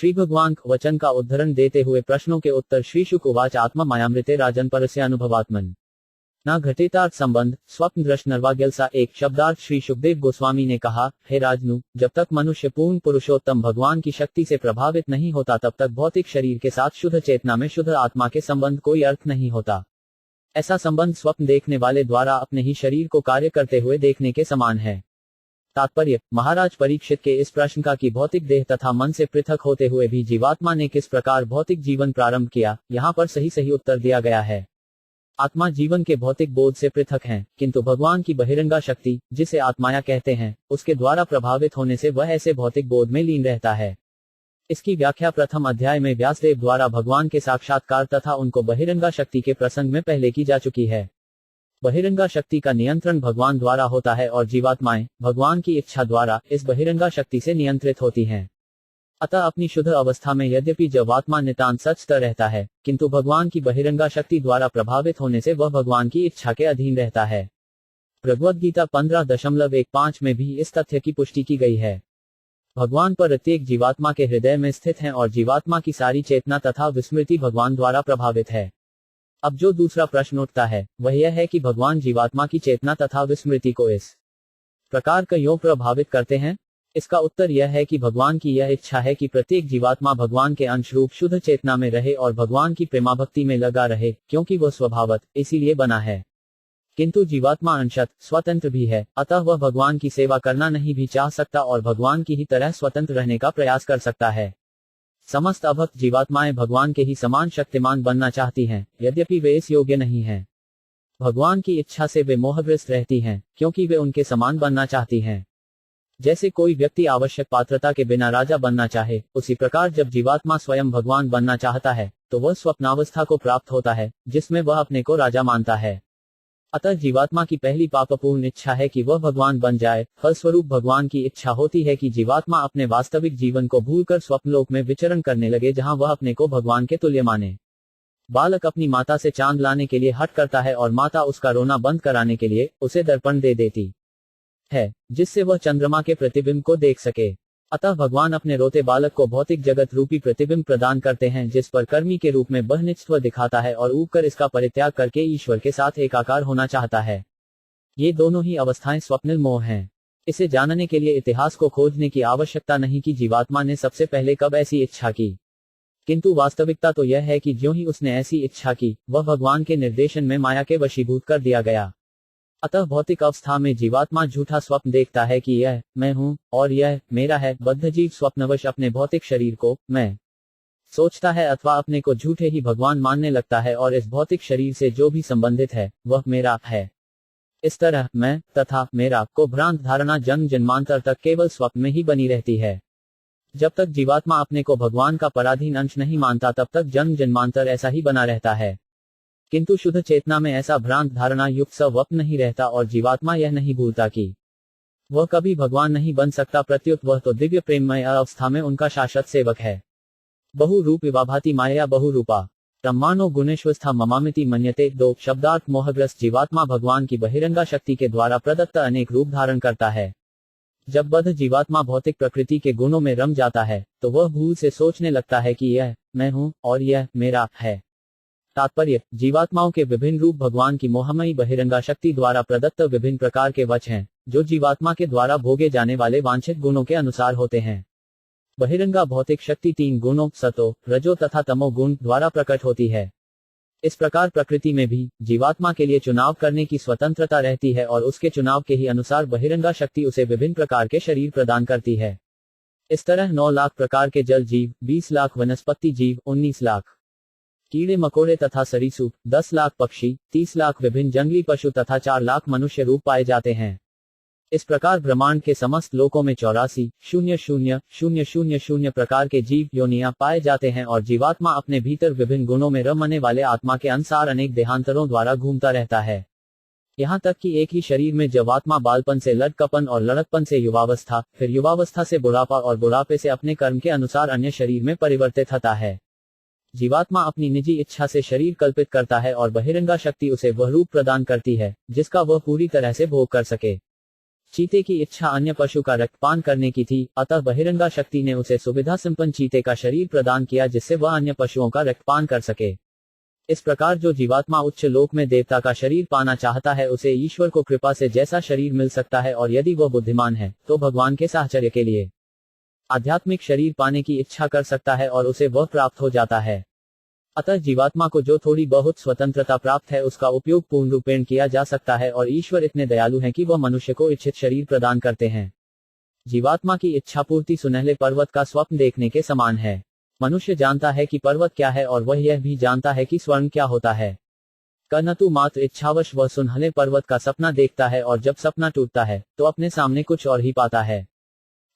श्री भगवान वचन का उद्धरण देते हुए प्रश्नों के उत्तर श्री शुक उवाच आत्मा मायामृते राजन परस्य अनुभवात्मन न घटेतार्थ संबंध स्वप्न दृष्ट नर्वाग्यलसा। एक शब्दार्थ श्री सुखदेव गोस्वामी ने कहा, हे राजनु, जब तक मनुष्य पूर्ण पुरुषोत्तम भगवान की शक्ति से प्रभावित नहीं होता तब तक भौतिक शरीर के साथ शुद्ध चेतना में शुद्ध आत्मा के संबंध कोई अर्थ नहीं होता। ऐसा संबंध स्वप्न देखने वाले द्वारा अपने ही शरीर को कार्य करते हुए देखने के समान है। तात्पर्य, महाराज परीक्षित के इस प्रश्न का कि भौतिक देह तथा मन से पृथक होते हुए भी जीवात्मा ने किस प्रकार भौतिक जीवन प्रारंभ किया, यहाँ पर सही उत्तर दिया गया है। आत्मा जीवन के भौतिक बोध से पृथक है, किंतु भगवान की बहिरंगा शक्ति, जिसे आत्माया कहते हैं, उसके द्वारा प्रभावित होने से वह ऐसे भौतिक बोध में लीन रहता है। इसकी व्याख्या प्रथम अध्याय में व्यासदेव द्वारा भगवान के साक्षात्कार तथा उनको बहिरंगा शक्ति के प्रसंग में पहले की जा चुकी है। बहिरंगा शक्ति का नियंत्रण भगवान द्वारा होता है और जीवात्माएं भगवान की इच्छा द्वारा इस बहिरंगा शक्ति से नियंत्रित होती हैं। अतः अपनी शुद्ध अवस्था में यद्यपि जब आत्मा नितांत सचता रहता है, किंतु भगवान की बहिरंगा शक्ति द्वारा प्रभावित होने से वह भगवान की इच्छा के अधीन रहता है। भगवद गीता 15.15 में भी इस तथ्य की पुष्टि की गई है। भगवान प्रत्येक जीवात्मा के हृदय में स्थित हैं और जीवात्मा की सारी चेतना तथा विस्मृति भगवान द्वारा प्रभावित है। अब जो दूसरा प्रश्न उठता है वह यह है कि भगवान जीवात्मा की चेतना तथा विस्मृति को इस प्रकार क्यों प्रभावित करते हैं। इसका उत्तर यह है कि भगवान की यह इच्छा है कि प्रत्येक जीवात्मा भगवान के अंश रूप शुद्ध चेतना में रहे और भगवान की प्रेमाभक्ति में लगा रहे, क्योंकि वह स्वभावत इसीलिए बना है। किंतु जीवात्मा अंशत स्वतंत्र भी है, अतः वह भगवान की सेवा करना नहीं भी चाह सकता और भगवान की ही तरह स्वतंत्र रहने का प्रयास कर सकता है। समस्त अभक्त जीवात्माएं भगवान के ही समान शक्तिमान बनना चाहती हैं, यद्यपि वे इस योग्य नहीं हैं। भगवान की इच्छा से वे मोहग्रस्त रहती हैं, क्योंकि वे उनके समान बनना चाहती हैं। जैसे कोई व्यक्ति आवश्यक पात्रता के बिना राजा बनना चाहे, उसी प्रकार जब जीवात्मा स्वयं भगवान बनना चाहता है तो वह स्वप्नावस्था को प्राप्त होता है, जिसमें वह अपने को राजा मानता है। अतः जीवात्मा की पहली पापपूर्ण इच्छा है कि वह भगवान बन जाए। फलस्वरूप भगवान की इच्छा होती है कि जीवात्मा अपने वास्तविक जीवन को भूलकर स्वप्नलोक में विचरण करने लगे, जहां वह अपने को भगवान के तुल्य माने। बालक अपनी माता से चांद लाने के लिए हट करता है और माता उसका रोना बंद कराने के लिए उसे दर्पण दे देती है, जिससे वह चंद्रमा के प्रतिबिंब को देख सके। अतः भगवान अपने रोते बालक को भौतिक जगत रूपी प्रतिबिंब प्रदान करते हैं, जिस पर कर्मी के रूप में वह नित्व दिखाता है और ऊबकर इसका परित्याग करके ईश्वर के साथ एकाकार होना चाहता है। ये दोनों ही अवस्थाएं स्वप्निल मोह हैं। इसे जानने के लिए इतिहास को खोजने की आवश्यकता नहीं कि जीवात्मा ने सबसे पहले कब ऐसी इच्छा की, किंतु वास्तविकता तो यह है कि ज्यों ही उसने ऐसी इच्छा की, वह भगवान के निर्देशन में माया के वशीभूत कर दिया गया। अतः भौतिक अवस्था में जीवात्मा झूठा स्वप्न देखता है कि यह मैं हूं और यह मेरा है। बद्धजीव स्वप्नवश अपने भौतिक शरीर को मैं सोचता है अथवा अपने को झूठे ही भगवान मानने लगता है और इस भौतिक शरीर से जो भी संबंधित है वह मेरा है। इस तरह मैं तथा मेरा को भ्रांत धारणा जन्म जन्मांतर तक केवल स्वप्न में ही बनी रहती है। जब तक जीवात्मा अपने को भगवान का पराधीन अंश नहीं मानता तब तक जन्म जन्मांतर ऐसा ही बना रहता है। किंतु शुद्ध चेतना में ऐसा भ्रांत धारणा युक्त स्वप्न नहीं रहता और जीवात्मा यह नहीं भूलता कि वह कभी भगवान नहीं बन सकता, प्रत्युत वह तो दिव्य प्रेममय अवस्था में उनका शाश्वत सेवक है। बहुरूप विभाभाति माया बहुरूपा ब्रह्मांडो गुणेश्वस्था ममामिति मन्यते। 2 शब्दार्थ मोहग्रस्त जीवात्मा भगवान की बहिरंगा शक्ति के द्वारा प्रदत्त अनेक रूप धारण करता है। जब बद्ध जीवात्मा भौतिक प्रकृति के गुणों में रम जाता है तो वह भूल से सोचने लगता है कि यह मैं हूं और यह मेरा है। तात्पर्य, जीवात्माओं के विभिन्न रूप भगवान की मोहमयी बहिरंगा शक्ति द्वारा प्रदत्त विभिन्न प्रकार के वच हैं, जो जीवात्मा के द्वारा भोगे जाने वाले वांछित गुणों के अनुसार होते हैं। बहिरंगा भौतिक शक्ति 3 गुणों सतो, रजो तथा तमो गुण द्वारा प्रकट होती है। इस प्रकार प्रकृति में भी जीवात्मा के लिए चुनाव करने की स्वतंत्रता रहती है और उसके चुनाव के ही अनुसार बहिरंगा शक्ति उसे विभिन्न प्रकार के शरीर प्रदान करती है। इस तरह 9 लाख प्रकार के जल जीव, 20 लाख वनस्पति जीव, 19 लाख कीड़े मकोड़े तथा सरीसृप, 10 लाख पक्षी, 30 लाख विभिन्न जंगली पशु तथा 4 लाख मनुष्य रूप पाए जाते हैं। इस प्रकार ब्रह्मांड के समस्त लोकों में 84,000,000 प्रकार के जीव योनियां पाए जाते हैं और जीवात्मा अपने भीतर विभिन्न गुणों में रमने वाले आत्मा के अनुसार अनेक देहांतरों द्वारा घूमता रहता है। यहाँ तक कि एक ही शरीर में जब आत्मा बालपन से लड़कपन और लड़कपन से युवावस्था, फिर युवावस्था से बुढ़ापा और बुढ़ापे से अपने कर्म के अनुसार अन्य शरीर में परिवर्तित होता है। जीवात्मा अपनी निजी इच्छा से शरीर कल्पित करता है और बहिरंगा शक्ति उसे वह रूप प्रदान करती है जिसका वह पूरी तरह से भोग कर सके। चीते की इच्छा अन्य पशु का रक्तपान करने की थी, अतः बहिरंगा शक्ति ने उसे सुविधा संपन्न चीते का शरीर प्रदान किया जिससे वह अन्य पशुओं का रक्तपान कर सके। इस प्रकार जो जीवात्मा उच्च लोक में देवता का शरीर पाना चाहता है उसे ईश्वर को कृपा से जैसा शरीर मिल सकता है, और यदि वह बुद्धिमान है तो भगवान के साहचर्य के लिए आध्यात्मिक शरीर पाने की इच्छा कर सकता है और उसे वह प्राप्त हो जाता है। अतः जीवात्मा को जो थोड़ी बहुत स्वतंत्रता प्राप्त है उसका उपयोग पूर्ण रूपेण किया जा सकता है, और ईश्वर इतने दयालु हैं कि वह मनुष्य को इच्छित शरीर प्रदान करते हैं। जीवात्मा की इच्छा पूर्ति सुनहले पर्वत का स्वप्न देखने के समान है। मनुष्य जानता है कि पर्वत क्या है और वह यह भी जानता है कि स्वर्ण क्या होता है। कर्नतु मात्र इच्छावश वह सुनहले पर्वत का सपना देखता है, और जब सपना टूटता है तो अपने सामने कुछ और ही पाता है।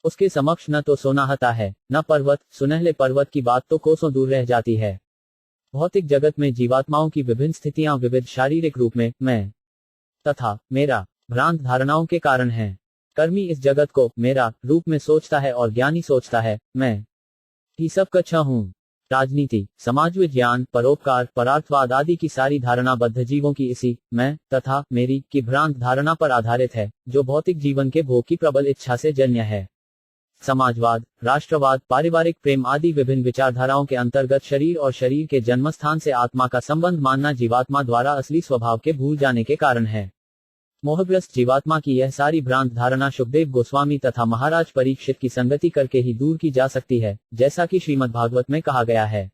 उसके समक्ष न तो सोनाहता है न पर्वत, सुनहले पर्वत की बात तो कोसों दूर रह जाती है। भौतिक जगत में जीवात्माओं की विभिन्न स्थितियां विविध शारीरिक रूप में मैं तथा मेरा भ्रांत धारणाओं के कारण हैं। कर्मी इस जगत को मेरा रूप में सोचता है और ज्ञानी सोचता है मैं ही सब कच्छा हूँ। राजनीति, समाज विज्ञान, परोपकार, परार्थवाद आदि की सारी धारणा बद्ध जीवों की इसी मैं तथा मेरी की भ्रांत धारणा पर आधारित है, जो भौतिक जीवन के भोग की प्रबल इच्छा से जन्य है। समाजवाद, राष्ट्रवाद, पारिवारिक प्रेम आदि विभिन्न विचारधाराओं के अंतर्गत शरीर और शरीर के जन्मस्थान से आत्मा का संबंध मानना जीवात्मा द्वारा असली स्वभाव के भूल जाने के कारण है। मोहग्रस्त जीवात्मा की यह सारी भ्रांत धारणा शुकदेव गोस्वामी तथा महाराज परीक्षित की संगति करके ही दूर की जा सकती है, जैसा कि श्रीमद् भागवत में कहा गया है।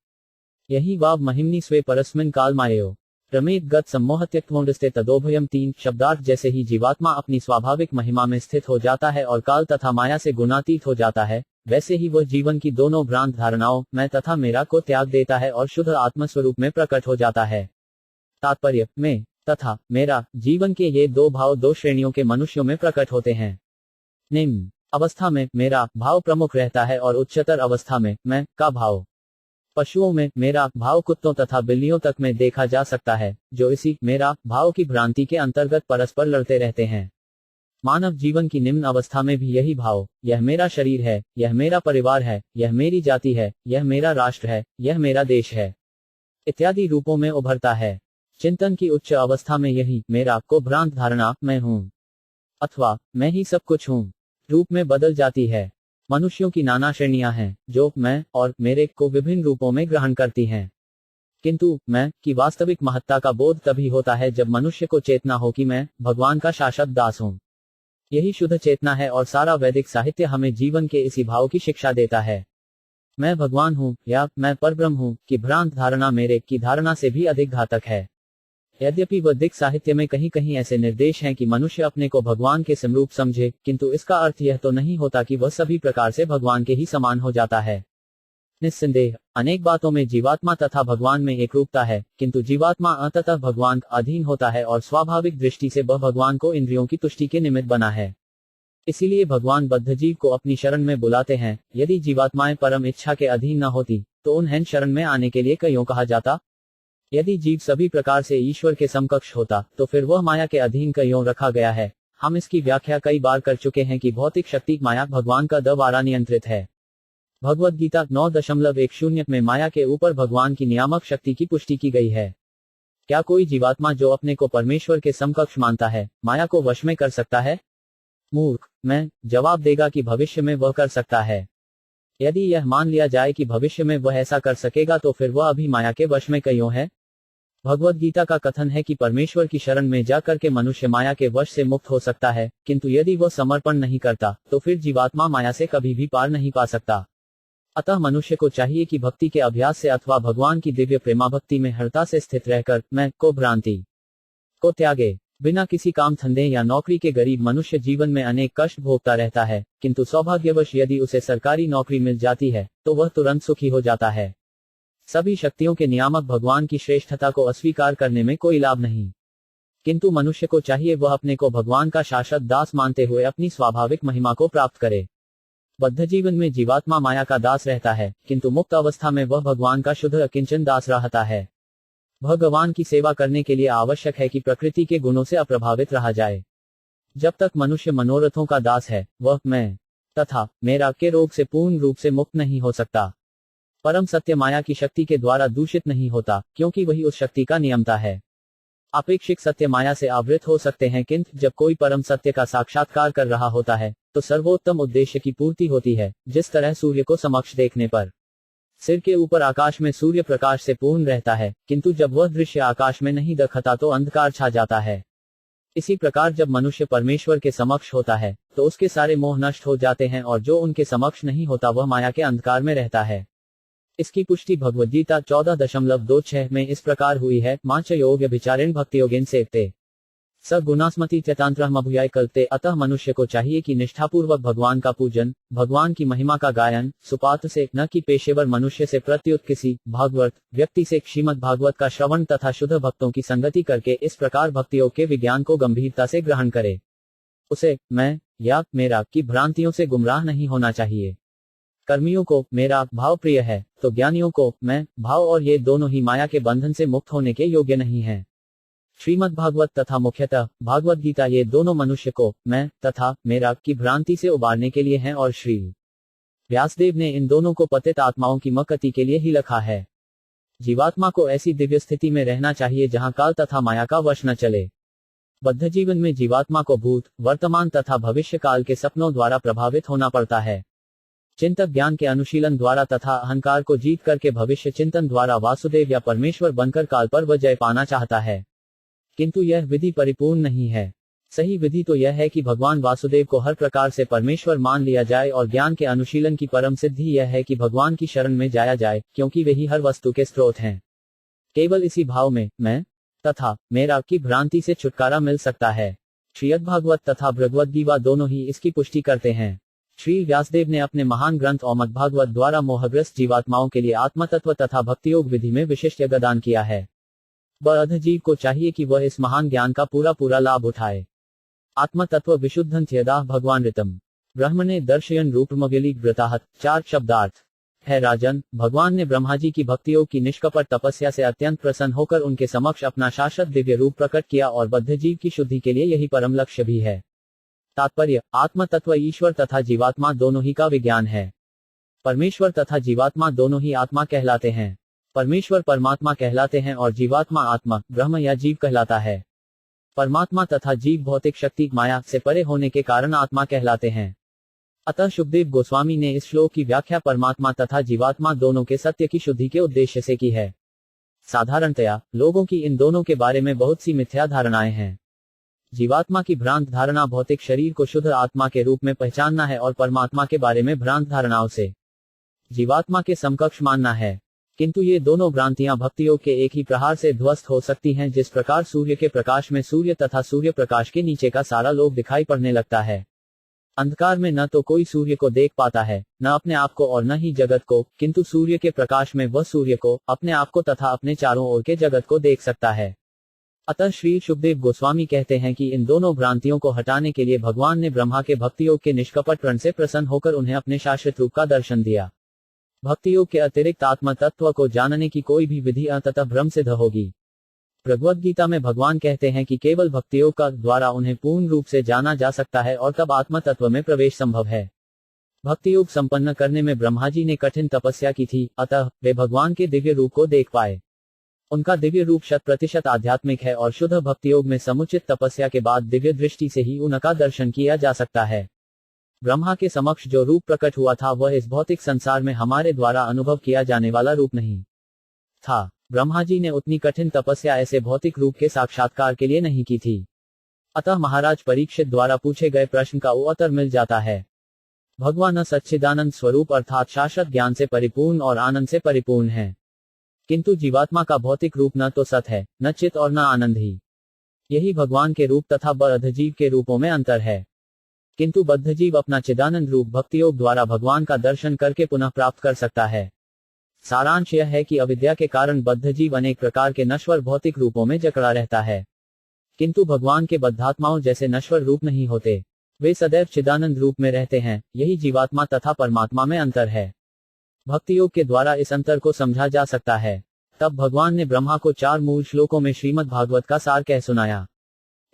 यही वाव महिम्नि स्वे परस्मिन कालमायो प्रमेत गत सम्मोहत्यक्तमोंडस्ते तदोभयम 3 शब्दार्थ जैसे ही जीवात्मा अपनी स्वाभाविक महिमा में स्थित हो जाता है और काल तथा माया से गुणातीत हो जाता है, वैसे ही वह जीवन की दोनों भ्रांत धारणाओं मैं तथा मेरा को त्याग देता है और शुद्ध आत्मस्वरूप में प्रकट हो जाता है। तात्पर्य, मैं तथा मेरा जीवन के ये दो भाव दो श्रेणियों के मनुष्यों में प्रकट होते हैं। निम्न अवस्था में मेरा भाव प्रमुख रहता है और उच्चतर अवस्था में मैं का भाव। पशुओं में मेरा भाव कुत्तों तथा बिल्लियों तक में देखा जा सकता है, जो इसी मेरा भाव की भ्रांति के अंतर्गत परस्पर लड़ते रहते हैं। मानव जीवन की निम्न अवस्था में भी यही भाव, यह मेरा शरीर है, यह मेरा परिवार है, यह मेरी जाति है, यह मेरा राष्ट्र है, यह मेरा देश है, इत्यादि रूपों में उभरता है। चिंतन की उच्च अवस्था में यही मेरा को भ्रांत धारणा मैं हूँ अथवा मैं ही सब कुछ हूँ रूप में बदल जाती है। मनुष्यों की नाना श्रेणियां हैं जो मैं और मेरे को विभिन्न रूपों में ग्रहण करती हैं, किंतु मैं की वास्तविक महत्ता का बोध तभी होता है जब मनुष्य को चेतना हो कि मैं भगवान का शाश्वत दास हूँ। यही शुद्ध चेतना है और सारा वैदिक साहित्य हमें जीवन के इसी भाव की शिक्षा देता है। मैं भगवान हूँ या मैं परब्रह्म हूँ की भ्रांत धारणा मेरे की धारणा से भी अधिक घातक है। यद्यपि वैदिक साहित्य में कहीं कहीं ऐसे निर्देश हैं कि मनुष्य अपने को भगवान के समरूप समझे, किंतु इसका अर्थ यह तो नहीं होता कि वह सभी प्रकार से भगवान के ही समान हो जाता है। निस्संदेह अनेक बातों में जीवात्मा तथा भगवान में एक रूपता है, किंतु जीवात्मा अंततः भगवान का अधीन होता है और स्वाभाविक दृष्टि से वह भगवान को इंद्रियों की तुष्टि के निमित्त बना है। इसीलिए भगवान बद्ध जीव को अपनी शरण में बुलाते हैं। यदि जीवात्माएं परम इच्छा के अधीन न होती तो उन्हें शरण में आने के लिए क्यों कहा जाता। यदि जीव सभी प्रकार से ईश्वर के समकक्ष होता तो फिर वह माया के अधीन क्यों रखा गया है। हम इसकी व्याख्या कई बार कर चुके हैं कि भौतिक शक्ति माया भगवान का द्वारा नियंत्रित है। भगवद गीता 9.10 में माया के ऊपर भगवान की नियामक शक्ति की पुष्टि की गई है। क्या कोई जीवात्मा जो अपने को परमेश्वर के समकक्ष मानता है माया को वश में कर सकता है? मूर्ख, मैं जवाब देगा कि भविष्य में वह कर सकता है। यदि यह मान लिया जाए कि भविष्य में वह ऐसा कर सकेगा तो फिर वह अभी माया के वश में क्यों है। भगवद गीता का कथन है कि परमेश्वर की शरण में जाकर के मनुष्य माया के वश से मुक्त हो सकता है, किंतु यदि वह समर्पण नहीं करता तो फिर जीवात्मा माया से कभी भी पार नहीं पा सकता। अतः मनुष्य को चाहिए कि भक्ति के अभ्यास से अथवा भगवान की दिव्य प्रेमाभक्ति में हरता से स्थित रहकर मैं को भ्रांति को त्यागे। बिना किसी काम धंधे या नौकरी के गरीब मनुष्य जीवन में अनेक कष्ट भोगता रहता है, किंतु सौभाग्यवश यदि उसे सरकारी नौकरी मिल जाती है तो वह तुरंत सुखी हो जाता है। सभी शक्तियों के नियामक भगवान की श्रेष्ठता को अस्वीकार करने में कोई लाभ नहीं, किंतु मनुष्य को चाहिए वह अपने को भगवान का शाश्वत दास मानते हुए अपनी स्वाभाविक महिमा को प्राप्त करे। बद्ध जीवन में जीवात्मा माया का दास रहता है, किंतु मुक्त अवस्था में वह भगवान का शुद्ध अकिंचन दास रहता है। भगवान की सेवा करने के लिए आवश्यक है कि प्रकृति के गुणों से अप्रभावित रहा जाए। जब तक मनुष्य मनोरथों का दास है वह मैं तथा मेरा के रोग से पूर्ण रूप से मुक्त नहीं हो सकता। परम सत्य माया की शक्ति के द्वारा दूषित नहीं होता, क्योंकि वही उस शक्ति का नियमता है। आपेक्षिक सत्य माया से आवृत हो सकते हैं, किंतु जब कोई परम सत्य का साक्षात्कार कर रहा होता है तो सर्वोत्तम उद्देश्य की पूर्ति होती है। जिस तरह सूर्य को समक्ष देखने पर सिर के ऊपर आकाश में सूर्य प्रकाश से पूर्ण रहता है, किंतु जब वह दृश्य आकाश में नहीं दिखता तो अंधकार छा जाता है। इसी प्रकार जब मनुष्य परमेश्वर के समक्ष होता है तो उसके सारे मोह नष्ट हो जाते हैं, और जो उनके समक्ष नहीं होता वह माया के अंधकार में रहता है। इसकी पुष्टि भगवद गीता 14.26 में इस प्रकार हुई है, माच योग विचारेण भक्ति योगेन सेवते स गुणास्मति त्यतांत्रमभुयाय कल्पते। अतः मनुष्य को चाहिए कि निष्ठापूर्वक भगवान का पूजन, भगवान की महिमा का गायन सुपात्र से, न कि पेशेवर मनुष्य से, प्रत्युत किसी भागवत व्यक्ति से श्रीमद् भागवत का श्रवण तथा शुद्ध भक्तों की संगति करके इस प्रकार भक्ति योग के विज्ञान को गंभीरता से ग्रहण करे। उसे मैं या मेरा की भ्रांतियों से गुमराह नहीं होना चाहिए। कर्मियों को मेरा भाव प्रिय है तो ज्ञानियों को मैं भाव, और ये दोनों ही माया के बंधन से मुक्त होने के योग्य नहीं है। श्रीमद् भागवत तथा मुख्यतः भागवत गीता ये दोनों मनुष्य को मैं तथा मेरा की भ्रांति से उबारने के लिए हैं, और श्री व्यासदेव ने इन दोनों को पतित आत्माओं की मक्ति के लिए ही लिखा है। जीवात्मा को ऐसी दिव्य स्थिति में रहना चाहिए जहां काल तथा माया का वश न चले। बद्ध जीवन में जीवात्मा को भूत, वर्तमान तथा भविष्य काल के सपनों द्वारा प्रभावित होना पड़ता है। चिंतक ज्ञान के अनुशीलन द्वारा तथा अहंकार को जीत करके भविष्य चिंतन द्वारा वासुदेव या परमेश्वर बनकर काल पर विजय पाना चाहता है, किंतु यह विधि परिपूर्ण नहीं है। सही विधि तो यह है कि भगवान वासुदेव को हर प्रकार से परमेश्वर मान लिया जाए, और ज्ञान के अनुशीलन की परम सिद्धि यह है कि भगवान की शरण में जाया जाए, क्योंकि वे ही हर वस्तु के स्रोत हैं। केवल इसी भाव में मैं तथा मेरा की भ्रांति से छुटकारा मिल सकता है। श्रीमद् भागवत तथा भगवद गीता दोनों ही इसकी पुष्टि करते हैं। श्री व्यासदेव ने अपने महान ग्रंथ ओमद भागवत द्वारा मोहग्रस्त जीवात्माओं के लिए आत्मतत्व तथा भक्तियोग विधि में विशिष्ट योगदान किया है। बद्ध जीव को चाहिए कि वह इस महान ज्ञान का पूरा लाभ उठाए। आत्मतत्व विशुद्धं यदा भगवान ऋतम ब्रह्मणे दर्शयन रूपमगली व्रताहत। 4 शब्दार्थ है। राजन, भगवान ने ब्रह्मा जी की भक्तियोग की निष्कपट तपस्या से अत्यंत प्रसन्न होकर उनके समक्ष अपना शाश्वत दिव्य रूप प्रकट किया, और बद्ध जीव की शुद्धि के लिए यही परम लक्ष्य भी है। तात्पर्य, आत्म तत्व ईश्वर तथा जीवात्मा दोनों ही का विज्ञान है। परमेश्वर तथा जीवात्मा दोनों ही आत्मा कहलाते हैं। परमेश्वर परमात्मा कहलाते हैं और जीवात्मा आत्मा, ब्रह्म या जीव कहलाता है। परमात्मा तथा जीव भौतिक शक्ति माया से परे होने के कारण आत्मा कहलाते हैं। अतः शुकदेव गोस्वामी ने इस श्लोक की व्याख्या परमात्मा तथा जीवात्मा दोनों के सत्य की शुद्धि के उद्देश्य से की है। साधारणतया लोगों की इन दोनों के बारे में बहुत सी मिथ्या धारणाएं हैं। जीवात्मा की भ्रांत धारणा भौतिक शरीर को शुद्ध आत्मा के रूप में पहचानना है, और परमात्मा के बारे में भ्रांत धारणाओं से जीवात्मा के समकक्ष मानना है। किंतु ये दोनों भ्रांतियां भक्तियोग के एक ही प्रहार से ध्वस्त हो सकती हैं। जिस प्रकार सूर्य के प्रकाश में सूर्य तथा सूर्य प्रकाश के नीचे का सारा लोक दिखाई पड़ने लगता है। अंधकार में न तो कोई सूर्य को देख पाता है, न अपने आप को और न ही जगत को, किंतु सूर्य के प्रकाश में वह सूर्य को, अपने आप को तथा अपने चारों ओर के जगत को देख सकता है। अतः श्री शुकदेव गोस्वामी कहते हैं कि इन दोनों भ्रांतियों को हटाने के लिए भगवान ने ब्रह्मा के भक्तियोग के निष्कपट प्रण से प्रसन्न होकर उन्हें अपने शाश्वत रूप का दर्शन दिया। भक्तियोग के अतिरिक्त आत्म तत्व को जानने की कोई भी विधि अंततः भ्रम सिद्ध होगी। भगवद गीता में भगवान कहते हैं कि केवल भक्तियोग का द्वारा उन्हें पूर्ण रूप से जाना जा सकता है, और तब आत्म तत्व में प्रवेश संभव है। भक्तियोग संपन्न करने में ब्रह्मा जी ने कठिन तपस्या की थी, अतः वे भगवान के दिव्य रूप को देख पाए। उनका दिव्य रूप 100% आध्यात्मिक है, और शुद्ध भक्तियोग में समुचित तपस्या के बाद दिव्य दृष्टि से ही उनका दर्शन किया जा सकता है। ब्रह्मा के समक्ष जो रूप प्रकट हुआ था वह इस भौतिक संसार में हमारे द्वारा अनुभव किया जाने वाला रूप नहीं था। ब्रह्मा जी ने उतनी कठिन तपस्या ऐसे भौतिक रूप के साक्षात्कार के लिए नहीं की थी। अतः महाराज परीक्षित द्वारा पूछे गए प्रश्न का उत्तर मिल जाता है। भगवान सच्चिदानंद स्वरूप अर्थात शाश्वत ज्ञान से परिपूर्ण और आनंद से परिपूर्ण है, किंतु जीवात्मा का भौतिक रूप न तो सत है, न चित और न आनंद ही। यही भगवान के रूप तथा बद्ध जीव के रूपों में अंतर है। किंतु बद्ध जीव अपना चिदानंद रूप भक्तियोग द्वारा भगवान का दर्शन करके पुनः प्राप्त कर सकता है। सारांश यह है कि अविद्या के कारण बद्ध जीव अनेक प्रकार के नश्वर भौतिक रूपों में जकड़ा रहता है, किंतु भगवान के बद्धात्माओं जैसे नश्वर रूप नहीं होते, वे सदैव चिदानंद रूप में रहते हैं। यही जीवात्मा तथा परमात्मा में अंतर है। भक्तियोग के द्वारा इस अंतर को समझा जा सकता है। तब भगवान ने ब्रह्मा को 4 मूल श्लोकों में श्रीमद् भागवत का सार कह सुनाया।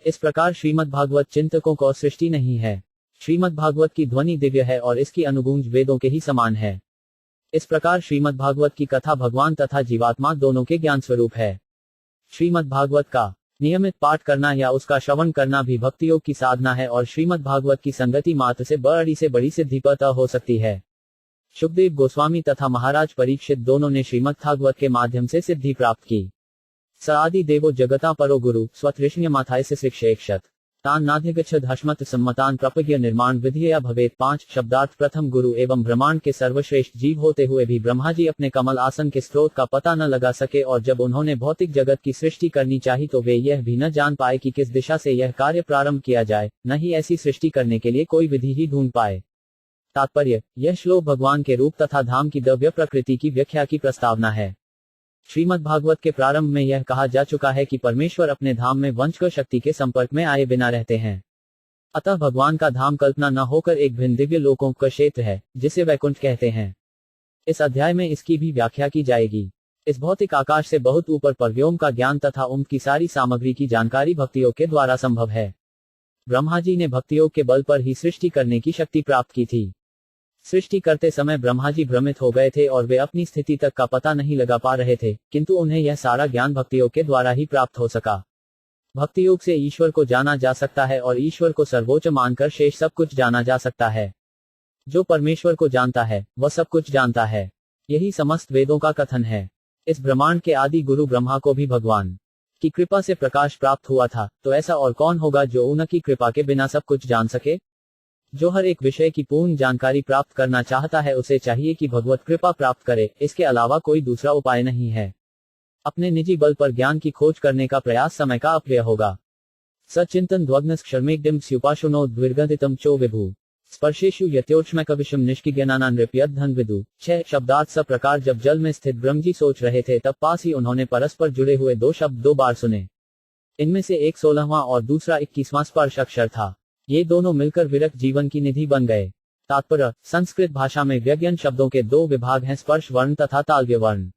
इस प्रकार श्रीमद् भागवत चिंतकों को सृष्टि नहीं है। श्रीमद् भागवत की ध्वनि दिव्य है और इसकी अनुगूंज वेदों के ही समान है। इस प्रकार श्रीमद् भागवत की कथा भगवान तथा जीवात्मा दोनों के ज्ञान स्वरूप है। श्रीमद् भागवत का नियमित पाठ करना या उसका श्रवण करना भी भक्ति योग की साधना है और श्रीमद् भागवत की संगति मात्र से बड़ी सिद्धि पता हो सकती है। शुकदेव गोस्वामी तथा महाराज परीक्षित दोनों ने श्रीमद् भागवत के माध्यम से सिद्धि प्राप्त की। स आदि देवो जगता परो गुरु स्वतृष्ण्य माथाय से शिक्षेक्षत तान नाधिगच्छद हश्मत सम्मतान प्रपज्ञ निर्माण विधिया भवेत। 5 शब्दार्थ। प्रथम, गुरु एवं ब्रह्मांड के सर्वश्रेष्ठ जीव होते हुए भी ब्रह्मा जी अपने कमल आसन के स्रोत का पता न लगा सके और जब उन्होंने भौतिक जगत की सृष्टि करनी चाही तो वे यह भी न जान पाए कि किस दिशा से यह कार्य प्रारंभ किया जाए, न ही ऐसी सृष्टि करने के लिए कोई विधि ही ढूंढ पाए। तात्पर्य, यह श्लोक भगवान के रूप तथा धाम की दिव्य प्रकृति की व्याख्या की प्रस्तावना है। श्रीमद् भागवत के प्रारंभ में यह कहा जा चुका है कि परमेश्वर अपने धाम में वंशक शक्ति के संपर्क में आए बिना रहते हैं। अतः भगवान का धाम कल्पना न होकर एक भिन्न दिव्य लोकों का क्षेत्र है जिसे वैकुंठ कहते हैं। इस अध्याय में इसकी भी व्याख्या की जाएगी। इस भौतिक आकाश से बहुत ऊपर पर व्योम का ज्ञान तथा उम्म की सारी सामग्री की जानकारी भक्तियोग के द्वारा संभव है। ब्रह्मा जी ने भक्तियोग के बल पर ही सृष्टि करने की शक्ति प्राप्त की थी। सृष्टि करते समय ब्रह्मा जी भ्रमित हो गए थे और वे अपनी स्थिति तक का पता नहीं लगा पा रहे थे, किंतु उन्हें यह सारा ज्ञान भक्तियोग के द्वारा ही प्राप्त हो सका। भक्तियोग से ईश्वर को जाना जा सकता है और ईश्वर को सर्वोच्च मानकर शेष सब कुछ जाना जा सकता है। जो परमेश्वर को जानता है वह सब कुछ जानता है, यही समस्त वेदों का कथन है। इस ब्रह्मांड के आदि गुरु ब्रह्मा को भी भगवान की कृपा से प्रकाश प्राप्त हुआ था, तो ऐसा और कौन होगा जो उनकी कृपा के बिना सब कुछ जान सके। जो हर एक विषय की पूर्ण जानकारी प्राप्त करना चाहता है उसे चाहिए कि भगवत कृपा प्राप्त करे, इसके अलावा कोई दूसरा उपाय नहीं है। अपने निजी बल पर ज्ञान की खोज करने का प्रयास समय का अपव्यय होगा। सचिंतन ध्वग्नस क्षर्मेग्दिम स्युपाशुनो द्विर्गंधितम चो विभु स्पर्शेषु यत्योष्मकविषम निष्किज्ञानान नृप्यद्धन विदु। 6 शब्दार्थ। सब प्रकार जब जल में स्थित ब्रह्म जी सोच रहे थे तब पास ही उन्होंने परस्पर जुड़े हुए 2 शब्द 2 बार सुने। इनमें से एक 16वां और दूसरा 21वां स्पर्श अक्षर था। ये दोनों मिलकर विरक्त जीवन की निधि बन गए। तात्पर्य, संस्कृत भाषा में व्यंजन शब्दों के 2 विभाग हैं, स्पर्श वर्ण तथा तालव्य वर्ण।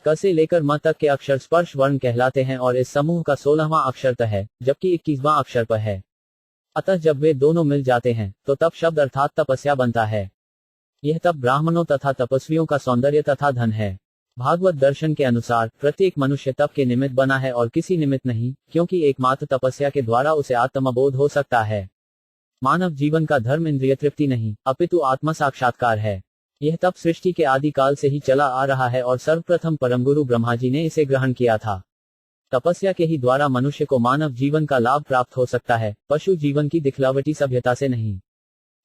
क से लेकर म तक के अक्षर स्पर्श वर्ण कहलाते हैं और इस समूह का 16वां अक्षर त है, जबकि 21वां अक्षर प है। अतः जब वे दोनों मिल जाते हैं तो तप शब्द अर्थात तपस्या बनता है। यह तप ब्राह्मणों तथा तपस्वियों का सौंदर्य तथा धन है। भागवत दर्शन के अनुसार प्रत्येक मनुष्य तप के निमित्त बना है और किसी निमित्त नहीं, क्योंकि एकमात्र तपस्या के द्वारा उसे आत्मबोध हो सकता है। मानव जीवन का धर्म इंद्रिय तृप्ति नहीं अपितु आत्म साक्षात्कार है। यह तप सृष्टि के आदि काल से ही चला आ रहा है और सर्वप्रथम परमगुरु ब्रह्मा जी ने इसे ग्रहण किया था। तपस्या के ही द्वारा मनुष्य को मानव जीवन का लाभ प्राप्त हो सकता है, पशु जीवन की दिखलावटी सभ्यता से नहीं।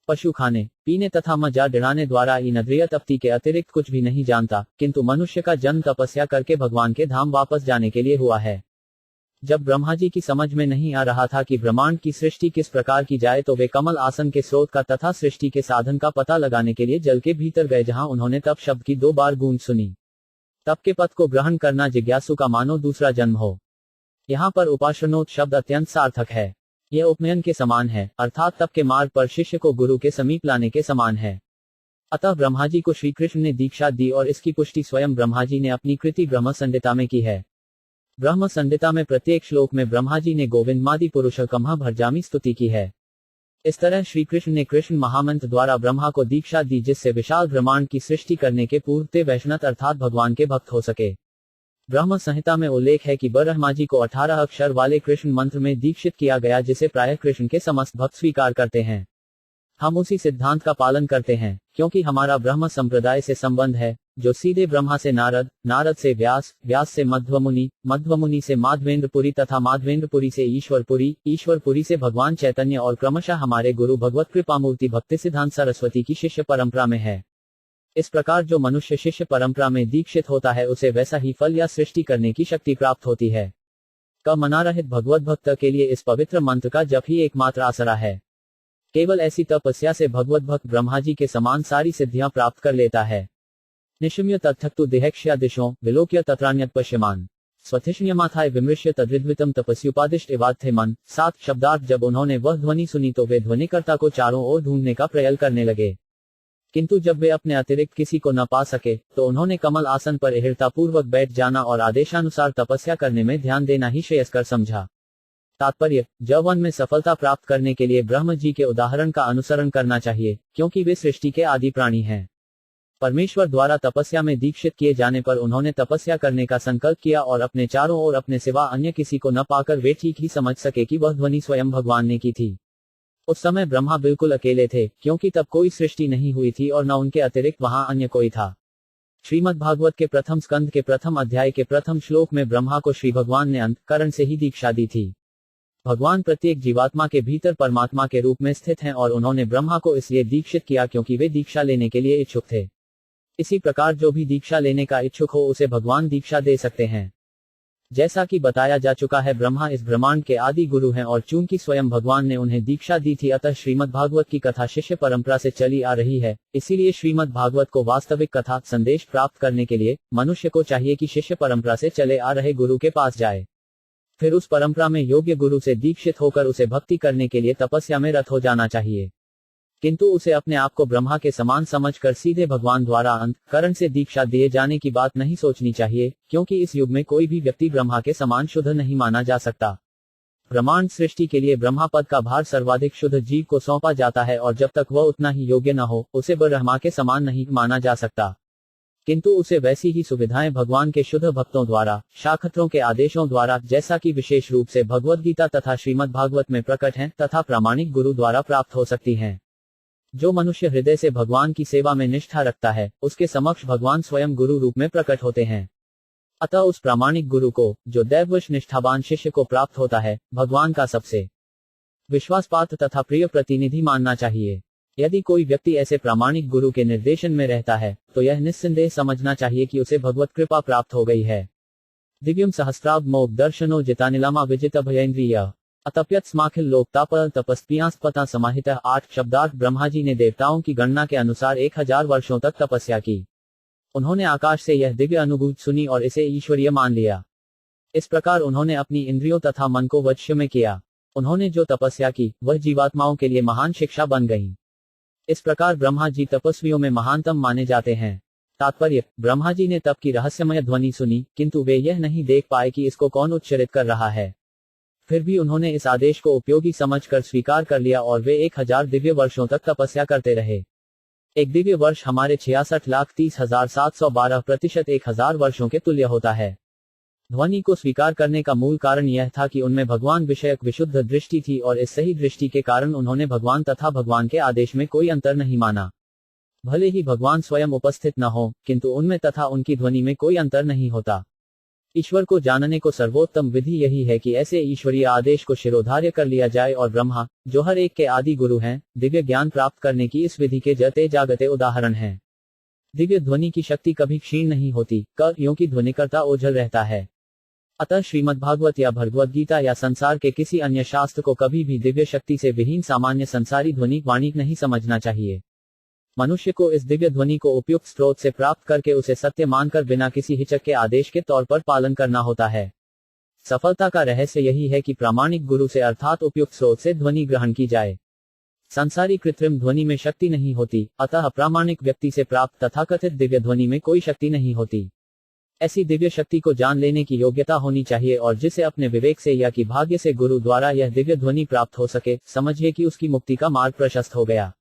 पशु खाने पीने तथा मजा डिड़ाने द्वारा इंद्रिय तृप्ति के अतिरिक्त कुछ भी नहीं जानता, किंतु मनुष्य का जन्म तपस्या करके भगवान के धाम वापस जाने के लिए हुआ है। जब ब्रह्मा जी की समझ में नहीं आ रहा था कि ब्रह्मांड की सृष्टि किस प्रकार की जाए तो वे कमल आसन के स्रोत का तथा सृष्टि के साधन का पता लगाने के लिए जल के भीतर गए, जहां उन्होंने तप शब्द की 2 बार गूंज सुनी। तप के पद को ग्रहण करना जिज्ञासु का मानो दूसरा जन्म हो। यहाँ पर उपासनोत शब्द अत्यंत सार्थक है। यह उपनयन के समान है, अर्थात तप के मार्ग पर शिष्य को गुरु के समीप लाने के समान है। अतः ब्रह्मा जी को श्री कृष्ण ने दीक्षा दी और इसकी पुष्टि स्वयं ब्रह्मा जी ने अपनी कृति ब्रह्म संहिता में की है। ब्रह्म संहिता में प्रत्येक श्लोक में ब्रह्मा जी ने गोविंदमादि पुरुषोत्तम भरजामी स्तुति की है। इस तरह श्री कृष्ण ने कृष्ण महामंत्र द्वारा ब्रह्मा को दीक्षा दी, जिससे विशाल ब्रह्मांड की सृष्टि करने के पूर्व ते वैष्णव अर्थात भगवान के भक्त हो सके। ब्रह्म संहिता में उल्लेख है कि ब्रह्मा जी को 18 अक्षर वाले कृष्ण मंत्र में दीक्षित किया गया, जिसे प्रायः कृष्ण के समस्त भक्त स्वीकार करते हैं। हम उसी सिद्धांत का पालन करते हैं, क्योंकि हमारा ब्रह्म संप्रदाय से संबंध है, जो सीधे ब्रह्मा से नारद, नारद से व्यास, व्यास से मध्वमुनि, मध्वमुनि से माधवेंद्रपुरी तथा माधवेंद्रपुरी से ईश्वरपुरी, ईश्वरपुरी से भगवान चैतन्य और क्रमशः हमारे गुरु भगवत कृपामूर्ति भक्ति सिद्धांत सरस्वती की शिष्य परंपरा में है। इस प्रकार जो मनुष्य शिष्य परंपरा में दीक्षित होता है उसे वैसा ही फल या सृष्टि करने की शक्ति प्राप्त होती है। क मनारहित भगवत भक्त के लिए इस पवित्र मंत्र का जप ही एकमात्र आसरा है। केवल ऐसी तपस्या से भगवत भक्त ब्रह्मा जी के समान सारी सिद्धियां प्राप्त कर लेता है। निशम्य तत्थक्तु देहक्ष्या दिशों विलोक्य तत्रान्यत पश्यमान स्वथिष्ण्यमाथाय विमृश्य तद्विद्वितम तपस्युपादिष्ट इवात्थे मन। 7 शब्दार्थ। जब उन्होंने वह ध्वनि सुनी तो वे ध्वनिकर्ता को चारों ओर ढूंढने का प्रयास करने लगे, किंतु जब वे अपने अतिरिक्त किसी को न पा सके तो उन्होंने कमल आसन पर एहड़तापूर्वक बैठ जाना और आदेशानुसार तपस्या करने में ध्यान देना ही श्रेयस्कर समझा। तात्पर्य, जवन में सफलता प्राप्त करने के लिए ब्रह्म जी के उदाहरण का अनुसरण करना चाहिए, क्योंकि वे सृष्टि के आदि प्राणी हैं। परमेश्वर द्वारा तपस्या में दीक्षित किए जाने पर उन्होंने तपस्या करने का संकल्प किया और अपने चारों ओर अपने सिवा अन्य किसी को न पाकर वे ठीक ही समझ सके कि वह ध्वनि स्वयं भगवान ने की थी। उस समय ब्रह्मा बिल्कुल अकेले थे, क्योंकि तब कोई सृष्टि नहीं हुई थी और न उनके अतिरिक्त वहां अन्य कोई था। श्रीमद् भागवत के प्रथम स्कंद के प्रथम अध्याय के प्रथम श्लोक में ब्रह्मा को श्री भगवान ने अंतःकरण से ही दीक्षा दी थी। भगवान प्रत्येक जीवात्मा के भीतर परमात्मा के रूप में स्थित हैं और उन्होंने ब्रह्मा को इसलिए दीक्षित किया क्योंकि वे दीक्षा लेने के लिए इच्छुक थे। इसी प्रकार जो भी दीक्षा लेने का इच्छुक हो उसे भगवान दीक्षा दे सकते हैं। जैसा कि बताया जा चुका है, ब्रह्मा इस ब्रह्मांड के आदि गुरु हैं और चूंकि स्वयं भगवान ने उन्हें दीक्षा दी थी, अतः श्रीमद् भागवत की कथा शिष्य परंपरा से चली आ रही है। इसीलिए श्रीमद् भागवत को वास्तविक कथा संदेश प्राप्त करने के लिए मनुष्य को चाहिए कि शिष्य परंपरा से चले आ रहे गुरु के पास जाए, फिर उस परंपरा में योग्य गुरु से दीक्षित होकर उसे भक्ति करने के लिए तपस्या में रत हो जाना चाहिए। किंतु उसे अपने आप को ब्रह्मा के समान समझकर सीधे भगवान द्वारा अंतःकरण से दीक्षा दिए जाने की बात नहीं सोचनी चाहिए, क्योंकि इस युग में कोई भी व्यक्ति ब्रह्मा के समान शुद्ध नहीं माना जा सकता। ब्रह्मांड सृष्टि के लिए ब्रह्मा पद का भार सर्वाधिक शुद्ध जीव को सौंपा जाता है और जब तक वह उतना ही योग्य न हो उसे ब्रह्मा के समान नहीं माना जा सकता। किंतु उसे वैसी ही सुविधाएं भगवान के शुद्ध भक्तों द्वारा, शाखत्रों के आदेशों द्वारा, जैसा कि विशेष रूप से भगवद गीता तथा श्रीमद् भागवत में प्रकट हैं, तथा प्रामाणिक गुरु द्वारा प्राप्त हो सकती हैं। जो मनुष्य हृदय से भगवान की सेवा में निष्ठा रखता है, उसके समक्ष भगवान स्वयं गुरु रूप में प्रकट होते हैं। अतः उस प्रामाणिक गुरु को, जो दैववश निष्ठावान शिष्य को प्राप्त होता है, भगवान का सबसे विश्वासपात्र तथा प्रिय प्रतिनिधि मानना चाहिए। यदि कोई व्यक्ति ऐसे प्रामाणिक गुरु के निर्देशन में रहता है, तो यह निस्संदेह समझना चाहिए कि उसे भगवत कृपा प्राप्त हो गई है। दिव्यम सहस्त्राब्द दर्शनो जितानिलामा विजित भयेन्द्रिय अतप्यत स्माखिल लोकतापल तपस्पियांस्पता समाहित 8 शब्दार्थ। ब्रह्मा जी ने देवताओं की गणना के अनुसार 1000 वर्षों तक तपस्या की। उन्होंने आकाश से यह दिव्य अनुभूति सुनी और इसे ईश्वरीय मान लिया। इस प्रकार उन्होंने अपनी इंद्रियों तथा मन को वश में किया। उन्होंने जो तपस्या की वह जीवात्माओं के लिए महान शिक्षा बन गई। इस प्रकार ब्रह्मा जी तपस्वियों में महानतम माने जाते हैं। तात्पर्य, ब्रह्मा जी ने तप की रहस्यमय ध्वनि सुनी, किंतु वे यह नहीं देख पाए कि इसको कौन उच्चारित कर रहा है। फिर भी उन्होंने इस आदेश को उपयोगी समझकर स्वीकार कर लिया और वे 1000 दिव्य वर्षों तक तपस्या करते रहे। एक दिव्य वर्ष हमारे 66,30,712 प्रतिशत 1000 वर्षों के तुल्य होता है। ध्वनि को स्वीकार करने का मूल कारण यह था कि उनमें भगवान विषयक विशुद्ध दृष्टि थी और इस सही दृष्टि के कारण उन्होंने भगवान तथा भगवान के आदेश में कोई अंतर नहीं माना। भले ही भगवान स्वयं उपस्थित न हो, किंतु उनमें तथा उनकी ध्वनि में कोई अंतर नहीं होता। ईश्वर को जानने को सर्वोत्तम विधि यही है कि ऐसे ईश्वरीय आदेश को शिरोधार्य कर लिया जाए और ब्रह्मा, जो हर एक के आदि गुरु हैं, दिव्य ज्ञान प्राप्त करने की इस विधि के जते जागते उदाहरण हैं। दिव्य ध्वनि की शक्ति कभी क्षीण नहीं होती, क्योंकि ध्वनिकर्ता ओझल रहता है। अतः श्रीमद् भागवत या भगवद गीता या संसार के किसी अन्य शास्त्र को कभी भी दिव्य शक्ति से विहीन सामान्य संसारी ध्वनि वाणी नहीं समझना चाहिए। मनुष्य को इस दिव्य ध्वनि को उपयुक्त स्रोत से प्राप्त करके उसे सत्य मानकर बिना किसी हिचक के आदेश के तौर पर पालन करना होता है। सफलता का रहस्य यही है कि प्रामाणिक गुरु से अर्थात उपयुक्त स्रोत से ध्वनि ग्रहण की जाए। संसारी कृत्रिम ध्वनि में शक्ति नहीं होती, अतः अप्रामाणिक व्यक्ति से प्राप्त तथाकथित दिव्य ध्वनि में कोई शक्ति नहीं होती। ऐसी दिव्य शक्ति को जान लेने की योग्यता होनी चाहिए और जिसे अपने विवेक से या कि भाग्य से गुरु द्वारा यह दिव्य ध्वनि प्राप्त हो सके, समझिए कि उसकी मुक्ति का मार्ग प्रशस्त हो गया।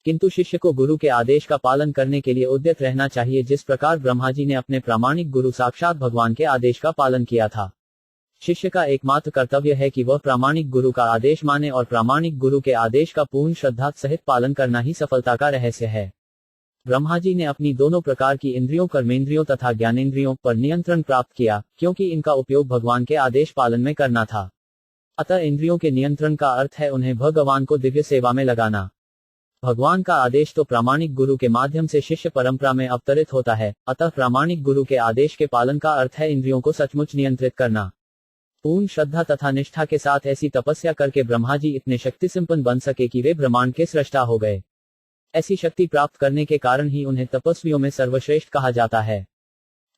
किंतु शिष्य को गुरु के आदेश का पालन करने के लिए उद्यत रहना चाहिए, जिस प्रकार ब्रह्मा जी ने अपने प्रामाणिक गुरु साक्षात भगवान के आदेश का पालन किया था। शिष्य का एकमात्र कर्तव्य है कि वह प्रामाणिक गुरु का आदेश माने और प्रामाणिक गुरु के आदेश का पूर्ण श्रद्धा सहित पालन करना ही सफलता का रहस्य है। ब्रह्मा जी ने अपनी दोनों प्रकार की इंद्रियों, कर्मेंद्रियों तथा ज्ञानेंद्रियों पर नियंत्रण प्राप्त किया, क्योंकि इनका उपयोग भगवान के आदेश पालन में करना था। अतः इंद्रियों के नियंत्रण का अर्थ है उन्हें भगवान को दिव्य सेवा में लगाना। भगवान का आदेश तो प्रामाणिक गुरु के माध्यम से शिष्य परंपरा में अवतरित होता है, अतः प्रामाणिक गुरु के आदेश के पालन का अर्थ है इंद्रियों को सचमुच नियंत्रित करना। पूर्ण श्रद्धा तथा निष्ठा के साथ ऐसी तपस्या करके ब्रह्मा जी इतने शक्तिसंपन्न बन सके कि वे ब्रह्मांड के सृष्टा हो गए। ऐसी शक्ति प्राप्त करने के कारण ही उन्हें तपस्वियों में सर्वश्रेष्ठ कहा जाता है।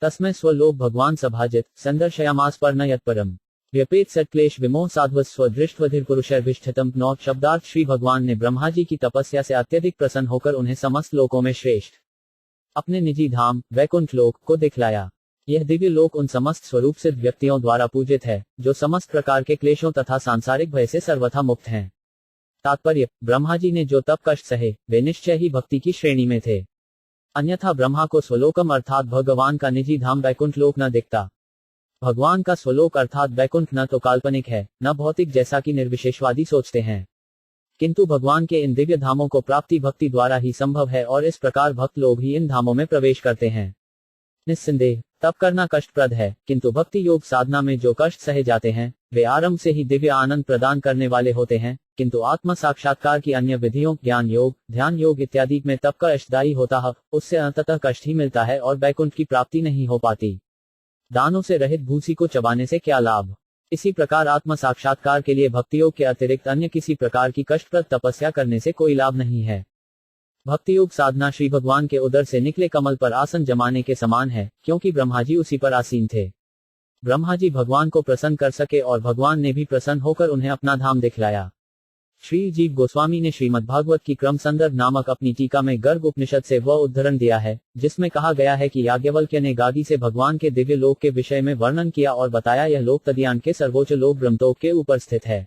तस्मै स्वलोक भगवान सभाजित संदर्शयामास पर न यत्परम व्यपेत सत्क्लेश विमोह साध्वस्व दृष्टवधिर पुरुषैर्विष्ठितम। 9 शब्दार्थ। श्री भगवान ने ब्रह्मा जी की तपस्या से अत्यधिक प्रसन्न होकर उन्हें समस्त लोकों में श्रेष्ठ अपने निजी धाम वैकुंठ लोक को दिखलाया। यह दिव्य लोक उन समस्त स्वरूप सिद्ध व्यक्तियों द्वारा पूजित है, जो समस्त प्रकार के क्लेशों तथा सांसारिक भय से सर्वथा मुक्त हैं। तात्पर्य, ब्रह्मा जी ने जो तप कष्ट सहे, वे निश्चय ही भक्ति की श्रेणी में थे। अन्यथा ब्रह्मा को स्वलोकम अर्थात भगवान का निजी धाम वैकुंठ लोक न दिखता। भगवान का स्वलोक अर्थात वैकुंठ न तो काल्पनिक है न भौतिक जैसा कि निर्विशेषवादी सोचते हैं, किंतु भगवान के इन दिव्य धामों को प्राप्ति भक्ति द्वारा ही संभव है और इस प्रकार भक्त लोग ही इन धामों में प्रवेश करते हैं। निस्संदेह तप करना कष्टप्रद है, किंतु भक्ति योग साधना में जो कष्ट सहे जाते हैं वे आरंभ से ही दिव्य आनंद प्रदान करने वाले होते हैं। किंतु आत्म साक्षात्कार की अन्य विधियों ज्ञान योग ध्यान योग इत्यादि में तप का कष्टदायी होता है, उससे अंततः कष्ट ही मिलता है और वैकुंठ की प्राप्ति नहीं हो पाती। दानों से रहित भूसी को चबाने से क्या लाभ। इसी प्रकार आत्म साक्षात्कार के लिए भक्ति योग के अतिरिक्त अन्य किसी प्रकार की कष्टप्रद तपस्या करने से कोई लाभ नहीं है। भक्ति योग साधना श्री भगवान के उदर से निकले कमल पर आसन जमाने के समान है, क्योंकि ब्रह्मा जी उसी पर आसीन थे। ब्रह्मा जी भगवान को प्रसन्न कर सके और भगवान ने भी प्रसन्न होकर उन्हें अपना धाम दिखलाया। श्री जीव गोस्वामी ने श्रीमद् भागवत की क्रम संदर्भ नामक अपनी टीका में गर्ग उपनिषद से वह उद्धरण दिया है जिसमें कहा गया है कि याज्ञवल्क्य ने गागी से भगवान के दिव्य लोक के विषय में वर्णन किया और बताया यह लोक तदीयान के सर्वोच्च लोक ब्रह्मलोक के ऊपर स्थित है।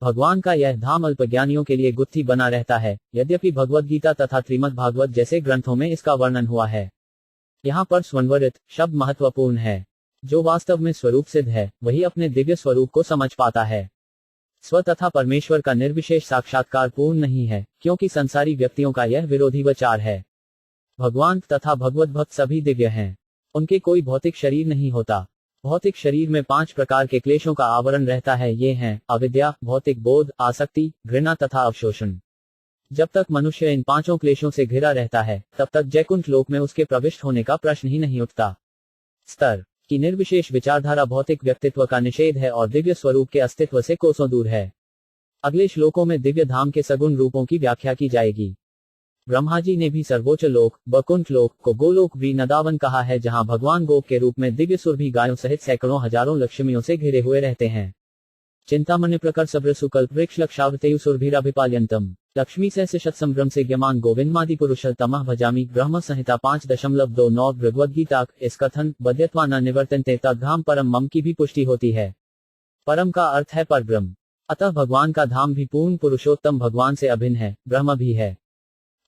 भगवान का यह धाम अल्पज्ञानियों के लिए गुत्थी बना रहता है, यद्यपि भगवद गीता तथा श्रीमद् भागवत जैसे ग्रंथों में इसका वर्णन हुआ है। यहाँ पर स्वनवरित शब्द महत्वपूर्ण है। जो वास्तव में स्वरूप सिद्ध है वही अपने दिव्य स्वरूप को समझ पाता है। स्व तथा परमेश्वर का निर्विशेष साक्षात्कार पूर्ण नहीं है, क्योंकि संसारी व्यक्तियों का यह विरोधी विचार है। भगवान तथा भगवत भक्त सभी दिव्य हैं, उनके कोई भौतिक शरीर नहीं होता। भौतिक शरीर में 5 प्रकार के क्लेशों का आवरण रहता है, ये हैं अविद्या, भौतिक बोध, आसक्ति, घृणा तथा अवशोषण। जब तक मनुष्य इन 5 क्लेशों से घिरा रहता है तब तक जैकुंठ लोक में उसके प्रविष्ट होने का प्रश्न ही नहीं उठता। स्तर की निर्विशेष विचारधारा भौतिक व्यक्तित्व का निषेध है और दिव्य स्वरूप के अस्तित्व से कोसों दूर है। अगले श्लोकों में दिव्य धाम के सगुण रूपों की व्याख्या की जाएगी। ब्रह्मा जी ने भी सर्वोच्च लोक वैकुंठ लोक को गोलोक वृंदावन कहा है, जहां भगवान गोप के रूप में दिव्य सुरभि गायों सहित सैकड़ों हजारों लक्ष्मियों से घिरे हुए रहते हैं। चिंतामणि प्रकर सब्र सुकल्प वृक्ष लक्षावतेयु सुरभिराभिपाल्यंतम लक्ष्मी सहस्य शतसंभ्रम से ज्ञमान गोविंदमादि पुरुषोत्तमः भजामि। ब्रह्म संहिता 5.29 भगवद्गीता। इस कथन बद्यत्वा न निवर्तन्ते तद्धाम परम मम की भी पुष्टि होती है। परम का अर्थ है परब्रह्म, अतः भगवान का धाम भी पूर्ण पुरुषोत्तम भगवान से अभिन्न है, ब्रह्म भी है।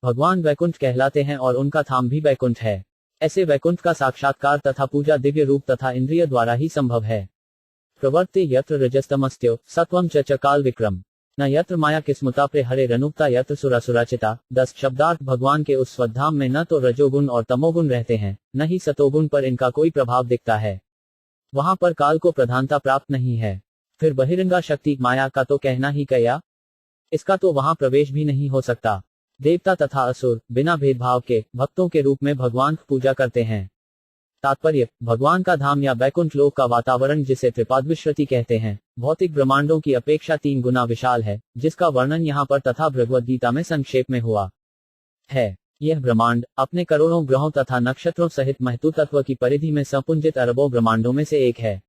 भगवान वैकुंठ कहलाते हैं और उनका धाम भी वैकुंठ है। ऐसे वैकुंठ का साक्षात्कार तथा पूजा दिव्य रूप तथा इंद्रिय द्वारा ही संभव है। प्रवर्ते यत्र रजस्तमस्त्यो सत्वं च काल विक्रम न यत्र माया किस्मता प्रे हरे रनुक्ता यत्र सुरासुराचिता। 10 शब्दार्थ भगवान के उस स्वधाम में न तो रजोगुण और तमोगुण रहते हैं, न ही सतोगुण पर इनका कोई प्रभाव दिखता है। वहां पर काल को प्रधानता प्राप्त नहीं है। फिर बहिरंगा शक्ति माया का तो कहना ही क्या, इसका तो वहां प्रवेश भी नहीं हो सकता। देवता तथा असुर बिना भेदभाव के भक्तों के रूप में भगवान की पूजा करते हैं। तात्पर्य, भगवान का धाम या वैकुंठ लोक का वातावरण जिसे त्रिपादविश्रुति कहते हैं, भौतिक ब्रह्मांडों की अपेक्षा 3 गुना विशाल है, जिसका वर्णन यहाँ पर तथा भगवद गीता में संक्षेप में हुआ है। यह ब्रह्मांड अपने करोड़ों ग्रहों तथा नक्षत्रों सहित महतु तत्व की परिधि में संपुंजित अरबों ब्रह्मांडों में से एक है।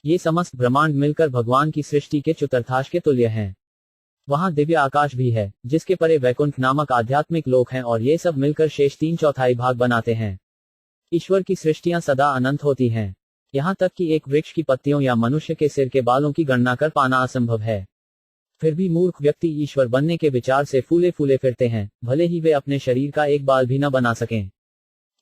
ये समस्त ब्रह्मांड मिलकर भगवान की सृष्टि के चतुर्थांश के तुल्य हैं। वहां दिव्य आकाश भी है, जिसके परे वैकुंठ नामक आध्यात्मिक लोक हैं, और ये सब मिलकर शेष 3/4 भाग बनाते हैं। ईश्वर की सृष्टियां सदा अनंत होती हैं। यहाँ तक कि एक वृक्ष की पत्तियों या मनुष्य के सिर के बालों की गणना कर पाना असंभव है। फिर भी मूर्ख व्यक्ति ईश्वर बनने के विचार से फूले फूले फिरते हैं, भले ही वे अपने शरीर का एक बाल भी न बना सकें।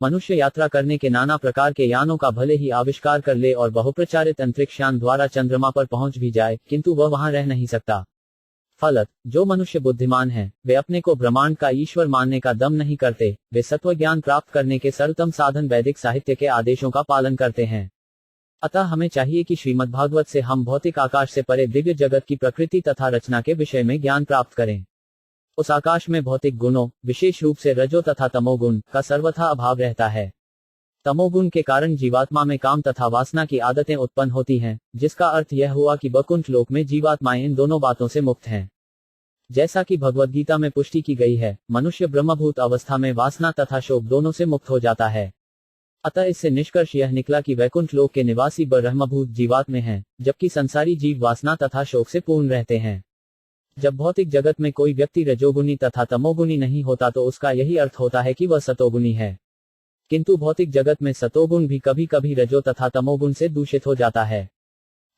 मनुष्य यात्रा करने के नाना प्रकार के यानों का भले ही आविष्कार कर ले और बहुप्रचारित अंतरिक्षयान द्वारा चंद्रमा पर पहुंच भी जाए, किंतु वह वहां रह नहीं सकता। फलत जो मनुष्य बुद्धिमान हैं, वे अपने को ब्रह्मांड का ईश्वर मानने का दम नहीं करते। वे सत्व ज्ञान प्राप्त करने के सरलतम साधन वैदिक साहित्य के आदेशों का पालन करते हैं। अतः हमें चाहिए कि श्रीमद् भागवत से हम भौतिक आकाश से परे दिव्य जगत की प्रकृति तथा रचना के विषय में ज्ञान प्राप्त करें। उस आकाश में भौतिक गुणों, विशेष रूप से रजो तथा तमोगुण का सर्वथा अभाव रहता है। तमोगुण के कारण जीवात्मा में काम तथा वासना की आदतें उत्पन्न होती हैं, जिसका अर्थ यह हुआ कि वैकुंठ लोक में जीवात्माएं इन दोनों बातों से मुक्त हैं। जैसा कि भगवद्गीता में पुष्टि की गई है, मनुष्य ब्रह्मभूत अवस्था में वासना तथा शोक दोनों से मुक्त हो जाता है। अतः इससे निष्कर्ष यह निकला कि वैकुंठ लोक के निवासी ब्रह्मभूत जीवात्म हैं, जबकि संसारी जीव वासना तथा शोक से पूर्ण रहते हैं। जब भौतिक जगत में कोई व्यक्ति रजोगुणी तथा तमोगुणी नहीं होता तो उसका यही अर्थ होता है कि वह सतोगुणी है। किंतु भौतिक जगत में सतोगुण भी कभी कभी रजो तथा तमोगुण से दूषित हो जाता है।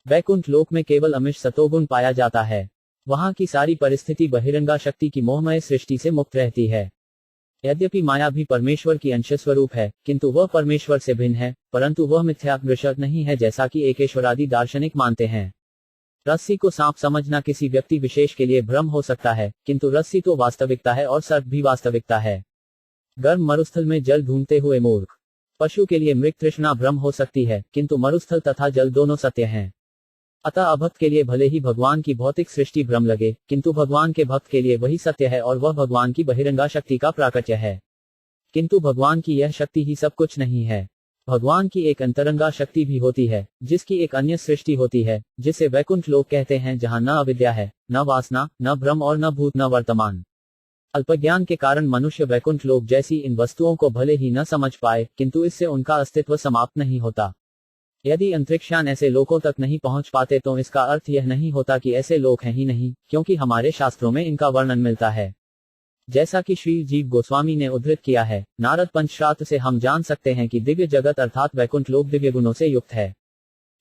वैकुंठ लोक में केवल अमिश सतोगुण पाया जाता है। वहां की सारी परिस्थिति बहिरंगा शक्ति की मोहमय सृष्टि से मुक्त रहती है। यद्यपि माया भी परमेश्वर की अंश स्वरूप है, किंतु वह परमेश्वर से भिन्न है, परंतु वह मिथ्या दृश्य नहीं है जैसा कि एकेश्वरादि दार्शनिक मानते हैं। रस्सी को सांप समझना किसी व्यक्ति विशेष के लिए भ्रम हो सकता है, किंतु रस्सी तो वास्तविकता है और सर्प भी वास्तविकता है। गर्म मरुस्थल में जल ढूंढते हुए मूर्ख पशु के लिए मृग तृष्णा भ्रम हो सकती है, किंतु मरुस्थल तथा जल दोनों सत्य हैं। अतः अभक्त के लिए भले ही भगवान की भौतिक सृष्टि भ्रम लगे, किंतु भगवान के भक्त के लिए वही सत्य है और वह भगवान की बहिरंगा शक्ति का प्राकट्य है। किंतु भगवान की यह शक्ति ही सब कुछ नहीं है। भगवान की एक अंतरंगा शक्ति भी होती है, जिसकी एक अन्य सृष्टि होती है, जिसे वैकुंठ लोक कहते हैं, जहां न अविद्या है, न वासना, न भ्रम और न भूत न वर्तमान। अल्पज्ञान के कारण मनुष्य वैकुंठ लोक जैसी इन वस्तुओं को भले ही न समझ पाए, किंतु इससे उनका अस्तित्व समाप्त नहीं होता। यदि अंतरिक्षयान ऐसे लोकों तक नहीं पहुंच पाते तो इसका अर्थ यह नहीं होता कि ऐसे लोक हैं ही नहीं, क्योंकि हमारे शास्त्रों में इनका वर्णन मिलता है। जैसा कि श्री जीव गोस्वामी ने उद्धृत किया है, नारद पंचरात्र से हम जान सकते हैं कि दिव्य जगत अर्थात वैकुंठ लोक दिव्य गुणों से युक्त है।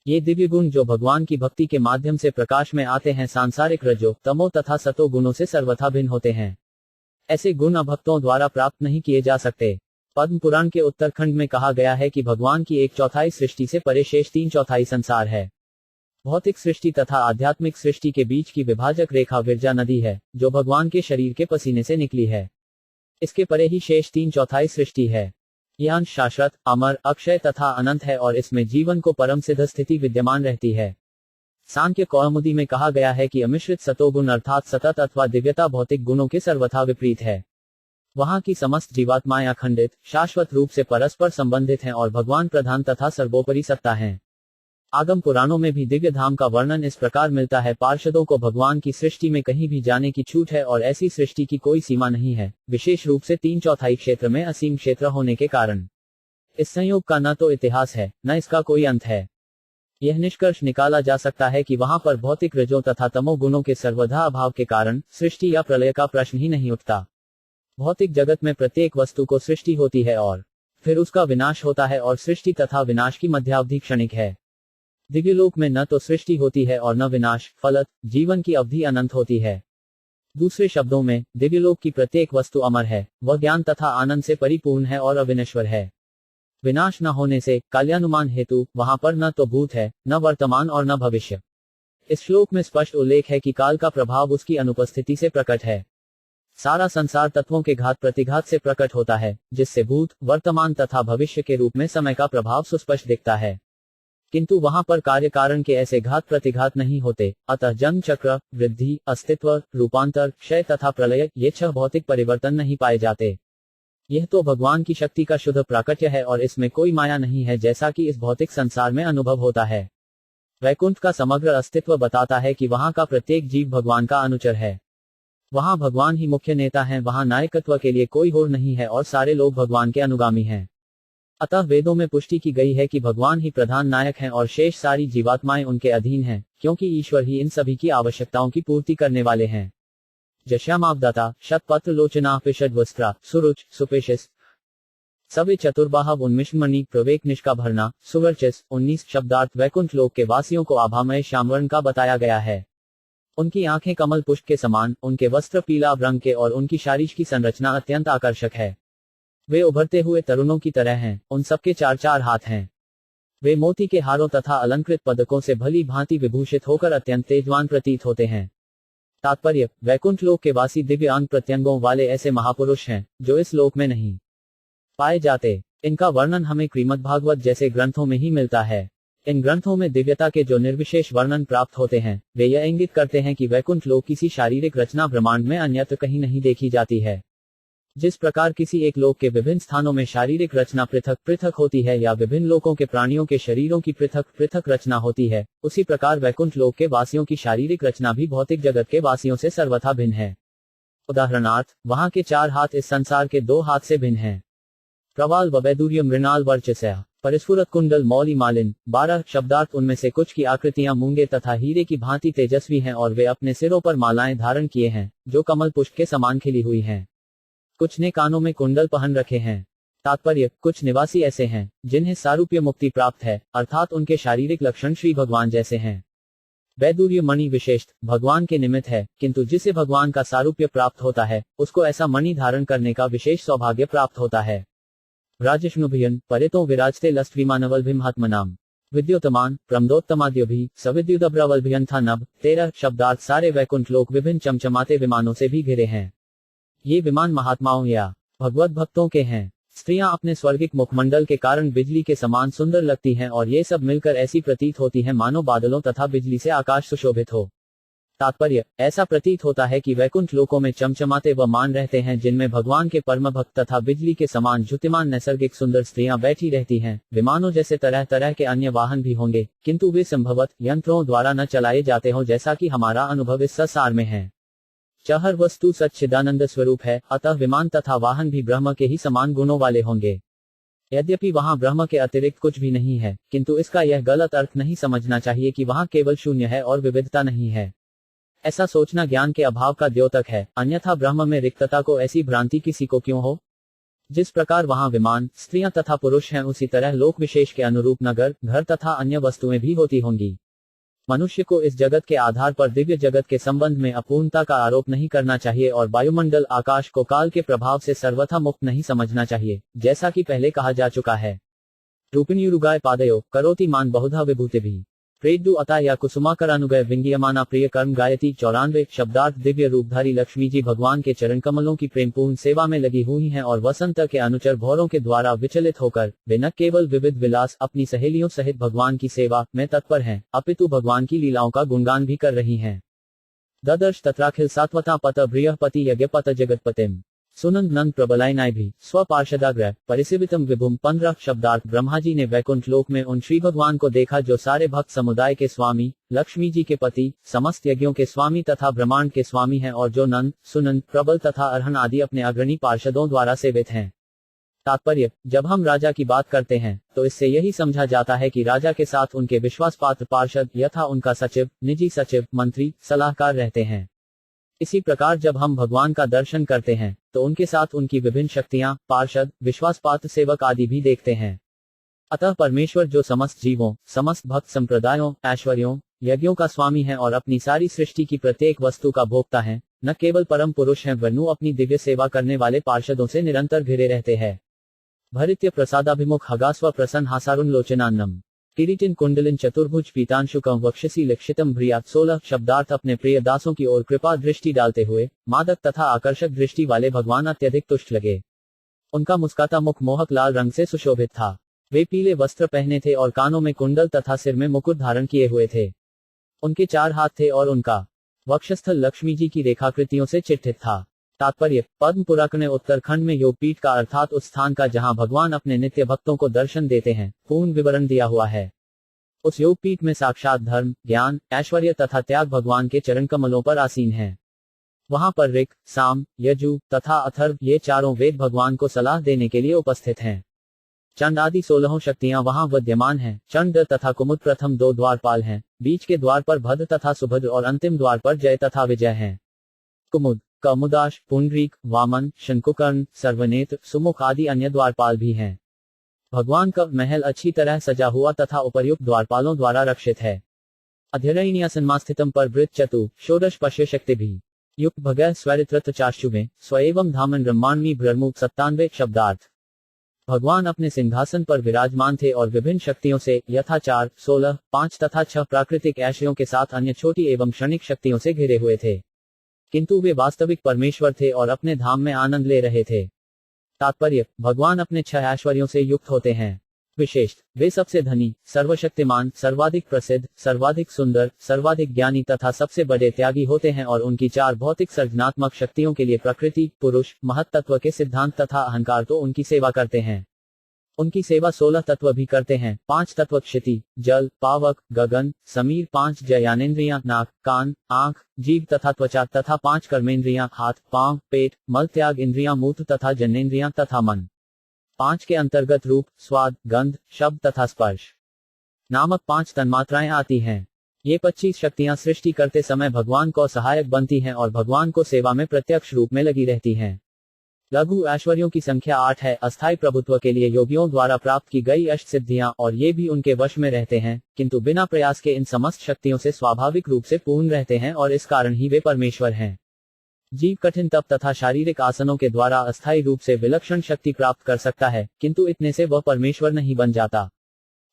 ये दिव्य गुण जो भगवान की भक्ति के माध्यम से प्रकाश में आते हैं, सांसारिक रजो, तमो तथा सतो गुणों से सर्वथा भिन्न होते हैं। ऐसे गुण अभक्तों द्वारा प्राप्त नहीं किए जा सकते। पद्म पुराण के उत्तरखंड में कहा गया है कि भगवान की 1/4 सृष्टि से परे शेष 3/4 संसार है। भौतिक सृष्टि तथा आध्यात्मिक सृष्टि के बीच की विभाजक रेखा विरजा नदी है, जो भगवान के शरीर के पसीने से निकली है। इसके परे ही शेष 3/4 सृष्टि है। यह अंश शाश्वत, अमर, अक्षय तथा अनंत है और इसमें जीवन को परम सिद्ध स्थिति विद्यमान रहती है। सांख्य कौमुदी में कहा गया है कि अमिश्रित सतोगुण अर्थात सतत अथवा दिव्यता भौतिक गुणों के सर्वथा विपरीत है। वहां की समस्त जीवात्माएं अखंडित, शाश्वत रूप से परस्पर संबंधित हैं और भगवान प्रधान तथा सर्वोपरि सत्ता हैं। आगम पुराणों में भी दिव्य धाम का वर्णन इस प्रकार मिलता है, पार्षदों को भगवान की सृष्टि में कहीं भी जाने की छूट है और ऐसी सृष्टि की कोई सीमा नहीं है, विशेष रूप से 3/4 क्षेत्र में असीम क्षेत्र होने के कारण। इस संयोग का न तो इतिहास है, न इसका कोई अंत है। यह निष्कर्ष निकाला जा सकता है कि वहां पर भौतिक रजो तथा तमो गुणों के सर्वथा अभाव के कारण सृष्टि या प्रलय का प्रश्न ही नहीं उठता। भौतिक जगत में प्रत्येक वस्तु को सृष्टि होती है और फिर उसका विनाश होता है और सृष्टि तथा विनाश की मध्यावधि क्षणिक है। दिव्यलोक में न तो सृष्टि होती है और न विनाश, फलत जीवन की अवधि अनंत होती है। दूसरे शब्दों में, दिव्यलोक की प्रत्येक वस्तु अमर है, वह ज्ञान तथा आनंद से परिपूर्ण है और अविनश्वर है। विनाश न होने से काल्यानुमान हेतु वहां पर न तो भूत है, न वर्तमान और न भविष्य। इस श्लोक में स्पष्ट उल्लेख है कि काल का प्रभाव उसकी अनुपस्थिति से प्रकट है। सारा संसार तत्वों के घात प्रतिघात से प्रकट होता है, जिससे भूत, वर्तमान तथा भविष्य के रूप में समय का प्रभाव सुस्पष्ट दिखता है। किंतु वहां पर कार्य कारण के ऐसे घात प्रतिघात नहीं होते, अतः जन्म चक्र, वृद्धि, अस्तित्व, रूपांतर, क्षय तथा प्रलय, ये 6 भौतिक परिवर्तन नहीं पाए जाते। यह तो भगवान की शक्ति का शुद्ध प्राकट्य है और इसमें कोई माया नहीं है, जैसा कि इस भौतिक संसार में अनुभव होता है। वैकुंठ का समग्र अस्तित्व बताता है कि वहां का प्रत्येक जीव भगवान का अनुचर है। वहां भगवान ही मुख्य नेता हैं, वहां नायकत्व के लिए कोई होड़ नहीं है और सारे लोग भगवान के अनुगामी हैं। अतः वेदों में पुष्टि की गई है कि भगवान ही प्रधान नायक हैं और शेष सारी जीवात्माएं उनके अधीन हैं, क्योंकि ईश्वर ही इन सभी की आवश्यकताओं की पूर्ति करने वाले हैं। जश्यामावदाता, शतपत्र लोचना, पिशद वस्त्रा, सुरुच, सुपेशिस, सवे चतुर्बाह, उन्मिष्मणि, प्रवेक निष्का भरना, सुवर्चस, 19 शब्दार्थ वैकुंठ लोक के वासियों को आभामय श्यामवर्ण का बताया गया है। उनकी आंखें कमल पुष्प के समान, उनके वस्त्र पीला रंग के और उनकी शारीर की संरचना अत्यंत आकर्षक है। वे उभरते हुए तरुणों की तरह हैं, उन सबके 4-4 हाथ हैं। वे मोती के हारों तथा अलंकृत पदकों से भली भांति विभूषित होकर अत्यंत तेजवान प्रतीत होते हैं। तात्पर्य, वैकुंठ लोक के वासी दिव्य अंग प्रत्यंगों वाले ऐसे महापुरुष हैं, जो इस लोक में नहीं पाए जाते। इनका वर्णन हमें श्रीमद्भागवत जैसे ग्रंथों में ही मिलता है। इन ग्रंथों में दिव्यता के जो निर्विशेष वर्णन प्राप्त होते हैं, वे यह इंगित करते हैं कि वैकुंठ लोक किसी शारीरिक रचना ब्रह्मांड में अन्यत्र कहीं नहीं देखी जाती है। जिस प्रकार किसी एक लोक के विभिन्न स्थानों में शारीरिक रचना पृथक पृथक होती है या विभिन्न लोकों के प्राणियों के शरीरों की पृथक पृथक रचना होती है, उसी प्रकार वैकुंठ लोक के वासियों की शारीरिक रचना भी भौतिक जगत के वासियों से सर्वथा भिन्न है। उदाहरणार्थ, वहां के 4 हाथ इस संसार के 2 हाथ से भिन्न हैं। प्रवाल वैदूर्य मृणाल वर्चस्या, परिस्फुरत कुंडल मौली मालिन, 12 शब्दार्थ, उनमें से कुछ की आकृतियां मूंगे तथा हीरे की भांति तेजस्वी हैं और वे अपने सिरों पर मालाएं धारण किए हैं, जो कमल पुष्प के समान खिली हुई हैं। कुछ ने कानों में कुंडल पहन रखे हैं। तात्पर्य, कुछ निवासी ऐसे हैं जिन्हें सारूप्य मुक्ति प्राप्त है, अर्थात उनके शारीरिक लक्षण श्री भगवान जैसे हैं। वैदुर्य मणि विशेषत भगवान के निमित्त है, किंतु जिसे भगवान का सारूप्य प्राप्त होता है उसको ऐसा मणि धारण करने का विशेष सौभाग्य प्राप्त होता है। राजष्णुभियन परितो विराजते लस्टविमानवल्भिमहात्मनाम विद्योतमान प्रमदोत्तमाद्योभी सविद्युदब्रवल्भियन था नभ। 13 शब्दार्थ सारे वैकुंठ लोक विभिन्न चमचमाते विमानों से भी घिरे हैं। ये विमान महात्माओं या भगवत भक्तों के हैं। स्त्रियां अपने स्वर्गिक मुखमंडल के कारण बिजली के समान सुंदर लगती हैं और ये सब मिलकर ऐसी प्रतीत होती हैं मानो बादलों तथा बिजली से आकाश सुशोभित हो। तात्पर्य, ऐसा प्रतीत होता है कि वैकुंठ लोकों में चमचमाते व मान रहते हैं जिनमें भगवान के परम भक्त तथा बिजली के समान ज्योतिमान नैसर्गिक सुंदर स्त्रियां बैठी रहती हैं। विमानों जैसे तरह तरह के अन्य वाहन भी होंगे, किंतु वे संभवत यंत्रों द्वारा न चलाए जाते हों, जैसा कि हमारा अनुभव इस संसार में है। हर वस्तु सच्चिदानंद स्वरूप है, अतः विमान तथा वाहन भी ब्रह्म के ही समान गुणों वाले होंगे। यद्यपि वहां ब्रह्म के अतिरिक्त कुछ भी नहीं है, किंतु इसका यह गलत अर्थ नहीं समझना चाहिए कि वहां केवल शून्य है और विविधता नहीं है। ऐसा सोचना ज्ञान के अभाव का द्योतक है, अन्यथा ब्रह्म में रिक्तता को ऐसी भ्रांति किसी को क्यों हो। जिस प्रकार वहां विमान, स्त्रियां तथा पुरुष हैं, उसी तरह लोक विशेष के अनुरूप नगर, घर तथा अन्य वस्तुएं भी होती होंगी। मनुष्य को इस जगत के आधार पर दिव्य जगत के संबंध में अपूर्णता का आरोप नहीं करना चाहिए और वायुमंडल आकाश को काल के प्रभाव से सर्वथा मुक्त नहीं समझना चाहिए, जैसा कि पहले कहा जा चुका है। रूपिण्युरुगाय पादयो करोति मान बहुधा विभूति भी प्रेडु अता या कुसुमाकरानुगय विंगियमाना प्रिय कर्म गायती। 94 शब्दार्थ दिव्य रूपधारी लक्ष्मी जी भगवान के चरण कमलों की प्रेमपूर्ण सेवा में लगी हुई हैं और वसंत के अनुचर भौरों के द्वारा विचलित होकर वे न केवल विविध विलास अपनी सहेलियों सहित भगवान की सेवा में तत्पर हैं, अपितु भगवान की लीलाओं का गुणगान भी कर रही हैं। ददर्श तत्राखिल सात्वता पत बृहपति यज्ञपत जगतपतिम सुनंद नंद प्रबलायनाय भी स्वपार्षदाग्रह परिसेवितम विभुम। 15 शब्दार्थ ब्रह्मा जी ने वैकुंठ लोक में उन श्री भगवान को देखा जो सारे भक्त समुदाय के स्वामी, लक्ष्मी जी के पति, समस्त यज्ञों के स्वामी तथा ब्रह्मांड के स्वामी हैं और जो नंद, सुनंद, प्रबल तथा अर्हन आदि अपने अग्रणी पार्षदों द्वारा सेवित हैं। तात्पर्य, जब हम राजा की बात करते हैं तो इससे यही समझा जाता है कि राजा के साथ उनके विश्वास पात्र पार्षद यथा उनका सचिव, निजी सचिव, मंत्री, सलाहकार रहते हैं। इसी प्रकार जब हम भगवान का दर्शन करते हैं तो उनके साथ उनकी विभिन्न शक्तियां, पार्षद, विश्वास पात्र सेवक आदि भी देखते हैं। अतः परमेश्वर जो समस्त जीवों, समस्त भक्त संप्रदायों, ऐश्वर्यों, यज्ञों का स्वामी है और अपनी सारी सृष्टि की प्रत्येक वस्तु का भोक्ता है, न केवल परम पुरुष हैं वरनु अपनी दिव्य सेवा करने वाले पार्षदों से निरंतर घिरे रहते हैं। भरित्य प्रसादाभिमुख हगास्व प्रसन्न हासारुण लोचनान्नम किरीटिन कुंडलिन चतुर्भुज पीतांशुकं वक्षसी लक्षितम भ्रियात। 16 शब्दार्थ अपने प्रिय दासों की ओर कृपा दृष्टि डालते हुए मादक तथा आकर्षक दृष्टि वाले भगवान अत्यधिक तुष्ट लगे। उनका मुस्काता मुख मोहक लाल रंग से सुशोभित था। वे पीले वस्त्र पहने थे और कानों में कुंडल तथा सिर में मुकुट धारण किए हुए थे। उनके 4 हाथ थे और उनका वक्षस्थल लक्ष्मी जी की रेखाकृतियों से चिट्ठित था। तात्पर्य, पद्म पुराण ने उत्तराखंड में योगपीठ का अर्थात उस स्थान का जहां भगवान अपने नित्य भक्तों को दर्शन देते हैं, पूर्ण विवरण दिया हुआ है। उस योगपीठ में साक्षात धर्म, ज्ञान, ऐश्वर्य तथा त्याग भगवान के चरण कमलों पर आसीन है। वहां पर ऋक, साम, यजु तथा अथर्व ये चारों वेद भगवान को सलाह देने के लिए उपस्थित हैं। चंड आदि 16 शक्तियां वहां विद्यमान हैं। चंड तथा कुमुद प्रथम 2 द्वारपाल हैं, बीच के द्वार पर भद्र तथा सुभद्र और अंतिम द्वार पर जय तथा विजय हैं। कुमुद, कमुदाश, पुंडरीक, वामन, शंकुकर्ण, सर्वनेत्र, सुमुख आदि अन्य द्वारपाल भी हैं। भगवान का महल अच्छी तरह सजा हुआ तथा उपर्युक्त द्वारपालों द्वारा रक्षित है। अध्ययनीयासन्मास्थितम पर वृत चतु षोडश पश्य शक्ति भी युक्त भगय स्वरित्रत चाशुभे स्वयं धामन ब्रह्मांडमी भ्रमुख। 97 शब्दार्थ भगवान अपने सिंहासन पर विराजमान थे और विभिन्न शक्तियों से यथा 4, 16, 5 तथा 6 प्राकृतिक ऐश्वर्यों के साथ अन्य छोटी एवं क्षणिक शक्तियों से घिरे हुए थे, किंतु वे वास्तविक परमेश्वर थे और अपने धाम में आनंद ले रहे थे। तात्पर्य, भगवान अपने 6 ऐश्वर्यों से युक्त होते हैं। विशेष, वे सबसे धनी, सर्वशक्तिमान, सर्वाधिक प्रसिद्ध, सर्वाधिक सुंदर, सर्वाधिक ज्ञानी तथा सबसे बड़े त्यागी होते हैं और उनकी 4 भौतिक सर्जनात्मक शक्तियों के लिए प्रकृति, पुरुष, महत्त्व के सिद्धांत तथा अहंकार तो उनकी सेवा करते हैं। उनकी सेवा 16 तत्व भी करते हैं। 5 तत्व क्षिति, जल, पावक, गगन, समीर, 5 ज्ञानेंद्रियां नाक, कान, आंख, जीभ तथा त्वचा तथा 5 कर्मेंद्रियां हाथ, पांव, पेट, मल त्याग इंद्रियां मूत्र तथा जन्नेंद्रियां तथा मन। 5 के अंतर्गत रूप, स्वाद, गंध, शब्द तथा स्पर्श नामक 5 तन्मात्राएं आती हैं। ये 25 शक्तियां सृष्टि करते समय भगवान को सहायक बनती हैं और भगवान को सेवा में प्रत्यक्ष रूप में लगी रहती हैं। लघु ऐश्वर्यों की संख्या 8 है। अस्थायी प्रभुत्व के लिए योगियों द्वारा प्राप्त की गई अष्ट सिद्धियां और ये भी उनके वश में रहते हैं, किंतु बिना प्रयास के इन समस्त शक्तियों से स्वाभाविक रूप से पूर्ण रहते हैं और इस कारण ही वे परमेश्वर हैं। जीव कठिन तप तथा शारीरिक आसनों के द्वारा अस्थायी रूप से विलक्षण शक्ति प्राप्त कर सकता है, किंतु इतने से वह परमेश्वर नहीं बन जाता।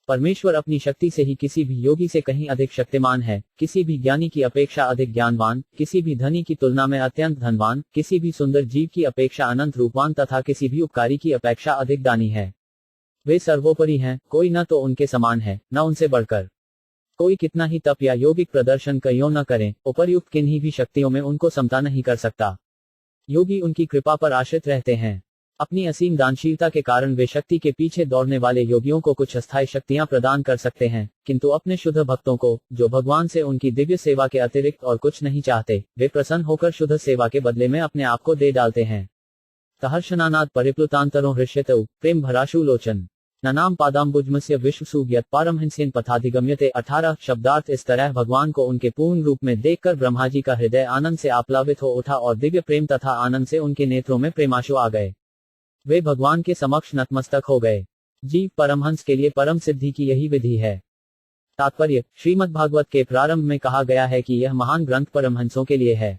परमेश्वर अपनी शक्ति से ही किसी भी योगी से कहीं अधिक शक्तिमान है, किसी भी ज्ञानी की अपेक्षा अधिक ज्ञानवान, किसी भी धनी की तुलना में अत्यंत धनवान, किसी भी सुंदर जीव की अपेक्षा अनंत रूपवान तथा किसी भी उपकारी की अपेक्षा अधिक दानी है। वे सर्वोपरि हैं, कोई न तो उनके समान है, न उनसे बढ़कर। कोई कितना ही तप या यौगिक प्रदर्शन क्यों न करें, उपर्युक्त किन्हीं भी शक्तियों में उनको समता नहीं कर सकता। योगी उनकी कृपा पर आश्रित रहते हैं। अपनी असीम दानशीलता के कारण वे शक्ति के पीछे दौड़ने वाले योगियों को कुछ अस्थायी शक्तियां प्रदान कर सकते हैं, किंतु अपने शुद्ध भक्तों को, जो भगवान से उनकी दिव्य सेवा के अतिरिक्त और कुछ नहीं चाहते, वे प्रसन्न होकर शुद्ध सेवा के बदले में अपने आप को दे डालते हैं। तहर्षणानाद परिप्लुतांतरों हृष्यतौ प्रेम भराशु लोचन ननाम पादाम्बुजमस्य विश्वसुव्यत पारमहंसेन पथाधिगम्यते। 18 शब्दार्थ। इस तरह भगवान को उनके पूर्ण रूप में देखकर ब्रह्मा जी का हृदय आनंद से आप्लावित हो उठा और दिव्य प्रेम तथा आनंद से उनके नेत्रों में प्रेमाशु आ गए। वे भगवान के समक्ष नतमस्तक हो गए। जीव परमहंस के लिए परम सिद्धि की यही विधि है। तात्पर्य: श्रीमद्भागवत के प्रारंभ में कहा गया है कि यह महान ग्रंथ परमहंसों के लिए है।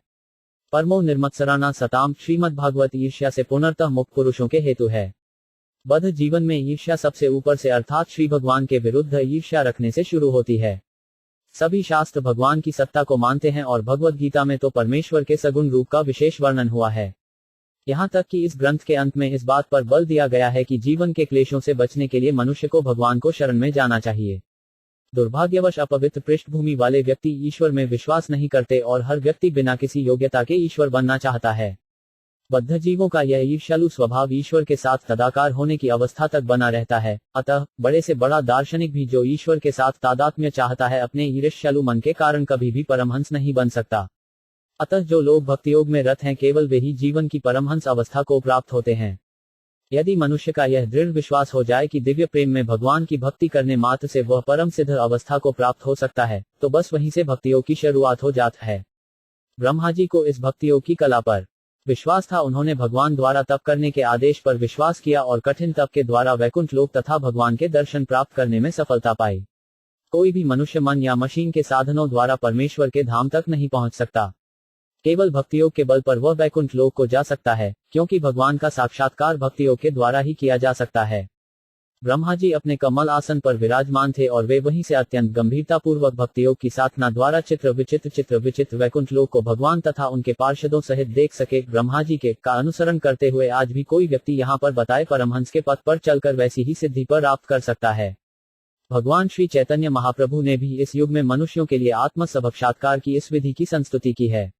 परमो निर्मत्सराणा सताम। श्रीमद्भागवत ईर्ष्या से पुनर्तः मुक्त पुरुषों के हेतु है। बद्ध जीवन में ईर्ष्या सबसे ऊपर से अर्थात श्री भगवान के विरुद्ध ईर्ष्या रखने से शुरू होती है। सभी शास्त्र भगवान की सत्ता को मानते हैं और भगवद गीता में तो परमेश्वर के सगुण रूप का विशेष वर्णन हुआ है। यहाँ तक कि इस ग्रंथ के अंत में इस बात पर बल दिया गया है कि जीवन के क्लेशों से बचने के लिए मनुष्य को भगवान को शरण में जाना चाहिए। दुर्भाग्यवश अपवित्र पृष्ठभूमि वाले व्यक्ति ईश्वर में विश्वास नहीं करते और हर व्यक्ति बिना किसी योग्यता के ईश्वर बनना चाहता है। बद्ध जीवों का यह ईर्ष्यालु स्वभाव ईश्वर के साथ तदाकार होने की अवस्था तक बना रहता है। अतः बड़े से बड़ा दार्शनिक भी जो ईश्वर के साथ तादात्म्य चाहता है, अपने ईर्ष्यालु मन के कारण कभी भी परमहंस नहीं बन सकता। अतः जो लोग भक्तियोग में रत हैं, केवल वे ही जीवन की परमहंस अवस्था को प्राप्त होते हैं। यदि मनुष्य का यह दृढ़ विश्वास हो जाए कि दिव्य प्रेम में भगवान की भक्ति करने मात्र से वह परम सिद्ध अवस्था को प्राप्त हो सकता है, तो बस वहीं से भक्तियोग की शुरुआत हो जाती है। ब्रह्मा जी को इस भक्तियोग की कला पर विश्वास था। उन्होंने भगवान द्वारा तप करने के आदेश पर विश्वास किया और कठिन तप के द्वारा वैकुंठ लोक तथा भगवान के दर्शन प्राप्त करने में सफलता पाई। कोई भी मनुष्य मन या मशीन के साधनों द्वारा परमेश्वर के धाम तक नहीं पहुंच सकता। केवल भक्तियोग के बल पर वह वैकुंठ लोक को जा सकता है, क्योंकि भगवान का साक्षात्कार भक्तियोग के द्वारा ही किया जा सकता है। ब्रह्मा जी अपने कमल आसन पर विराजमान थे और वे वहीं से अत्यंत गंभीरता पूर्वक भक्तियोग की साधना द्वारा चित्र विचित्र वैकुंठ लोक को भगवान तथा उनके पार्षदों सहित देख सके। ब्रह्मा जी के का अनुसरण करते हुए आज भी कोई व्यक्ति यहाँ पर बताए परमहंस के पथ पर चलकर वैसी ही सिद्धि पर प्राप्त कर सकता है। भगवान श्री चैतन्य महाप्रभु ने भी इस युग में मनुष्यों के लिए आत्म साक्षात्कार की इस विधि की संस्तुति की है।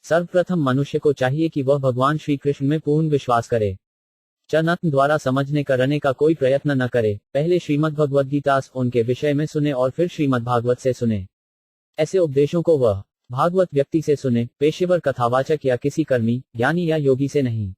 सर्वप्रथम मनुष्य को चाहिए कि वह भगवान श्री कृष्ण में पूर्ण विश्वास करे। चनत्न द्वारा समझने करने का कोई प्रयत्न न करे। पहले श्रीमद् भगवद गीता उनके विषय में सुने और फिर श्रीमद् भागवत से सुने। ऐसे उपदेशों को वह भागवत व्यक्ति से सुने, पेशेवर कथावाचक या किसी कर्मी, ज्ञानी या योगी से नहीं।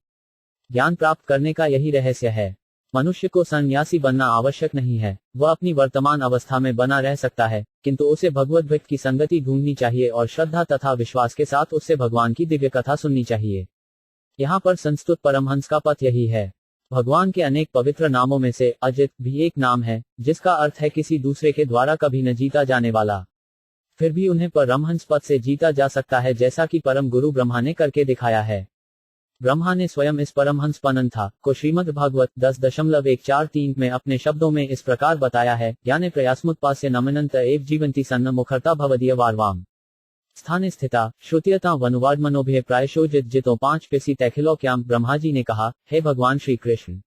ज्ञान प्राप्त करने का यही रहस्य है। मनुष्य को सन्यासी बनना आवश्यक नहीं है। वह अपनी वर्तमान अवस्था में बना रह सकता है, किंतु उसे भगवद भक्त की संगति ढूंढनी चाहिए और श्रद्धा तथा विश्वास के साथ उससे भगवान की दिव्य कथा सुननी चाहिए। यहाँ पर संस्तुत परमहंस का पथ यही है। भगवान के अनेक पवित्र नामों में से अजित भी एक नाम है, जिसका अर्थ है किसी दूसरे के द्वारा कभी न जीता जाने वाला। फिर भी उन्हें परमहंस पद से जीता जा सकता है, जैसा कि परम गुरु ब्रह्मा ने करके दिखाया है। ब्रह्मा ने स्वयं इस परमहंस पनंथा को श्रीमद् भागवत 10.143 में अपने शब्दों में इस प्रकार बताया है। ज्ञाने प्रयासमुत्पास्य नमनंत एव जीवंती सन्न मुखरता भवदीय वार्वाम स्थाने स्थिता श्रुतियता वनुवाद मनोभय प्रायशो जितो 5 पेसी तैखिलोक्याम। ब्रह्मा जी ने कहा, हे भगवान श्री कृष्ण,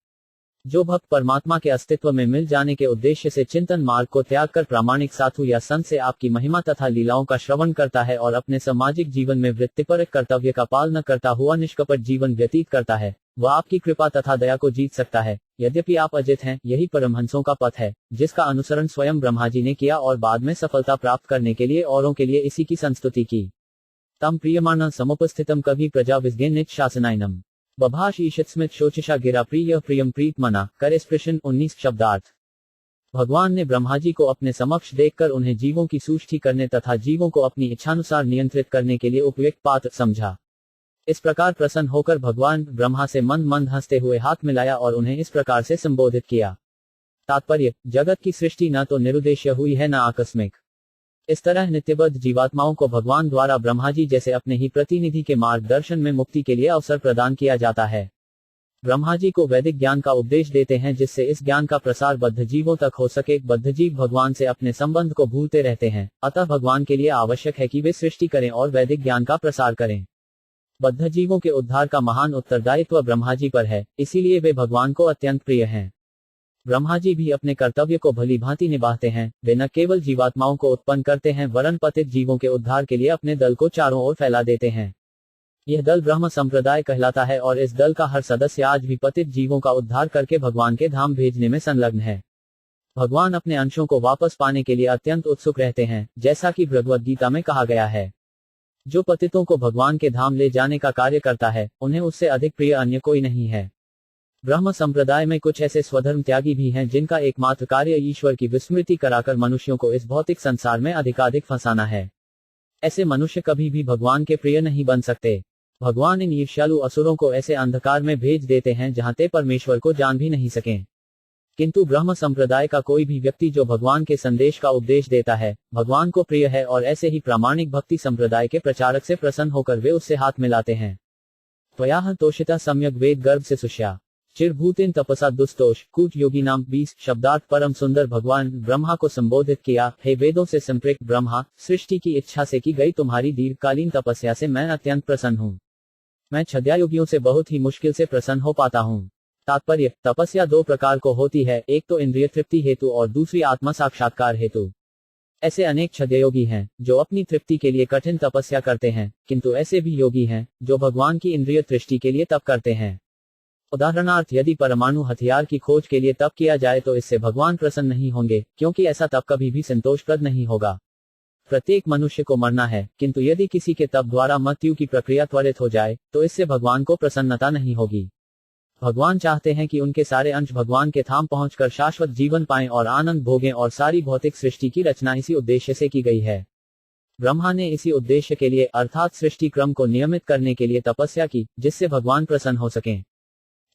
जो भक्त परमात्मा के अस्तित्व में मिल जाने के उद्देश्य से चिंतन मार्ग को त्याग कर प्रामाणिक साधु या संत से आपकी महिमा तथा लीलाओं का श्रवण करता है और अपने सामाजिक जीवन में वृत्तिपरक कर्तव्य का पालन करता हुआ निष्कपट जीवन व्यतीत करता है, वह आपकी कृपा तथा दया को जीत सकता है। यद्यपि आप अजित हैं, यही परमहंसों का पथ है, जिसका अनुसरण स्वयं ब्रह्मा जी ने किया और बाद में सफलता प्राप्त करने के लिए औरों के लिए इसी की संस्तुति की। तम प्रियमाण समुपस्थितम कवि प्रजा विज्ञानित शासनायनम बभाष ईशत स्मित शोचिषा गिरा प्रिय प्रियम प्रीत मना करे स्पृशन। 19 शब्दार्थ। भगवान ने ब्रह्मा जी को अपने समक्ष देखकर उन्हें जीवों की सूष्टि करने तथा जीवों को अपनी इच्छानुसार नियंत्रित करने के लिए उपयुक्त पात्र समझा। इस प्रकार प्रसन्न होकर भगवान ब्रह्मा से मंद मंद हंसते हुए हाथ मिलाया और उन्हें इस प्रकार से संबोधित किया। तात्पर्य, जगत की सृष्टि न तो निरुद्देश्य हुई है न आकस्मिक। इस तरह नित्यबद्ध जीवात्माओं को भगवान द्वारा ब्रह्मा जी जैसे अपने ही प्रतिनिधि के मार्गदर्शन में मुक्ति के लिए अवसर प्रदान किया जाता है। ब्रह्मा जी को वैदिक ज्ञान का उपदेश देते हैं जिससे इस ज्ञान का प्रसार बद्ध जीवों तक हो सके। बद्ध जीव भगवान से अपने संबंध को भूलते रहते हैं, अतः भगवान के लिए आवश्यक है कि वे सृष्टि करें और वैदिक ज्ञान का प्रसार करें। बद्ध जीवों के उद्धार का महान उत्तरदायित्व ब्रह्मा जी पर है, इसीलिए वे भगवान को अत्यंत प्रिय हैं। ब्रह्मा जी भी अपने कर्तव्य को भली भांति निभाते हैं। वे न केवल जीवात्माओं को उत्पन्न करते हैं वरन पतित जीवों के उद्धार के लिए अपने दल को चारों ओर फैला देते हैं। यह दल ब्रह्म संप्रदाय कहलाता है और इस दल का हर सदस्य आज भी पतित जीवों का उद्धार करके भगवान के धाम भेजने में संलग्न है। भगवान अपने अंशों को वापस पाने के लिए अत्यंत उत्सुक रहते हैं, जैसा कि भगवद गीता में कहा गया है। जो पतितों को भगवान के धाम ले जाने का कार्य करता है, उन्हें उससे अधिक प्रिय अन्य कोई नहीं है। ब्रह्म संप्रदाय में कुछ ऐसे स्वधर्म त्यागी भी हैं जिनका एकमात्र कार्य ईश्वर की विस्मृति कराकर मनुष्यों को इस भौतिक संसार में अधिकाधिक फंसाना है। ऐसे मनुष्य कभी भी भगवान के प्रिय नहीं बन सकते। भगवान इन ईर्ष्यालु असुरों को ऐसे अंधकार में भेज देते हैं जहां ते परमेश्वर को जान भी नहीं सकें। किंतु ब्रह्म संप्रदाय का कोई भी व्यक्ति जो भगवान के संदेश का उपदेश देता है, भगवान को प्रिय है और ऐसे ही प्रामाणिक भक्ति संप्रदाय के प्रचारक से प्रसन्न होकर वे उससे हाथ मिलाते हैं। त्वया तोषिता सम्यक वेद गर्भ से सुष्या चिरभूतेन तपसा दुस्तोष कूट योगी नाम 20 शब्दार्थ परम सुंदर भगवान ब्रह्मा को संबोधित किया। हे वेदों से संप्रेक्त ब्रह्मा, सृष्टि की इच्छा से की गई तुम्हारी दीर्घकालीन तपस्या से मैं अत्यंत प्रसन्न हूँ। मैं छद्यायोगियों से बहुत ही मुश्किल से प्रसन्न हो पाता हूँ। तात्पर्य, तपस्या दो प्रकार को होती है, एक तो इंद्रिय तृप्ति हेतु और दूसरी आत्मा साक्षात्कार हेतु। ऐसे अनेक छद्मयोगी हैं जो अपनी तृप्ति के लिए कठिन तपस्या करते हैं, किंतु ऐसे भी योगी हैं जो भगवान की इंद्रिय तृष्टि के लिए तप करते हैं। उदाहरणार्थ, यदि परमाणु हथियार की खोज के लिए तप किया जाए तो इससे भगवान प्रसन्न नहीं होंगे, क्योंकि ऐसा तप कभी भी संतोषप्रद नहीं होगा। प्रत्येक मनुष्य को मरना है, किंतु यदि किसी के तप द्वारा मृत्यु की प्रक्रिया त्वरित हो जाए तो इससे भगवान को प्रसन्नता नहीं होगी। भगवान चाहते हैं कि उनके सारे अंश भगवान के धाम पहुंचकर शाश्वत जीवन पाएं और आनंद भोगें, और सारी भौतिक सृष्टि की रचना इसी उद्देश्य से की गई है। ब्रह्मा ने इसी उद्देश्य के लिए अर्थात सृष्टि क्रम को नियमित करने के लिए तपस्या की, जिससे भगवान प्रसन्न हो सकें।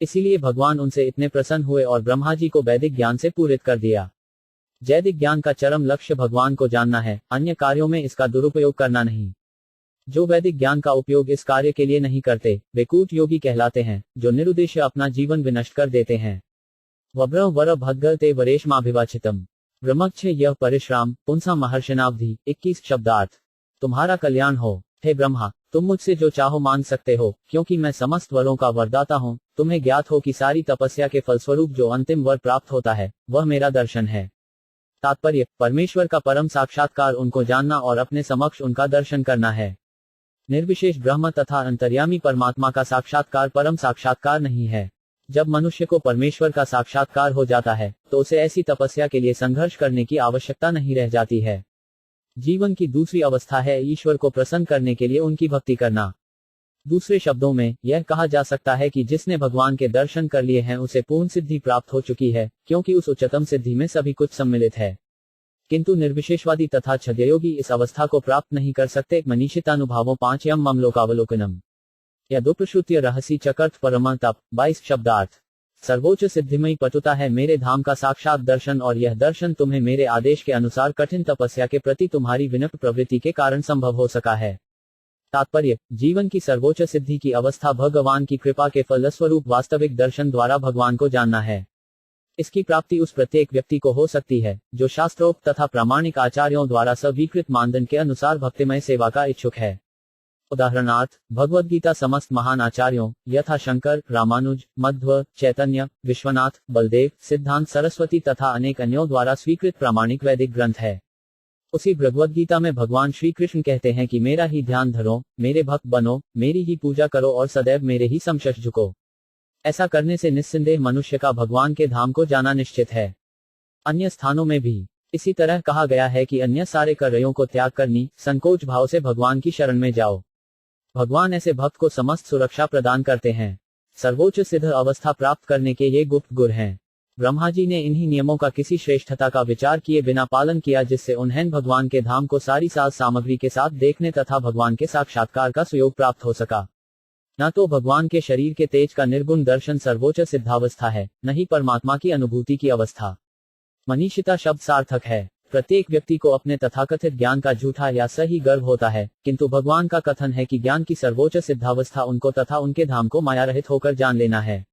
इसीलिए भगवान उनसे इतने प्रसन्न हुए और ब्रह्मा जी को वैदिक ज्ञान से पूरित कर दिया। वैदिक ज्ञान का चरम लक्ष्य भगवान को जानना है, अन्य कार्यों में इसका दुरुपयोग करना नहीं। जो वैदिक ज्ञान का उपयोग इस कार्य के लिए नहीं करते, वे कूट योगी कहलाते हैं, जो निरुद्देश्य अपना जीवन विनष्ट कर देते हैं। वब्र वर भद्गते वरेशमाभिवाचितम ब्रह्मक्ष यह परिश्राम पुंसा महर्षणावधि 21 शब्दार्थ। तुम्हारा कल्याण हो। हे ब्रह्मा, तुम मुझसे जो चाहो मांग सकते हो, क्योंकि मैं समस्त वरों का वरदाता हूँ। तुम्हें ज्ञात हो कि सारी तपस्या के फलस्वरूप जो अंतिम वर प्राप्त होता है वह मेरा दर्शन है। तात्पर्य, परमेश्वर का परम साक्षात्कार उनको जानना और अपने समक्ष उनका दर्शन करना है। निर्विशेष ब्रह्म तथा अंतर्यामी परमात्मा का साक्षात्कार परम साक्षात्कार नहीं है। जब मनुष्य को परमेश्वर का साक्षात्कार हो जाता है तो उसे ऐसी तपस्या के लिए संघर्ष करने की आवश्यकता नहीं रह जाती है। जीवन की दूसरी अवस्था है ईश्वर को प्रसन्न करने के लिए उनकी भक्ति करना। दूसरे शब्दों में यह कहा जा सकता है कि जिसने भगवान के दर्शन कर लिए हैं उसे पूर्ण सिद्धि प्राप्त हो चुकी है, क्योंकि उस उच्चतम सिद्धि में सभी कुछ सम्मिलित है। किंतु निर्विशेषवादी तथा छद्मयोगी इस अवस्था को प्राप्त नहीं कर सकते। मनीषितानुभावों 5 यम ममलोकावलोकनम यदुप्रश्रुत्य रहसी चकर्थ परम तप 22 शब्दार्थ। सर्वोच्च सिद्धिमयी पटुता है मेरे धाम का साक्षात दर्शन, और यह दर्शन तुम्हें मेरे आदेश के अनुसार कठिन तपस्या के प्रति तुम्हारी विनम्र प्रवृत्ति के कारण संभव हो सका है। तात्पर्य, जीवन की सर्वोच्च सिद्धि की अवस्था भगवान की कृपा के फलस्वरूप वास्तविक दर्शन द्वारा भगवान को जानना है। इसकी प्राप्ति उस प्रत्येक व्यक्ति को हो सकती है जो शास्त्रोक्त तथा प्रामाणिक आचार्यों द्वारा स्वीकृत मानदंड के अनुसार भक्तिमय सेवा का इच्छुक है। उदाहरणार्थ, भगवद गीता समस्त महान आचार्यों यथा शंकर, रामानुज, मध्व, चैतन्य, विश्वनाथ, बलदेव, सिद्धांत सरस्वती तथा अनेक अन्यों द्वारा स्वीकृत प्रामाणिक वैदिक ग्रंथ है। उसी भगवद गीता में भगवान श्री कृष्ण कहते हैं कि मेरा ही ध्यान धरो, मेरे भक्त बनो, मेरी ही पूजा करो और सदैव मेरे ही समक्ष झुको। ऐसा करने से निस्संदेह मनुष्य का भगवान के धाम को जाना निश्चित है। अन्य स्थानों में भी इसी तरह कहा गया है कि अन्य सारे कर्तव्यों को त्याग करनी संकोच भाव से भगवान की शरण में जाओ। भगवान ऐसे भक्त को समस्त सुरक्षा प्रदान करते हैं। सर्वोच्च सिद्ध अवस्था प्राप्त करने के ये गुप्त गुर हैं। ब्रह्मा जी ने इन्हीं नियमों का किसी श्रेष्ठता का विचार किए बिना पालन किया, जिससे उन्हें भगवान के धाम को सारी साज सामग्री के साथ देखने तथा भगवान के साक्षात्कार का सुयोग प्राप्त हो सका। न तो भगवान के शरीर के तेज का निर्गुण दर्शन सर्वोच्च सिद्धावस्था है, न ही परमात्मा की अनुभूति की अवस्था। मनीषिता शब्द सार्थक है। प्रत्येक व्यक्ति को अपने तथाकथित ज्ञान का झूठा या सही गर्व होता है, किंतु भगवान का कथन है कि ज्ञान की सर्वोच्च सिद्धावस्था उनको तथा उनके धाम को माया रहित होकर जान लेना है।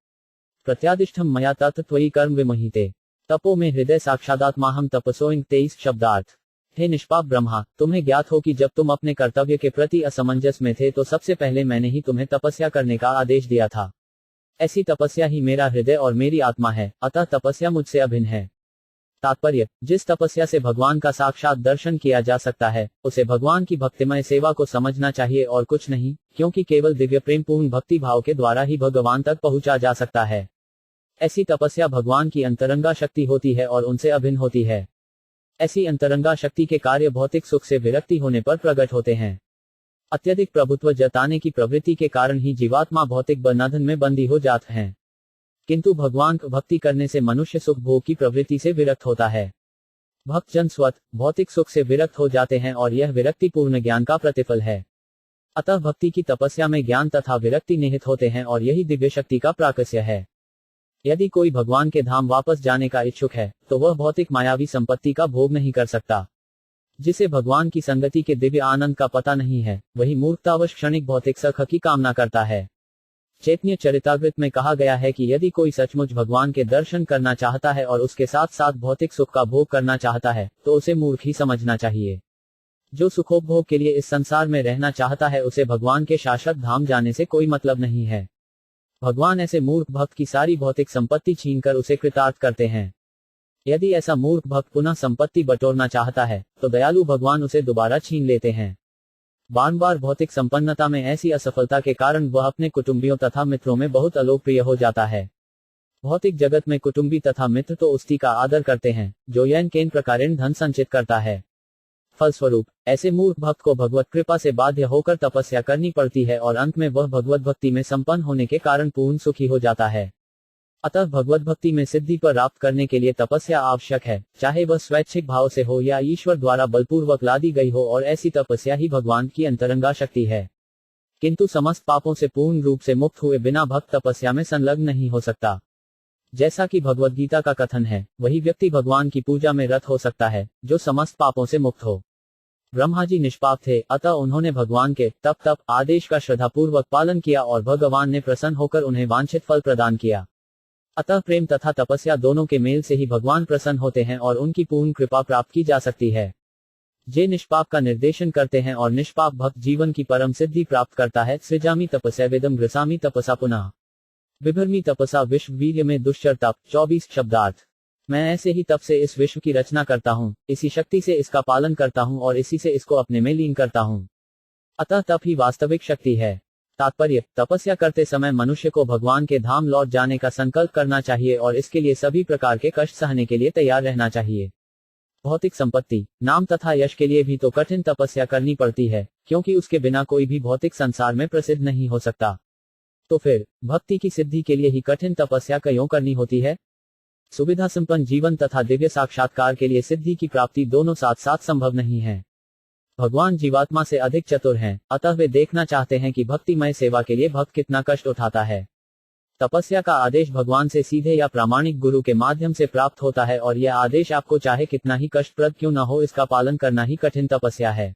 प्रत्यादिष्ठम मया तत्त्वयि कर्म विमोहिते तपो में हृदय साक्षादात्माहम तपसोइंग 23 शब्दार्थ। हे निष्पाप ब्रह्मा, तुम्हें ज्ञात हो कि जब तुम अपने कर्तव्य के प्रति असमंजस में थे तो सबसे पहले मैंने ही तुम्हें तपस्या करने का आदेश दिया था। ऐसी तपस्या ही मेरा हृदय और मेरी आत्मा है, अतः तपस्या मुझसे अभिन्न है। तात्पर्य, जिस तपस्या से भगवान का साक्षात दर्शन किया जा सकता है, उसे भगवान की भक्तिमय सेवा को समझना चाहिए और कुछ नहीं, क्योंकि केवल दिव्य प्रेम पूर्ण भक्ति भाव के द्वारा ही भगवान तक पहुंचा जा सकता है। ऐसी तपस्या भगवान की अंतरंगा शक्ति होती है और उनसे अभिन्न होती है। ऐसी अंतरंगा शक्ति के कार्य भौतिक सुख से विरक्ति होने पर प्रकट होते हैं। अत्यधिक प्रभुत्व जताने की प्रवृत्ति के कारण ही जीवात्मा भौतिक बंधन में बंदी हो जाते हैं, किंतु भगवान की भक्ति करने से मनुष्य सुख भोग की प्रवृत्ति से विरक्त होता है। भक्त जन स्वतः भौतिक सुख से विरक्त हो जाते हैं और यह विरक्ति पूर्ण ज्ञान का प्रतिफल है। अतः भक्ति की तपस्या में ज्ञान तथा विरक्ति निहित होते हैं और यही दिव्य शक्ति का प्राकस्य है। यदि कोई भगवान के धाम वापस जाने का इच्छुक है, तो वह भौतिक मायावी संपत्ति का भोग नहीं कर सकता। जिसे भगवान की संगति के दिव्य आनंद का पता नहीं है, वही मूर्खतावश क्षणिक भौतिक सुख की कामना करता है। चैतन्य चरितामृत में कहा गया है कि यदि कोई सचमुच भगवान के दर्शन करना चाहता है और उसके साथ साथ भौतिक सुख का भोग करना चाहता है, तो उसे मूर्ख ही समझना चाहिए। जो सुखोपभोग के लिए इस संसार में रहना चाहता है, उसे भगवान के शाश्वत धाम जाने से कोई मतलब नहीं है। भगवान ऐसे मूर्ख भक्त की सारी भौतिक संपत्ति छीनकर उसे कृतार्थ करते हैं। यदि ऐसा मूर्ख भक्त पुनः संपत्ति बटोरना चाहता है, तो दयालु भगवान उसे दोबारा छीन लेते हैं। बार बार भौतिक संपन्नता में ऐसी असफलता के कारण वह अपने कुटुंबियों तथा मित्रों में बहुत अलोकप्रिय हो जाता है। भौतिक जगत में कुटुंबी तथा मित्र तो उसी का आदर करते हैं जो यन केन प्रकारेण धन संचित करता है। फलस्वरूप ऐसे मूर्ख भक्त को भगवत कृपा से बाध्य होकर तपस्या करनी पड़ती है और अंत में वह भगवत भक्ति में संपन्न होने के कारण पूर्ण सुखी हो जाता है। अतः भगवत भक्ति में सिद्धि प्राप्त करने के लिए तपस्या आवश्यक है, चाहे वह स्वैच्छिक भाव से हो या ईश्वर द्वारा बलपूर्वक लादी गई हो, और ऐसी तपस्या ही भगवान की अंतरंगा शक्ति है। किंतु समस्त पापों से पूर्ण रूप से मुक्त हुए बिना भक्त तपस्या में संलग्न नहीं हो सकता। जैसा कि भगवत गीता का कथन है, वही व्यक्ति भगवान की पूजा में रत हो सकता है जो समस्त पापों से मुक्त हो। ब्रह्मा जी निष्पाप थे, अतः उन्होंने भगवान के तप आदेश का श्रद्धापूर्वक पालन किया और भगवान ने प्रसन्न होकर उन्हें वांछित फल प्रदान किया। अतः प्रेम तथा तपस्या दोनों के मेल से ही भगवान प्रसन्न होते हैं और उनकी पूर्ण कृपा प्राप्त की जा सकती है। जे निष्पाप का निर्देशन करते हैं और निष्पाप भक्त जीवन की परम सिद्धि प्राप्त करता है। सृजामि तपस्या वेदम ग्रसामि तपसा पुनः विभर्मी तपसा विश्व वीर्य में दुश्चर तप 24 शब्दार्थ। मैं ऐसे ही तप से इस विश्व की रचना करता हूँ, इसी शक्ति से इसका पालन करता हूँ और इसी से इसको अपने में लीन करता हूँ। अतः तप ही वास्तविक शक्ति है। तात्पर्य, तपस्या करते समय मनुष्य को भगवान के धाम लौट जाने का संकल्प करना चाहिए और इसके लिए सभी प्रकार के कष्ट सहने के लिए तैयार रहना चाहिए। भौतिक संपत्ति, नाम तथा यश के लिए भी तो कठिन तपस्या करनी पड़ती है, क्योंकि उसके बिना कोई भी भौतिक संसार में प्रसिद्ध नहीं हो सकता। तो फिर भक्ति की सिद्धि के लिए ही कठिन तपस्या क्यों करनी होती है? सुविधा संपन्न जीवन तथा दिव्य साक्षात्कार के लिए सिद्धि की प्राप्ति दोनों साथ साथ संभव नहीं है। भगवान जीवात्मा से अधिक चतुर हैं, अतः वे देखना चाहते हैं कि भक्तिमय सेवा के लिए भक्त कितना कष्ट उठाता है। तपस्या का आदेश भगवान से सीधे या प्रामाणिक गुरु के माध्यम से प्राप्त होता है और यह आदेश आपको चाहे कितना ही कष्टप्रद क्यों न हो, इसका पालन करना ही कठिन तपस्या है।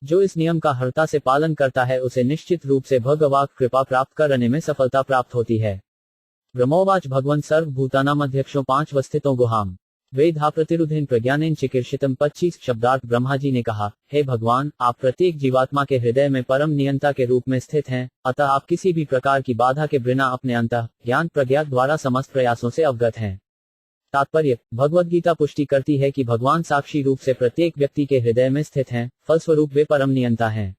जो इस नियम का हरता से पालन करता है उसे निश्चित रूप से भगवान कृपा प्राप्त करने में सफलता प्राप्त होती है। ब्रह्मोवाच भगवन् सर्वभूतानामध्यक्षो 5 वस्थितो गुहाम वेदा प्रतिरुद्धेन प्रज्ञानेन चिकीर्षितम 25 शब्दार्थ। ब्रह्मा जी ने कहा, हे भगवान, आप प्रत्येक जीवात्मा के हृदय में परम नियंता के रूप में स्थित हैं, अतः आप किसी भी प्रकार की बाधा के बिना अपने अंतः ज्ञान प्रज्ञा द्वारा समस्त प्रयासों से अवगत हैं। तात्पर्य, भगवद गीता पुष्टि करती है कि भगवान साक्षी रूप से प्रत्येक व्यक्ति के हृदय में स्थित हैं, फलस्वरूप वे परम नियंता हैं।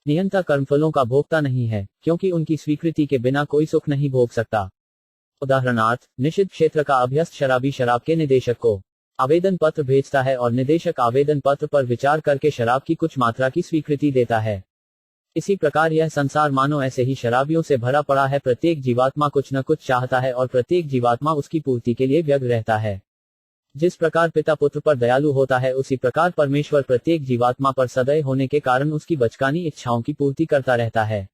नियंता कर्मफलों का भोक्ता नहीं है, क्योंकि उनकी स्वीकृति के बिना कोई सुख नहीं भोग सकता। उदाहरणार्थ, निषिद्ध क्षेत्र का अभ्यस्त शराबी शराब के निदेशक को आवेदन पत्र भेजता है और निदेशक आवेदन पत्र पर विचार करके शराब की कुछ मात्रा की स्वीकृति देता है। इसी प्रकार यह संसार मानो ऐसे ही शराबियों से भरा पड़ा है। प्रत्येक जीवात्मा कुछ न कुछ चाहता है और प्रत्येक जीवात्मा उसकी पूर्ति के लिए व्यग्र रहता है। जिस प्रकार पिता पुत्र पर दयालु होता है, उसी प्रकार परमेश्वर प्रत्येक जीवात्मा पर सदय होने के कारण उसकी बचकानी इच्छाओं की पूर्ति करता रहता है।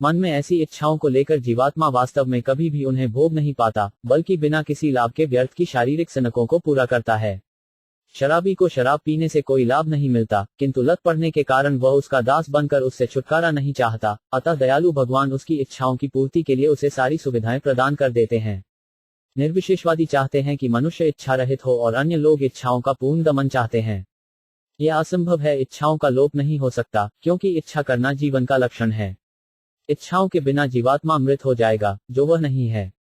मन में ऐसी इच्छाओं को लेकर जीवात्मा वास्तव में कभी भी उन्हें भोग नहीं पाता, बल्कि बिना किसी लाभ के व्यर्थ की शारीरिक सनकों को पूरा करता है। शराबी को शराब पीने से कोई लाभ नहीं मिलता, किंतु लत पड़ने के कारण वह उसका दास बनकर उससे छुटकारा नहीं चाहता। अतः दयालु भगवान उसकी इच्छाओं की पूर्ति के लिए उसे सारी सुविधाएं प्रदान कर देते हैं। निर्विशेषवादी चाहते हैं कि मनुष्य इच्छा रहित हो और अन्य लोग इच्छाओं का पूर्ण दमन चाहते हैं। यह असंभव है, इच्छाओं का लोप नहीं हो सकता, क्योंकि इच्छा करना जीवन का लक्षण है। इच्छाओं के बिना जीवात्मा मृत हो जाएगा, जो वह नहीं है।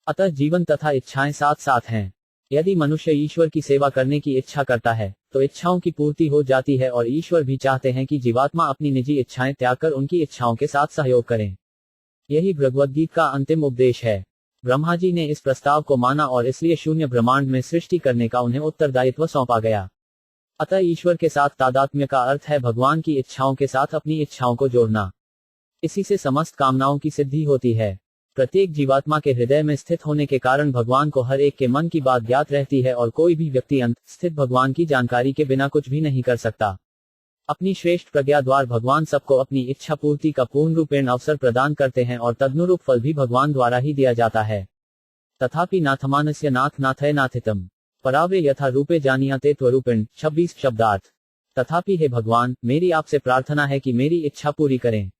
अतः जीवन तथा इच्छाएं साथ साथ हैं। यदि मनुष्य ईश्वर की सेवा करने की इच्छा करता है, तो इच्छाओं की पूर्ति हो जाती है और ईश्वर भी चाहते हैं कि जीवात्मा अपनी निजी इच्छाएं त्याग कर उनकी इच्छाओं के साथ सहयोग करें। यही भगवद्गीता का अंतिम उपदेश है। ब्रह्मा जी ने इस प्रस्ताव को माना और इसलिए शून्य ब्रह्मांड में सृष्टि करने का उन्हें उत्तरदायित्व सौंपा गया। अतः ईश्वर के साथ तादात्म्य का अर्थ है भगवान की इच्छाओं के साथ अपनी इच्छाओं को जोड़ना। इसी से समस्त कामनाओं की सिद्धि होती है। प्रत्येक जीवात्मा के हृदय में स्थित होने के कारण भगवान को हर एक के मन की बात ज्ञात रहती है और कोई भी व्यक्ति अंत स्थित भगवान की जानकारी के बिना कुछ भी नहीं कर सकता। अपनी श्रेष्ठ प्रज्ञा द्वारा भगवान सबको अपनी इच्छा पूर्ति का पूर्ण रूपेण अवसर प्रदान करते हैं और तदनुरूप फल भी भगवान द्वारा ही दिया जाता है। तथापि नाथमानस्य नाथ नाथय नाथितम परावे यथा रूपे जानियाते त्वरूपेण 26 शब्दार्थ। तथापि हे भगवान, मेरी आपसे प्रार्थना है कि मेरी इच्छा पूरी करें।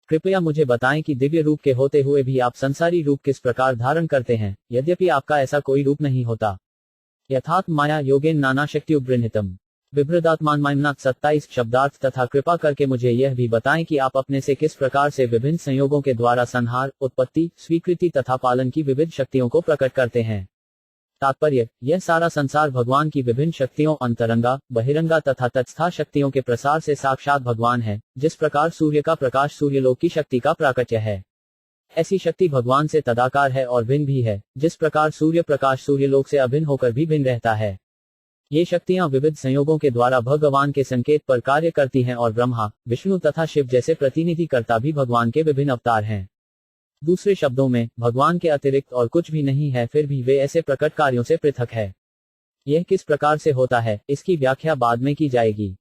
कृपया मुझे बताएं कि दिव्य रूप के होते हुए भी आप संसारी रूप किस प्रकार धारण करते हैं, यद्यपि आपका ऐसा कोई रूप नहीं होता। यथात् माया योगेन नाना शक्तियुपगृहीतम विभ्रदात्मान्मायम्नाथ 27 शब्दार्थ। तथा कृपा करके मुझे यह भी बताएं कि आप अपने से किस प्रकार से विभिन्न संयोगों के द्वारा संहार, उत्पत्ति, स्वीकृति तथा पालन की विविध शक्तियों को प्रकट करते हैं। तात्पर्य, यह सारा संसार भगवान की विभिन्न शक्तियों अंतरंगा, बहिरंगा तथा तत्स्था शक्तियों के प्रसार से साक्षात भगवान है। जिस प्रकार सूर्य का प्रकाश सूर्यलोक की शक्ति का प्राकट्य है, ऐसी शक्ति भगवान से तदाकार है और भिन्न भी है। जिस प्रकार सूर्य प्रकाश सूर्यलोक से अभिन्न होकर भी भिन्न रहता है, ये शक्तियां विविध संयोगों के द्वारा भगवान के संकेत पर कार्य करती हैं और ब्रह्मा, विष्णु तथा शिव जैसे प्रतिनिधिकर्ता भी भगवान के विभिन्न अवतार हैं। दूसरे शब्दों में, भगवान के अतिरिक्त और कुछ भी नहीं है, फिर भी वे ऐसे प्रकट कार्यों से पृथक है। यह किस प्रकार से होता है, इसकी व्याख्या बाद में की जाएगी।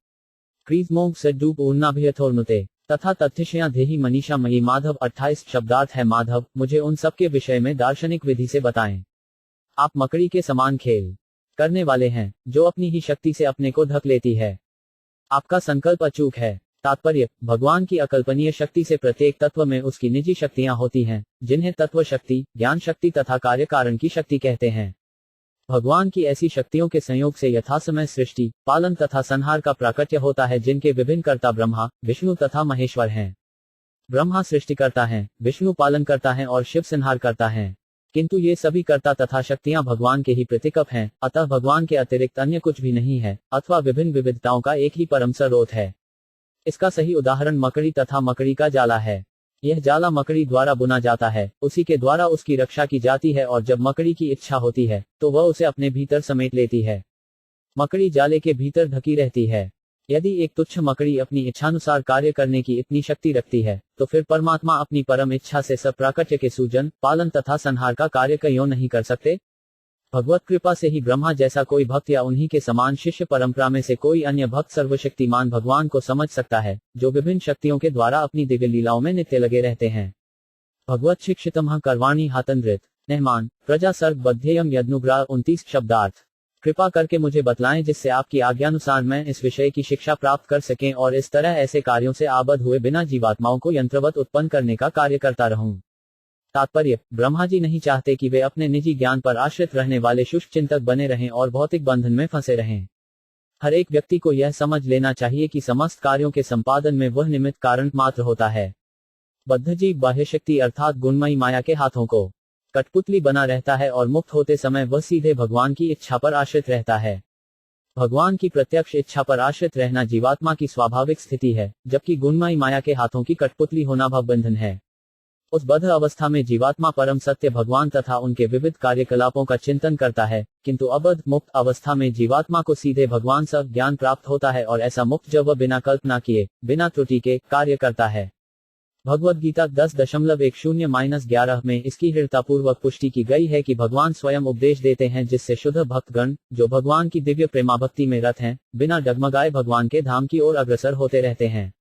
क्रीजमोंग सड्डूप ऊर्नाभियथोर्नुते तथा तथ्यशया देही मनीषा मयी माधव 28 शब्दार्थ है। माधव, मुझे उन सब के विषय में दार्शनिक विधि से बताएं। आप मकड़ी के समान खेल करने वाले हैं, जो अपनी ही शक्ति से अपने को ढक लेती है। आपका संकल्प अचूक है। तात्पर्य, भगवान की अकल्पनीय शक्ति से प्रत्येक तत्व में उसकी निजी शक्तियां होती हैं, जिन्हें तत्व शक्ति, ज्ञान शक्ति तथा कार्य कारण की शक्ति कहते हैं। भगवान की ऐसी शक्तियों के संयोग से यथासमय सृष्टि, पालन तथा संहार का प्राकट्य होता है, जिनके विभिन्न कर्ता ब्रह्मा, विष्णु तथा महेश्वर हैं। ब्रह्मा सृष्टि करता है, विष्णु पालन करता है और शिव संहार करता है। किंतु ये सभी कर्ता तथा शक्तियां भगवान के ही प्रतिकप हैं, अतः भगवान के अतिरिक्त अन्य कुछ भी नहीं है, अथवा विभिन्न विविधताओं का एक ही परम स्रोत है। इसका सही उदाहरण मकड़ी तथा मकड़ी का जाला है। यह जाला मकड़ी द्वारा बुना जाता है, उसी के द्वारा उसकी रक्षा की जाती है और जब मकड़ी की इच्छा होती है, तो वह उसे अपने भीतर समेट लेती है। मकड़ी जाले के भीतर ढकी रहती है। यदि एक तुच्छ मकड़ी अपनी इच्छानुसार कार्य करने की इतनी शक्ति रखती है, तो फिर परमात्मा अपनी परम इच्छा से सब प्राकट्य के सूजन, पालन तथा संहार का कार्य क्यों नहीं कर सकते? भगवत कृपा से ही ब्रह्मा जैसा कोई भक्त या उन्हीं के समान शिष्य परंपरा में से कोई अन्य भक्त सर्वशक्तिमान भगवान को समझ सकता है, जो विभिन्न शक्तियों के द्वारा अपनी दिव्य लीलाओं में नित्य लगे रहते हैं। भगवत शिक्षितम करवाणी हातंद्रित नेहमान प्रजा सर्ग बध्ययम यदनुग्रह 29 शब्दार्थ। कृपा करके मुझे बतलाएं जिससे आपकी आज्ञानुसार मैं इस विषय की शिक्षा प्राप्त कर सकें और इस तरह ऐसे कार्यों से आबद्ध हुए बिना जीवात्माओं को यंत्रवत उत्पन्न करने का कार्य करता रहूं। तात्पर्य, ब्रह्मा जी नहीं चाहते कि वे अपने निजी ज्ञान पर आश्रित रहने वाले शुष्क चिंतक बने रहें और भौतिक बंधन में फंसे रहें। हर एक व्यक्ति को यह समझ लेना चाहिए कि समस्त कार्यों के संपादन में वह निमित्त कारण मात्र होता है। बद्धजीव बाह्य शक्ति अर्थात गुणमयी माया के हाथों को कठपुतली बना रहता है और मुक्त होते समय वह सीधे भगवान की इच्छा पर आश्रित रहता है। भगवान की प्रत्यक्ष इच्छा पर आश्रित रहना जीवात्मा की स्वाभाविक स्थिति है, जबकि गुणमयी माया के हाथों की कठपुतली होना भवबंधन है। उस बद्ध अवस्था में जीवात्मा परम सत्य भगवान तथा उनके विविध कार्यकलापों का चिंतन करता है, किंतु अबद्ध मुक्त अवस्था में जीवात्मा को सीधे भगवान सब ज्ञान प्राप्त होता है और ऐसा मुक्त जब वह बिना कल्पना किए, बिना त्रुटि के कार्य करता है। भगवद गीता 10.10-11 में इसकी दृढ़तापूर्वक पुष्टि की गई है कि भगवान स्वयं उपदेश देते हैं, जिससे शुद्ध भक्तगण जो भगवान की दिव्य प्रेमाभक्ति में रत हैं, बिना डगमगाए भगवान के धाम की ओर अग्रसर होते रहते हैं।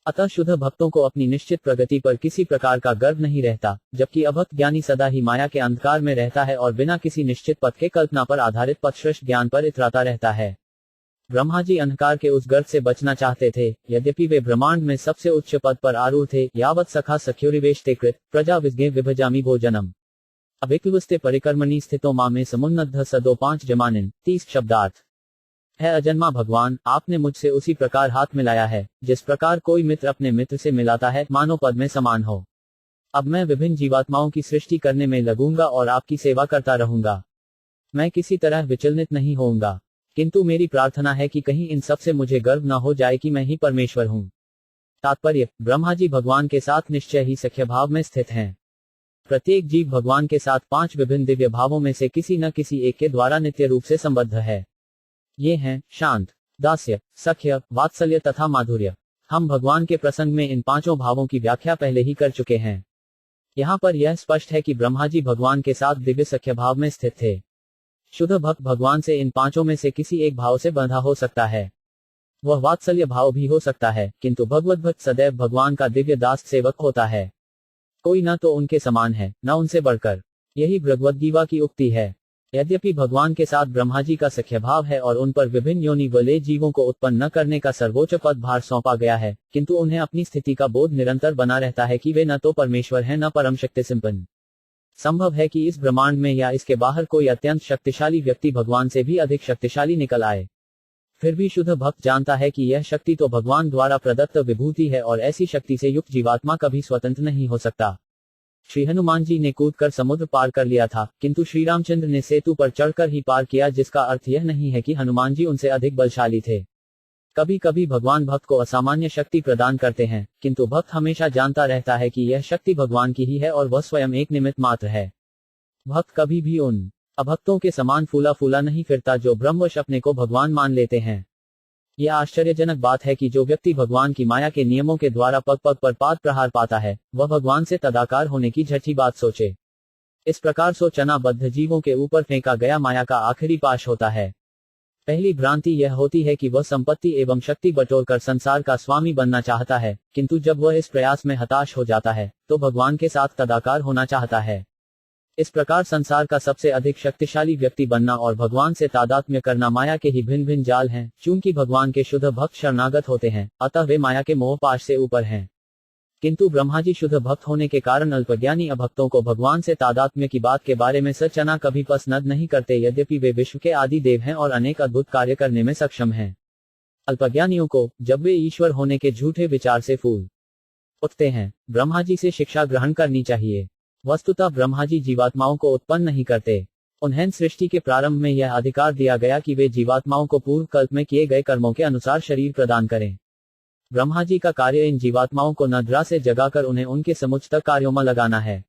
अतः शुद्ध भक्तों को अपनी निश्चित प्रगति पर किसी प्रकार का गर्व नहीं रहता, जबकि अभक्त ज्ञानी सदा ही माया के अंधकार में रहता है और बिना किसी निश्चित पथ के कल्पना पर आधारित पथश्रेष्ठ ज्ञान पर इतराता रहता है। ब्रह्मा जी अंधकार के उस गर्भ से बचना चाहते थे, यद्यपि वे ब्रह्मांड में सबसे उच्च पद पर आरूढ़ थे। यावत सखा सख्योरिवेश ते कृत प्रजा विज्ञे विभजामि भोजनम अभिक्लुस्ते परिकर्मणि स्थितो मामे समुन्नद्ध सदो 5 जमानिन 30 शब्दार्थ। है अजन्मा भगवान, आपने मुझसे उसी प्रकार हाथ मिलाया है जिस प्रकार कोई मित्र अपने मित्र से मिलाता है, मानो पद में समान हो। अब मैं विभिन्न जीवात्माओं की सृष्टि करने में लगूंगा और आपकी सेवा करता रहूंगा। मैं किसी तरह विचलित नहीं होऊंगा, किंतु मेरी प्रार्थना है कि कहीं इन सब से मुझे गर्व न हो जाए कि मैं ही परमेश्वर हूँ। तात्पर्य, ब्रह्मा जी भगवान के साथ निश्चय ही सख्य भाव में स्थित हैं। प्रत्येक जीव भगवान के साथ 5 विभिन्न दिव्य भावों में से किसी न किसी एक के द्वारा नित्य रूप से संबद्ध है। ये हैं शांत, दास्य, सख्य, वात्सल्य तथा माधुर्य। हम भगवान के प्रसंग में इन 5 भावों की व्याख्या पहले ही कर चुके हैं। यहाँ पर यह स्पष्ट है कि ब्रह्मा जी भगवान के साथ दिव्य सख्य भाव में स्थित थे। शुद्ध भक्त भगवान से इन 5 में से किसी एक भाव से बंधा हो सकता है। वह वात्सल्य भाव भी हो सकता है, किंतु भगवत भक्त सदैव भगवान का दिव्य दास सेवक होता है। कोई न तो उनके समान है, न उनसे बढ़कर। यही भगवद्गीता की उक्ति है। यद्यपि भगवान के साथ ब्रह्मा जी का सख्य भाव है और उन पर विभिन्न योनि वाले जीवों को उत्पन्न न करने का सर्वोच्च पद भार सौंपा गया है, किंतु उन्हें अपनी स्थिति का बोध निरंतर बना रहता है कि वे न तो परमेश्वर हैं न परम शक्ति संपन्न। संभव है कि इस ब्रह्मांड में या इसके बाहर कोई अत्यंत शक्तिशाली व्यक्ति भगवान से भी अधिक शक्तिशाली निकल आए। फिर भी शुद्ध भक्त जानता है कि यह शक्ति तो भगवान द्वारा प्रदत्त विभूति है और ऐसी शक्ति से युक्त जीवात्मा कभी स्वतंत्र नहीं हो सकता। श्री हनुमान जी ने कूदकर समुद्र पार कर लिया था, किंतु श्री रामचंद्र ने सेतु पर चढ़कर ही पार किया, जिसका अर्थ यह नहीं है कि हनुमान जी उनसे अधिक बलशाली थे। कभी कभी भगवान भक्त को असामान्य शक्ति प्रदान करते हैं, किंतु भक्त हमेशा जानता रहता है कि यह शक्ति भगवान की ही है और वह स्वयं एक निमित्त मात्र है। भक्त कभी भी उन अभक्तों के समान फूला फूला नहीं फिरता जो ब्रह्मवश अपने को भगवान मान लेते हैं। यह आश्चर्यजनक बात है कि जो व्यक्ति भगवान की माया के नियमों के द्वारा पग पग पर पाद प्रहार पाता है, वह भगवान से तदाकार होने की झठी बात सोचे। इस प्रकार सोचनाबद्ध जीवों के ऊपर फेंका गया माया का आखिरी पाश होता है। पहली भ्रांति यह होती है कि वह संपत्ति एवं शक्ति बटोरकर संसार का स्वामी बनना चाहता है, किंतु जब वह इस प्रयास में हताश हो जाता है, तो भगवान के साथ तदाकार होना चाहता है। इस प्रकार संसार का सबसे अधिक शक्तिशाली व्यक्ति बनना और भगवान से तादात्म्य करना माया के ही भिन्न भिन्न जाल हैं। चूंकि भगवान के शुद्ध भक्त शरणागत होते हैं, अतः वे माया के मोहपाश से ऊपर हैं। किंतु ब्रह्मा जी शुद्ध भक्त होने के कारण अल्पज्ञानी अभक्तों को भगवान से तादात्म्य की बात के बारे में सचना कभी पसंद नहीं करते, यद्यपि वे विश्व के आदि देव हैं और अनेक अद्भुत कार्य करने में सक्षम हैं। अल्पज्ञानियों को, जब वे ईश्वर होने के झूठे विचार से फूल उठते हैं, ब्रह्मा जी से शिक्षा ग्रहण करनी चाहिए। वस्तुतः ब्रह्मा जी जीवात्माओं को उत्पन्न नहीं करते। उन्हें सृष्टि के प्रारंभ में यह अधिकार दिया गया कि वे जीवात्माओं को पूर्व कल्प में किए गए कर्मों के अनुसार शरीर प्रदान करें। ब्रह्मा जी का कार्य इन जीवात्माओं को निद्रा से जगाकर उन्हें उनके समुचित कार्यों में लगाना है।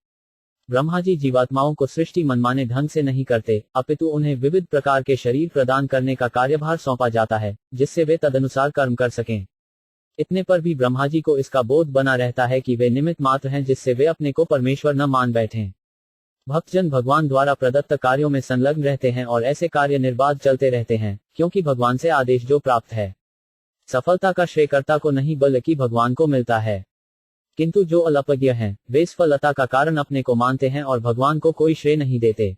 ब्रह्मा जी जीवात्माओं को सृष्टि मनमाने ढंग से नहीं करते, अपितु उन्हें विविध प्रकार के शरीर प्रदान करने का कार्यभार सौंपा जाता है, जिससे वे तदनुसार कर्म कर सकें। इतने पर भी ब्रह्मा जी को इसका बोध बना रहता है कि वे निमित्त मात्र हैं, जिससे वे अपने को परमेश्वर न मान बैठें। भक्तजन भगवान द्वारा प्रदत्त कार्यों में संलग्न रहते हैं और ऐसे कार्य निर्बाध चलते रहते हैं, क्योंकि भगवान से आदेश जो प्राप्त है। सफलता का श्रेय कर्ता को नहीं बल्कि भगवान को मिलता है। किंतु जो अल्पज्ञ हैं, वे सफलता का कारण अपने को मानते हैं और भगवान को कोई श्रेय नहीं देते।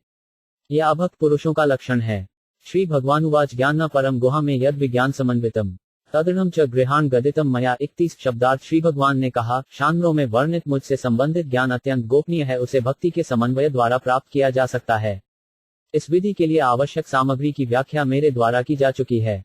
यह अभक्त पुरुषों का लक्षण है। श्री भगवानुवाच ज्ञान न परम गुहा में यद विज्ञान समन्वितम तदृढ़ं च गृहाण गदितम मया 31 शब्दार्थ। श्री भगवान ने कहा, शास्त्रों में वर्णित मुझसे संबंधित ज्ञान अत्यंत गोपनीय है, उसे भक्ति के समन्वय द्वारा प्राप्त किया जा सकता है। इस विधि के लिए आवश्यक सामग्री की व्याख्या मेरे द्वारा की जा चुकी है,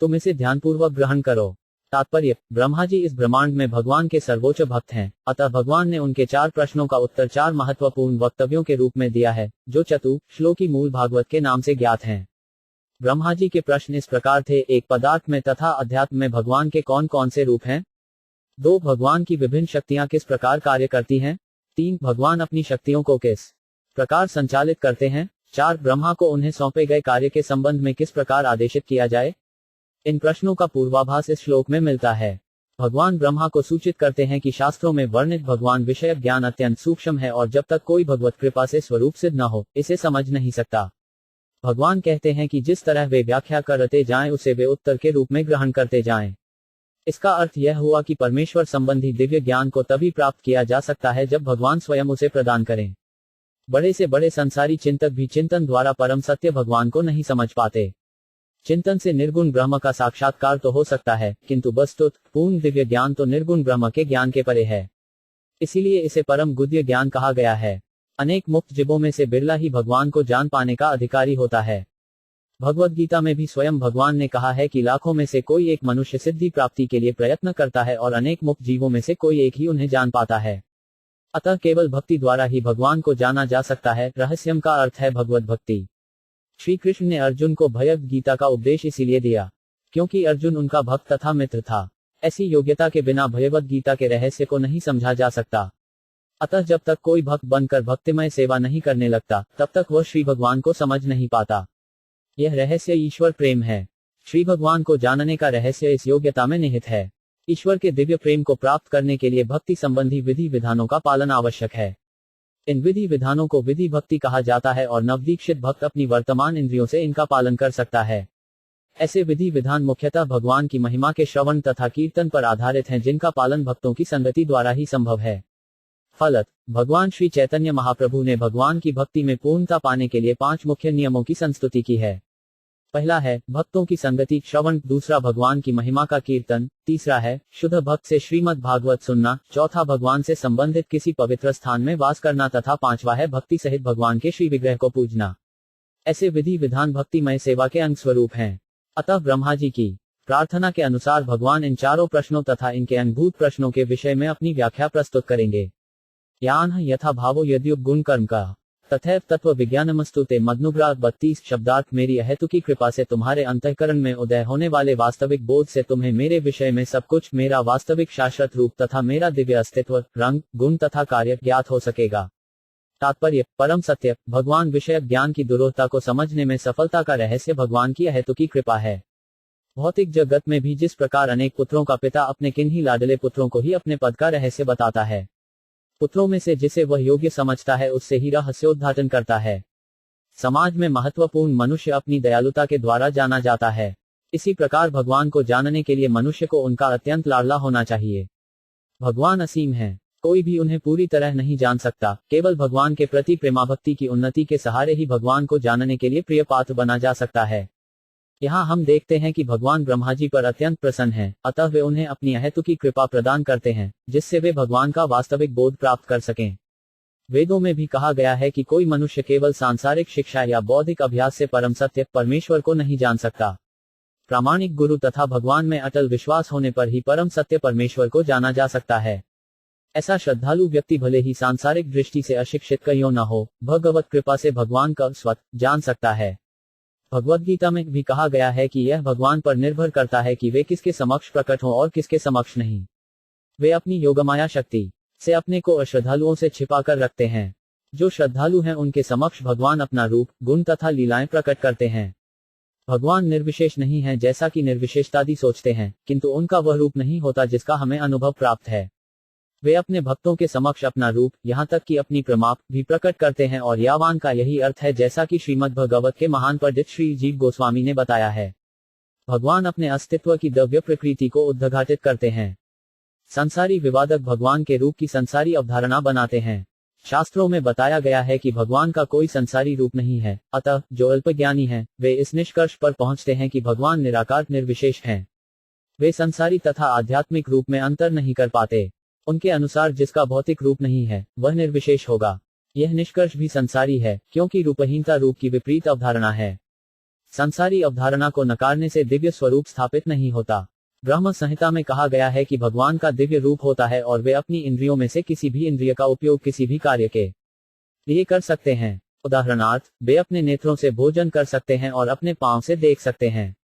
तुम इसे ध्यानपूर्वक ग्रहण करो। तात्पर्य, ब्रह्मा जी इस ब्रह्मांड में भगवान के सर्वोच्च भक्त हैं, अतः भगवान ने उनके 4 प्रश्नों का उत्तर 4 महत्वपूर्ण वक्तव्यों के रूप में दिया है, जो चतु श्लोकी मूल भागवत के नाम से ज्ञात हैं। ब्रह्मा जी के प्रश्न इस प्रकार थे: 1 पदार्थ में तथा अध्यात्म में भगवान के कौन कौन से रूप हैं? 2 भगवान की विभिन्न शक्तियां किस प्रकार कार्य करती हैं? 3 भगवान अपनी शक्तियों को किस प्रकार संचालित करते हैं? 4 ब्रह्मा को उन्हें सौंपे गए कार्य के संबंध में किस प्रकार आदेशित किया जाए? इन प्रश्नों का पूर्वाभास इस श्लोक में मिलता है। भगवान ब्रह्मा को सूचित करते हैं कि शास्त्रों में वर्णित भगवान विषयक ज्ञान अत्यंत सूक्ष्म है और जब तक कोई भगवत कृपा से स्वरूप सिद्ध न हो, इसे समझ नहीं सकता। भगवान कहते हैं कि जिस तरह वे व्याख्या करते जाएं, उसे वे उत्तर के रूप में ग्रहण करते जाएं। इसका अर्थ यह हुआ कि परमेश्वर संबंधी दिव्य ज्ञान को तभी प्राप्त किया जा सकता है जब भगवान स्वयं उसे प्रदान करें। बड़े से बड़े संसारी चिंतक भी चिंतन द्वारा परम सत्य भगवान को नहीं समझ पाते। चिंतन से निर्गुण ब्रह्म का साक्षात्कार तो हो सकता है, किंतु वस्तुत पूर्ण दिव्य ज्ञान तो निर्गुण ब्रह्म के ज्ञान के परे है। इसीलिए इसे परम गुह्य ज्ञान कहा गया है। अनेक मुक्त जीवों में से बिरला ही भगवान को जान पाने का अधिकारी होता है। भगवद गीता में भी स्वयं भगवान ने कहा है कि लाखों में से कोई एक मनुष्य सिद्धि प्राप्ति के लिए प्रयत्न करता है और अनेक मुक्त जीवों में से कोई एक ही उन्हें जान पाता है। अतः केवल भक्ति द्वारा ही भगवान को जाना जा सकता है। रहस्यम का अर्थ है भगवत भक्ति। श्री कृष्ण ने अर्जुन को भगवद गीता का उपदेश इसीलिए दिया क्योंकि अर्जुन उनका भक्त तथा मित्र था। ऐसी योग्यता के बिना भगवद गीता के रहस्य को नहीं समझा जा सकता। अतः जब तक कोई भक्त बनकर भक्तिमय सेवा नहीं करने लगता, तब तक वह श्री भगवान को समझ नहीं पाता। यह रहस्य ईश्वर प्रेम है। श्री भगवान को जानने का रहस्य इस योग्यता में निहित है। ईश्वर के दिव्य प्रेम को प्राप्त करने के लिए भक्ति संबंधी विधि विधानों का पालन आवश्यक है। इन विधि विधानों को विधि भक्ति कहा जाता है और नवदीक्षित भक्त अपनी वर्तमान इंद्रियों से इनका पालन कर सकता है। ऐसे विधि विधान मुख्यतः भगवान की महिमा के श्रवण तथा कीर्तन पर आधारित हैं, जिनका पालन भक्तों की संगति द्वारा ही संभव है। फलत भगवान श्री चैतन्य महाप्रभु ने भगवान की भक्ति में पूर्णता पाने के लिए 5 मुख्य नियमों की संस्तुति की है। पहला है भक्तों की संगति श्रवण, दूसरा भगवान की महिमा का कीर्तन, तीसरा है शुद्ध भक्त से श्रीमद् भागवत सुनना, चौथा भगवान से संबंधित किसी पवित्र स्थान में वास करना तथा पांचवा है भक्ति सहित भगवान के श्री विग्रह को पूजना। ऐसे विधि विधान भक्तिमय सेवा के अंग स्वरूप हैं। अतः ब्रह्मा जी की प्रार्थना के अनुसार भगवान इन चारों प्रश्नों तथा इनके अंगभूत प्रश्नों के विषय में अपनी व्याख्या प्रस्तुत करेंगे। यान यथा भावो यद्युप गुण कर्म का तथैव तत्व विज्ञानमस्तु ते मग्नुग्राह 32 शब्दार्थ मेरी अहेतु की कृपा से तुम्हारे अंतःकरण में उदय होने वाले वास्तविक बोध से तुम्हें मेरे विषय में सब कुछ, मेरा वास्तविक शाश्वत रूप तथा मेरा दिव्य अस्तित्व, रंग, गुण तथा कार्य ज्ञात हो सकेगा। तात्पर्य परम सत्य भगवान विषयक ज्ञान की दुरूहता को समझने में सफलता का रहस्य भगवान की अहेतु की कृपा है। भौतिक जगत में भी जिस प्रकार अनेक पुत्रों का पिता अपने किन्हीं लाडले पुत्रों को ही अपने पद का रहस्य बताता है, पुत्रों में से जिसे वह योग्य समझता है उससे ही रहस्योद्घाटन करता है। समाज में महत्वपूर्ण मनुष्य अपनी दयालुता के द्वारा जाना जाता है। इसी प्रकार भगवान को जानने के लिए मनुष्य को उनका अत्यंत लाडला होना चाहिए। भगवान असीम है, कोई भी उन्हें पूरी तरह नहीं जान सकता। केवल भगवान के प्रति प्रेमाभक्ति की उन्नति के सहारे ही भगवान को जानने के लिए प्रिय पात्र बना जा सकता है। यहाँ हम देखते हैं कि भगवान ब्रह्मा जी पर अत्यंत प्रसन्न हैं, अतः वे उन्हें अपनी अहेतु की कृपा प्रदान करते हैं, जिससे वे भगवान का वास्तविक बोध प्राप्त कर सकें। वेदों में भी कहा गया है कि कोई मनुष्य केवल सांसारिक शिक्षा या बौद्धिक अभ्यास से परम सत्य परमेश्वर को नहीं जान सकता। प्रामाणिक गुरु तथा भगवान में अटल विश्वास होने पर ही परम सत्य परमेश्वर को जाना जा सकता है। ऐसा श्रद्धालु व्यक्ति भले ही सांसारिक दृष्टि से अशिक्षित क्यों न हो, भगवत कृपा से भगवान का स्वत जान सकता है। भगवद गीता में भी कहा गया है कि यह भगवान पर निर्भर करता है कि वे किसके समक्ष प्रकट हों और किसके समक्ष नहीं। वे अपनी योगमाया शक्ति से अपने को अश्रद्धालुओं से छिपा कर रखते हैं। जो श्रद्धालु हैं उनके समक्ष भगवान अपना रूप, गुण तथा लीलाएं प्रकट करते हैं। भगवान निर्विशेष नहीं है जैसा कि निर्विशेषतादी सोचते हैं, किंतु उनका वह रूप नहीं होता जिसका हमें अनुभव प्राप्त है। वे अपने भक्तों के समक्ष अपना रूप, यहाँ तक कि अपनी प्रमाप भी प्रकट करते हैं और यावान का यही अर्थ है, जैसा कि श्रीमद् भगवत के महान पंडित श्री जीव गोस्वामी ने बताया है। भगवान अपने अस्तित्व की दिव्य प्रकृति को उद्घाटित करते हैं। संसारी विवादक भगवान के रूप की संसारी अवधारणा बनाते हैं। शास्त्रों में बताया गया है कि भगवान का कोई संसारी रूप नहीं है, अतः जो अल्पज्ञानी हैं, वे इस निष्कर्ष पर पहुंचते हैं कि भगवान निराकार निर्विशेष हैं। वे संसारी तथा आध्यात्मिक रूप में अंतर नहीं कर पाते। उनके अनुसार जिसका भौतिक रूप नहीं है, वह निर्विशेष होगा। यह निष्कर्ष भी संसारी है, क्योंकि रूपहीनता रूप की विपरीत अवधारणा है। संसारी अवधारणा को नकारने से दिव्य स्वरूप स्थापित नहीं होता। ब्रह्म संहिता में कहा गया है कि भगवान का दिव्य रूप होता है और वे अपनी इंद्रियों में से किसी भी इंद्रिय का उपयोग किसी भी कार्य के लिए कर सकते हैं। उदाहरणार्थ, वे अपने नेत्रों से भोजन कर सकते हैं और अपने पांव से देख सकते हैं।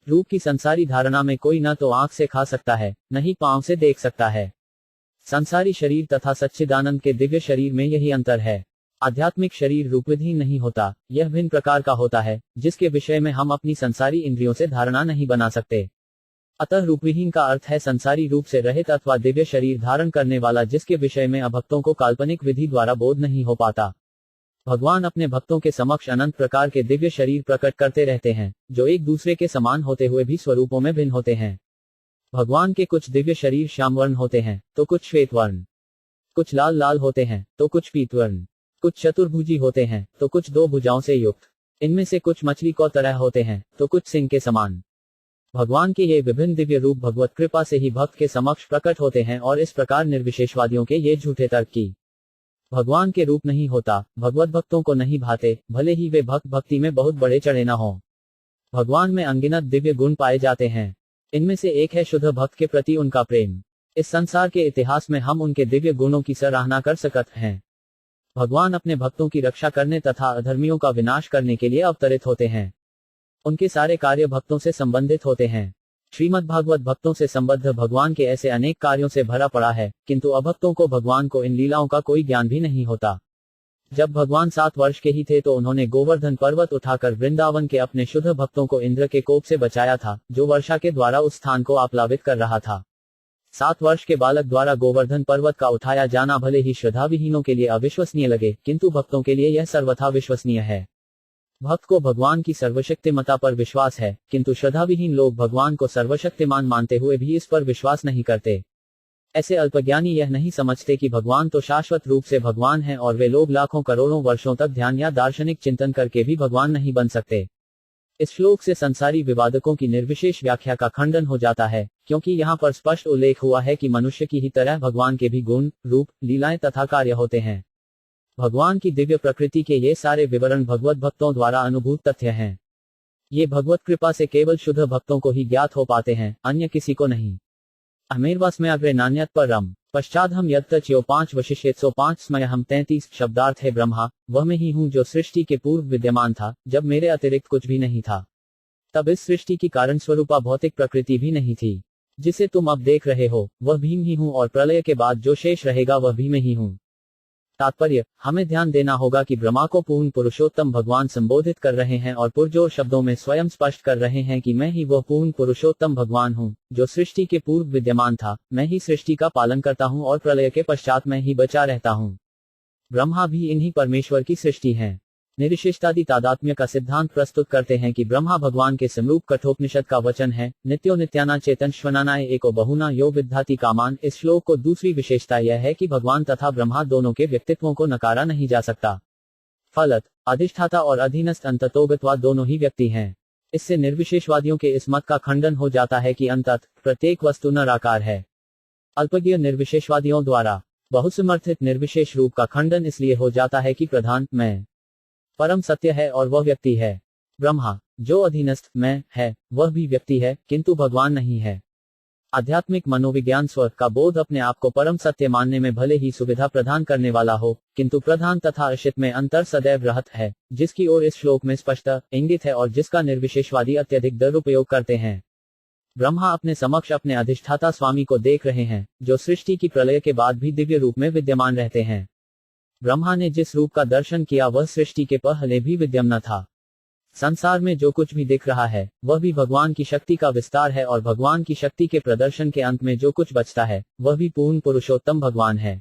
रूप की संसारी धारणा में कोई न तो आंख से खा सकता है, न ही पांव से देख सकता है। संसारी शरीर तथा सच्चिदानंद के दिव्य शरीर में यही अंतर है। आध्यात्मिक शरीर रूपविहीन नहीं होता, यह भिन्न प्रकार का होता है, जिसके विषय में हम अपनी संसारी इंद्रियों से धारणा नहीं बना सकते। अतः रूपविहीन का अर्थ है संसारी रूप से रहित अथवा दिव्य शरीर धारण करने वाला, जिसके विषय में अभक्तों को काल्पनिक विधि द्वारा बोध नहीं हो पाता। भगवान अपने भक्तों के समक्ष अनंत प्रकार के दिव्य शरीर प्रकट करते रहते हैं, जो एक दूसरे के समान होते हुए भी स्वरूपों में भिन्न होते हैं। भगवान के कुछ दिव्य शरीर श्यामवर्ण होते हैं, तो कुछ श्वेत वर्ण, कुछ लाल लाल होते हैं, तो कुछ पीत वर्ण, कुछ चतुर्भुजी होते हैं, तो कुछ दो भुजाओं से युक्त, इनमें से कुछ मछली को तरह होते हैं, तो कुछ सिंह के समान। भगवान के ये विभिन्न दिव्य रूप भगवत कृपा से ही भक्त के समक्ष प्रकट होते हैं और इस प्रकार निर्विशेषवादियों के ये झूठे तर्क की भगवान के रूप नहीं होता, भगवत भक्तों को नहीं भाते, भले ही वे भक्त भक्ति में बहुत बड़े चढ़े न हों। भगवान में अनगिनत दिव्य गुण पाए जाते हैं। इनमें से एक है शुद्ध भक्त के प्रति उनका प्रेम। इस संसार के इतिहास में हम उनके दिव्य गुणों की सराहना कर सकते हैं। भगवान अपने भक्तों की रक्षा करने तथा अधर्मियों का विनाश करने के लिए अवतरित होते हैं। उनके सारे कार्य भक्तों से संबंधित होते हैं। श्रीमद् भागवत भक्तों से संबद्ध भगवान के ऐसे अनेक कार्यों से भरा पड़ा है, किंतु अभक्तों को भगवान को इन लीलाओं का कोई ज्ञान भी नहीं होता। जब भगवान 7 वर्ष के ही थे तो उन्होंने गोवर्धन पर्वत उठाकर वृंदावन के अपने शुद्ध भक्तों को इंद्र के कोप से बचाया था, जो वर्षा के द्वारा उस स्थान को आप्लावित कर रहा था। 7 वर्ष के बालक द्वारा गोवर्धन पर्वत का उठाया जाना भले ही श्रद्धाविहीनों के लिए अविश्वसनीय लगे, किंतु भक्तों के लिए यह सर्वथा विश्वसनीय है। भक्त को भगवान की सर्वशक्तिमता पर विश्वास है, किंतु श्रद्धाविहीन लोग भगवान को सर्वशक्तिमान मानते हुए भी इस पर विश्वास नहीं करते। ऐसे अल्पज्ञानी यह नहीं समझते कि भगवान तो शाश्वत रूप से भगवान है और वे लोग लाखों करोड़ों वर्षों तक ध्यान या दार्शनिक चिंतन करके भी भगवान नहीं बन सकते। इस श्लोक से संसारी विवादकों की निर्विशेष व्याख्या का खंडन हो जाता है, क्योंकि यहाँ पर स्पष्ट उल्लेख हुआ है कि मनुष्य की ही तरह भगवान के भी गुण, रूप, लीलाएं तथा कार्य होते हैं। भगवान की दिव्य प्रकृति के ये सारे विवरण भगवत भक्तों द्वारा अनुभूत तथ्य हैं। ये भगवत कृपा से केवल शुद्ध भक्तों को ही ज्ञात हो पाते हैं, अन्य किसी को नहीं। अमेरवास्मय अग्रे नान्यत परम पश्चात हम यत्तच्यो 5 वशिष्येत्सो 5 स्मय हम 33 शब्दार्थ है ब्रह्मा, वह मैं ही हूँ जो सृष्टि के पूर्व विद्यमान था, जब मेरे अतिरिक्त कुछ भी नहीं था। तब इस सृष्टि की कारण स्वरूपा भौतिक प्रकृति भी नहीं थी। जिसे तुम अब देख रहे हो वह भीम ही हूँ और प्रलय के बाद जो शेष रहेगा वह भी मैं ही हूँ। तात्पर्य, हमें ध्यान देना होगा कि ब्रह्मा को पूर्ण पुरुषोत्तम भगवान संबोधित कर रहे हैं और पुरजोर शब्दों में स्वयं स्पष्ट कर रहे हैं कि मैं ही वह पूर्ण पुरुषोत्तम भगवान हूँ, जो सृष्टि के पूर्व विद्यमान था। मैं ही सृष्टि का पालन करता हूँ और प्रलय के पश्चात मैं ही बचा रहता हूँ। ब्रह्मा भी इन्हीं परमेश्वर की सृष्टि है। निरिशिष्टादि तादात्म्य का सिद्धांत प्रस्तुत करते हैं कि ब्रह्मा भगवान के समरूप कठोपनिषद का वचन है। नित्यो नित्याना चेतनश्वनानाय एको बहुना यो विद्धाति कामान। इस श्लोक को दूसरी विशेषता यह है कि भगवान तथा ब्रह्मा दोनों के व्यक्तित्वों को नकारा नहीं जा सकता। फलत अधिष्ठाता और अधीनस्थ अंततोगतवा दोनों ही व्यक्ति हैं। इससे निर्विशेषवादियों के इस मत का खंडन हो जाता है कि अंतत प्रत्येक वस्तु निराकार है। अल्पज्ञ निर्विशेषवादियों द्वारा बहुसमर्थित निर्विशेष रूप का खंडन इसलिए हो जाता है कि प्रधान मैं परम सत्य है और वह व्यक्ति है। ब्रह्मा जो अधीनस्थ मैं है वह भी व्यक्ति है, किंतु भगवान नहीं है। आध्यात्मिक मनोविज्ञान स्व का बोध अपने आप को परम सत्य मानने में भले ही सुविधा प्रदान करने वाला हो, किंतु प्रधान तथा अशित में अंतर सदैव रहत है, जिसकी ओर इस श्लोक में स्पष्ट इंगित है और जिसका निर्विशेषवादी अत्यधिक दुरुपयोग करते हैं। ब्रह्मा अपने समक्ष अपने अधिष्ठाता स्वामी को देख रहे हैं, जो सृष्टि की प्रलय के बाद भी दिव्य रूप में विद्यमान रहते हैं। ब्रह्मा ने जिस रूप का दर्शन किया वह सृष्टि के पहले भी विद्यमान था। संसार में जो कुछ भी दिख रहा है वह भी भगवान की शक्ति का विस्तार है और भगवान की शक्ति के प्रदर्शन के अंत में जो कुछ बचता है वह भी पूर्ण पुरुषोत्तम भगवान है।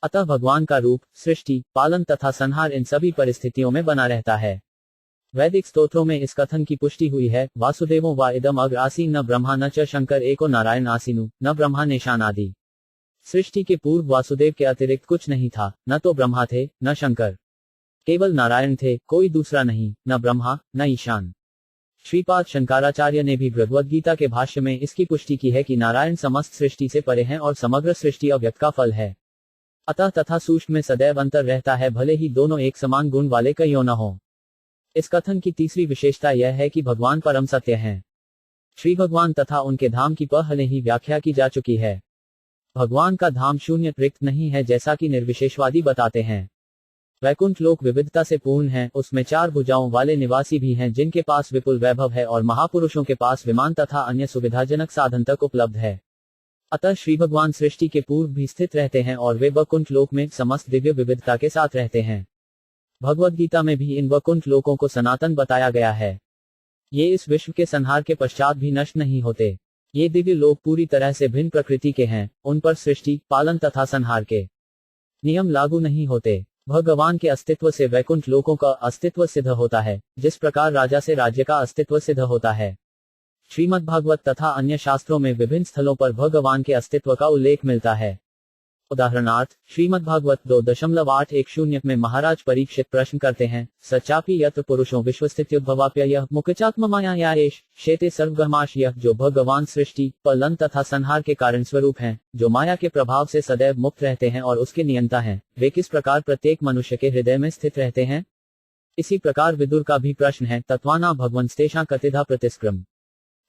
अतः भगवान का रूप, सृष्टि, पालन तथा संहार इन सभी परिस्थितियों में बना रहता है। वैदिक स्तोत्रों में इस कथन की पुष्टि हुई है, वासुदेवो वा इदम अग्र आसीन न ब्रह्मा न च शंकर एको नारायण आसीनु न ब्रह्मा निशान आदि। सृष्टि के पूर्व वासुदेव के अतिरिक्त कुछ नहीं था, न तो ब्रह्मा थे न शंकर, केवल नारायण थे, कोई दूसरा नहीं, न ब्रह्मा न ईशान। श्रीपाद शंकराचार्य ने भी भगवद गीता के भाष्य में इसकी पुष्टि की है कि नारायण समस्त सृष्टि से परे हैं और समग्र सृष्टि अव्यक्त का फल है। अतः तथा सूक्ष्म में सदैव अंतर रहता है, भले ही दोनों एक समान गुण वाले कईयों न हो। इस कथन की तीसरी विशेषता यह है कि भगवान परम सत्य हैं। श्री भगवान तथा उनके धाम की पहले ही व्याख्या की जा चुकी है। भगवान का धाम शून्य रिक्त नहीं है जैसा कि निर्विशेषवादी बताते हैं। वैकुंठ लोक विविधता से पूर्ण है, उसमें 4 भुजाओं वाले निवासी भी हैं जिनके पास विपुल वैभव है और महापुरुषों के पास विमान तथा अन्य सुविधाजनक साधन तक उपलब्ध है। अतः श्री भगवान सृष्टि के पूर्व भी स्थित रहते हैं और वे वैकुंठ लोक में समस्त दिव्य विविधता के साथ रहते हैं। भगवद गीता में भी इन वैकुंठ लोकों को सनातन बताया गया है। ये इस विश्व के संहार के पश्चात भी नष्ट नहीं होते। ये दिव्य लोक पूरी तरह से भिन्न प्रकृति के हैं, उन पर सृष्टि, पालन तथा संहार के नियम लागू नहीं होते। भगवान के अस्तित्व से वैकुंठ लोकों का अस्तित्व सिद्ध होता है, जिस प्रकार राजा से राज्य का अस्तित्व सिद्ध होता है। श्रीमद्भागवत तथा अन्य शास्त्रों में विभिन्न स्थलों पर भगवान के अस्तित्व का उल्लेख मिलता है। उदाहरणार्थ, श्रीमद्भागवत 2.810 में महाराज परीक्षित प्रश्न करते हैं, सचापि यत्र पुरुषों विश्वस्थित्युद्भवाप्ययः मुख्यचात्ममायायायेष शेते सर्वगहमाश, यह जो भगवान सृष्टि, पालन तथा संहार के कारण स्वरूप हैं, जो माया के प्रभाव से सदैव मुक्त रहते हैं और उसके नियंता हैं, वे किस प्रकार प्रत्येक मनुष्य के हृदय में स्थित रहते हैं। इसी प्रकार विदुर का भी प्रश्न है, तत्वाना भगवंस्तेषां कतिधा प्रतिस्क्रम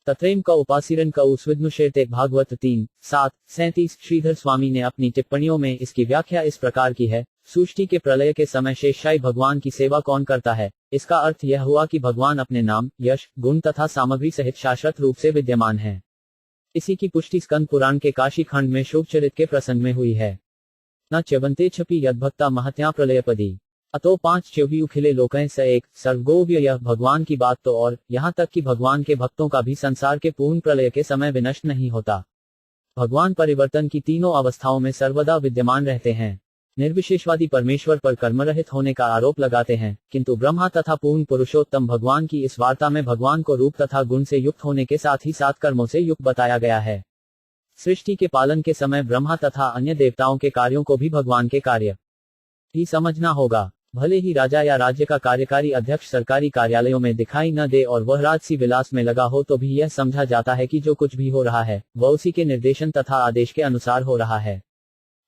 तत्रेम का उपासीरन का उस्विद्नुशेते भागवत 3:7-37। श्रीधर स्वामी ने अपनी टिप्पणियों में इसकी व्याख्या इस प्रकार की है, सृष्टि के प्रलय के समय शेषशायी भगवान की सेवा कौन करता है। इसका अर्थ यह हुआ कि भगवान अपने नाम, यश, गुण तथा सामग्री सहित शाश्वत रूप से विद्यमान है। इसी की पुष्टि स्कंद पुराण के काशी खंड में शुभचरित के प्रसंग में हुई है। न च्यवंते छपि यद्भक्ता महत्या प्रलयपदी अतो 5 च्यवि उखिले लोकैः स एक सर्वगोव्य। यह भगवान की बात तो और यहाँ तक कि भगवान के भक्तों का भी संसार के पूर्ण प्रलय के समय विनष्ट नहीं होता। भगवान परिवर्तन की तीनों अवस्थाओं में सर्वदा विद्यमान रहते हैं। निर्विशेषवादी परमेश्वर पर कर्मरहित होने का आरोप लगाते हैं, किंतु ब्रह्मा तथा पूर्ण पुरुषोत्तम भगवान की इस वार्ता में भगवान को रूप तथा गुण से युक्त होने के साथ ही साथ कर्मों से युक्त बताया गया है। सृष्टि के पालन के समय ब्रह्मा तथा अन्य देवताओं के कार्यों को भी भगवान के कार्य ही समझना होगा। भले ही राजा या राज्य का कार्यकारी अध्यक्ष सरकारी कार्यालयों में दिखाई न दे और वह राजसी विलास में लगा हो, तो भी यह समझा जाता है कि जो कुछ भी हो रहा है वह उसी के निर्देशन तथा आदेश के अनुसार हो रहा है।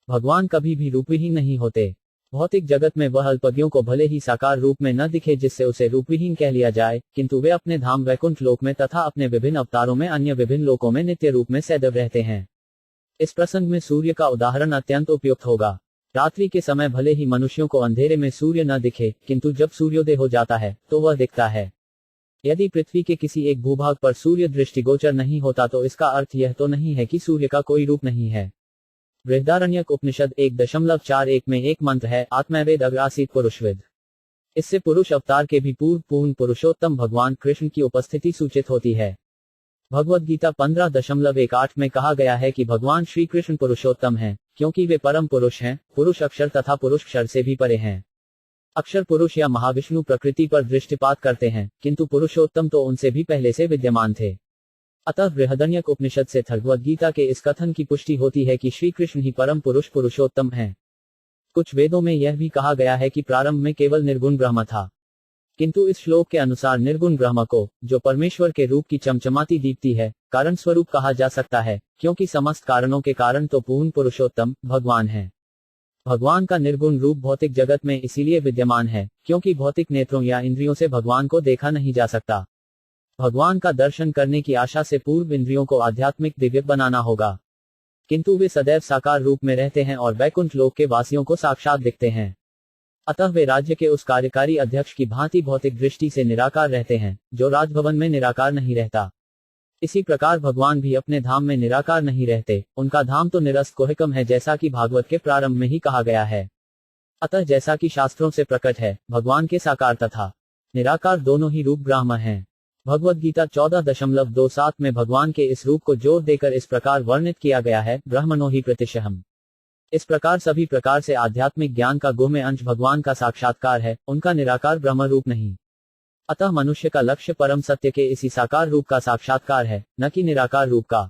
भगवान कभी भी रूपहीन नहीं होते। भौतिक जगत में वह अल्पज्ञों को भले ही साकार रूप में न दिखे जिससे उसे रूपहीन कह लिया जाए, किंतु वे अपने धाम वैकुंठ लोक में तथा अपने विभिन्न अवतारों में अन्य विभिन्न लोकों में नित्य रूप में सदैव रहते हैं। इस प्रसंग में सूर्य का उदाहरण अत्यंत उपयुक्त होगा। रात्रि के समय भले ही मनुष्यों को अंधेरे में सूर्य न दिखे, किंतु जब सूर्योदय हो जाता है तो वह दिखता है। यदि पृथ्वी के किसी एक भूभाग पर सूर्य दृष्टिगोचर नहीं होता तो इसका अर्थ यह तो नहीं है कि सूर्य का कोई रूप नहीं है। बृहदारण्यक उपनिषद 1.41 में एक मंत्र है, आत्मवेद अग्रासीत पुरुषवेद। इससे पुरुष अवतार के भी पूर्व पूर्ण पुरुषोत्तम भगवान कृष्ण की उपस्थिति सूचित होती है। भगवद गीता 15.18 में कहा गया है कि भगवान श्री कृष्ण पुरुषोत्तम हैं, क्योंकि वे परम पुरुष हैं। पुरुष अक्षर तथा पुरुष क्षर से भी परे हैं। अक्षर पुरुष या महाविष्णु प्रकृति पर दृष्टिपात करते हैं, किंतु पुरुषोत्तम तो उनसे भी पहले से विद्यमान थे। अतः बृहदण्यक उपनिषद से भगवद गीता के इस कथन की पुष्टि होती है कि श्री कृष्ण ही परम पुरुष पुरुषोत्तम हैं। कुछ वेदों में यह भी कहा गया है कि प्रारंभ में केवल निर्गुण ब्रह्म था, किंतु इस श्लोक के अनुसार निर्गुण ब्रह्म को, जो परमेश्वर के रूप की चमचमाती दीप्ति है, कारण स्वरूप कहा जा सकता है, क्योंकि समस्त कारणों के कारण तो पूर्ण पुरुषोत्तम भगवान है। भगवान का निर्गुण रूप भौतिक जगत में इसीलिए विद्यमान है क्योंकि भौतिक नेत्रों या इंद्रियों से भगवान को देखा नहीं जा सकता। भगवान का दर्शन करने की आशा से पूर्व इंद्रियों को आध्यात्मिक दिव्य बनाना होगा, किंतु वे सदैव साकार रूप में रहते हैं और वैकुंठ लोक के वासियों को साक्षात दिखते हैं। अतः वे राज्य के उस कार्यकारी अध्यक्ष की भांति भौतिक दृष्टि से निराकार रहते हैं, जो राजभवन में निराकार नहीं रहता। इसी प्रकार भगवान भी अपने धाम में निराकार नहीं रहते, उनका धाम तो निरस्त कोहिकम है, जैसा कि भागवत के प्रारंभ में ही कहा गया है। अतः जैसा कि शास्त्रों से प्रकट है, भगवान के साकार तथा निराकार दोनों ही रूप ब्रह्म हैं। भगवद गीता 14.27 में भगवान के इस रूप को जोर देकर इस प्रकार वर्णित किया गया है, ब्रह्मणो ही प्रतिशहम। इस प्रकार सभी प्रकार से आध्यात्मिक ज्ञान का गुह्य अंश भगवान का साक्षात्कार है, उनका निराकार ब्रह्म रूप नहीं। अतः मनुष्य का लक्ष्य परम सत्य के इसी साकार रूप का साक्षात्कार है, न कि निराकार रूप का।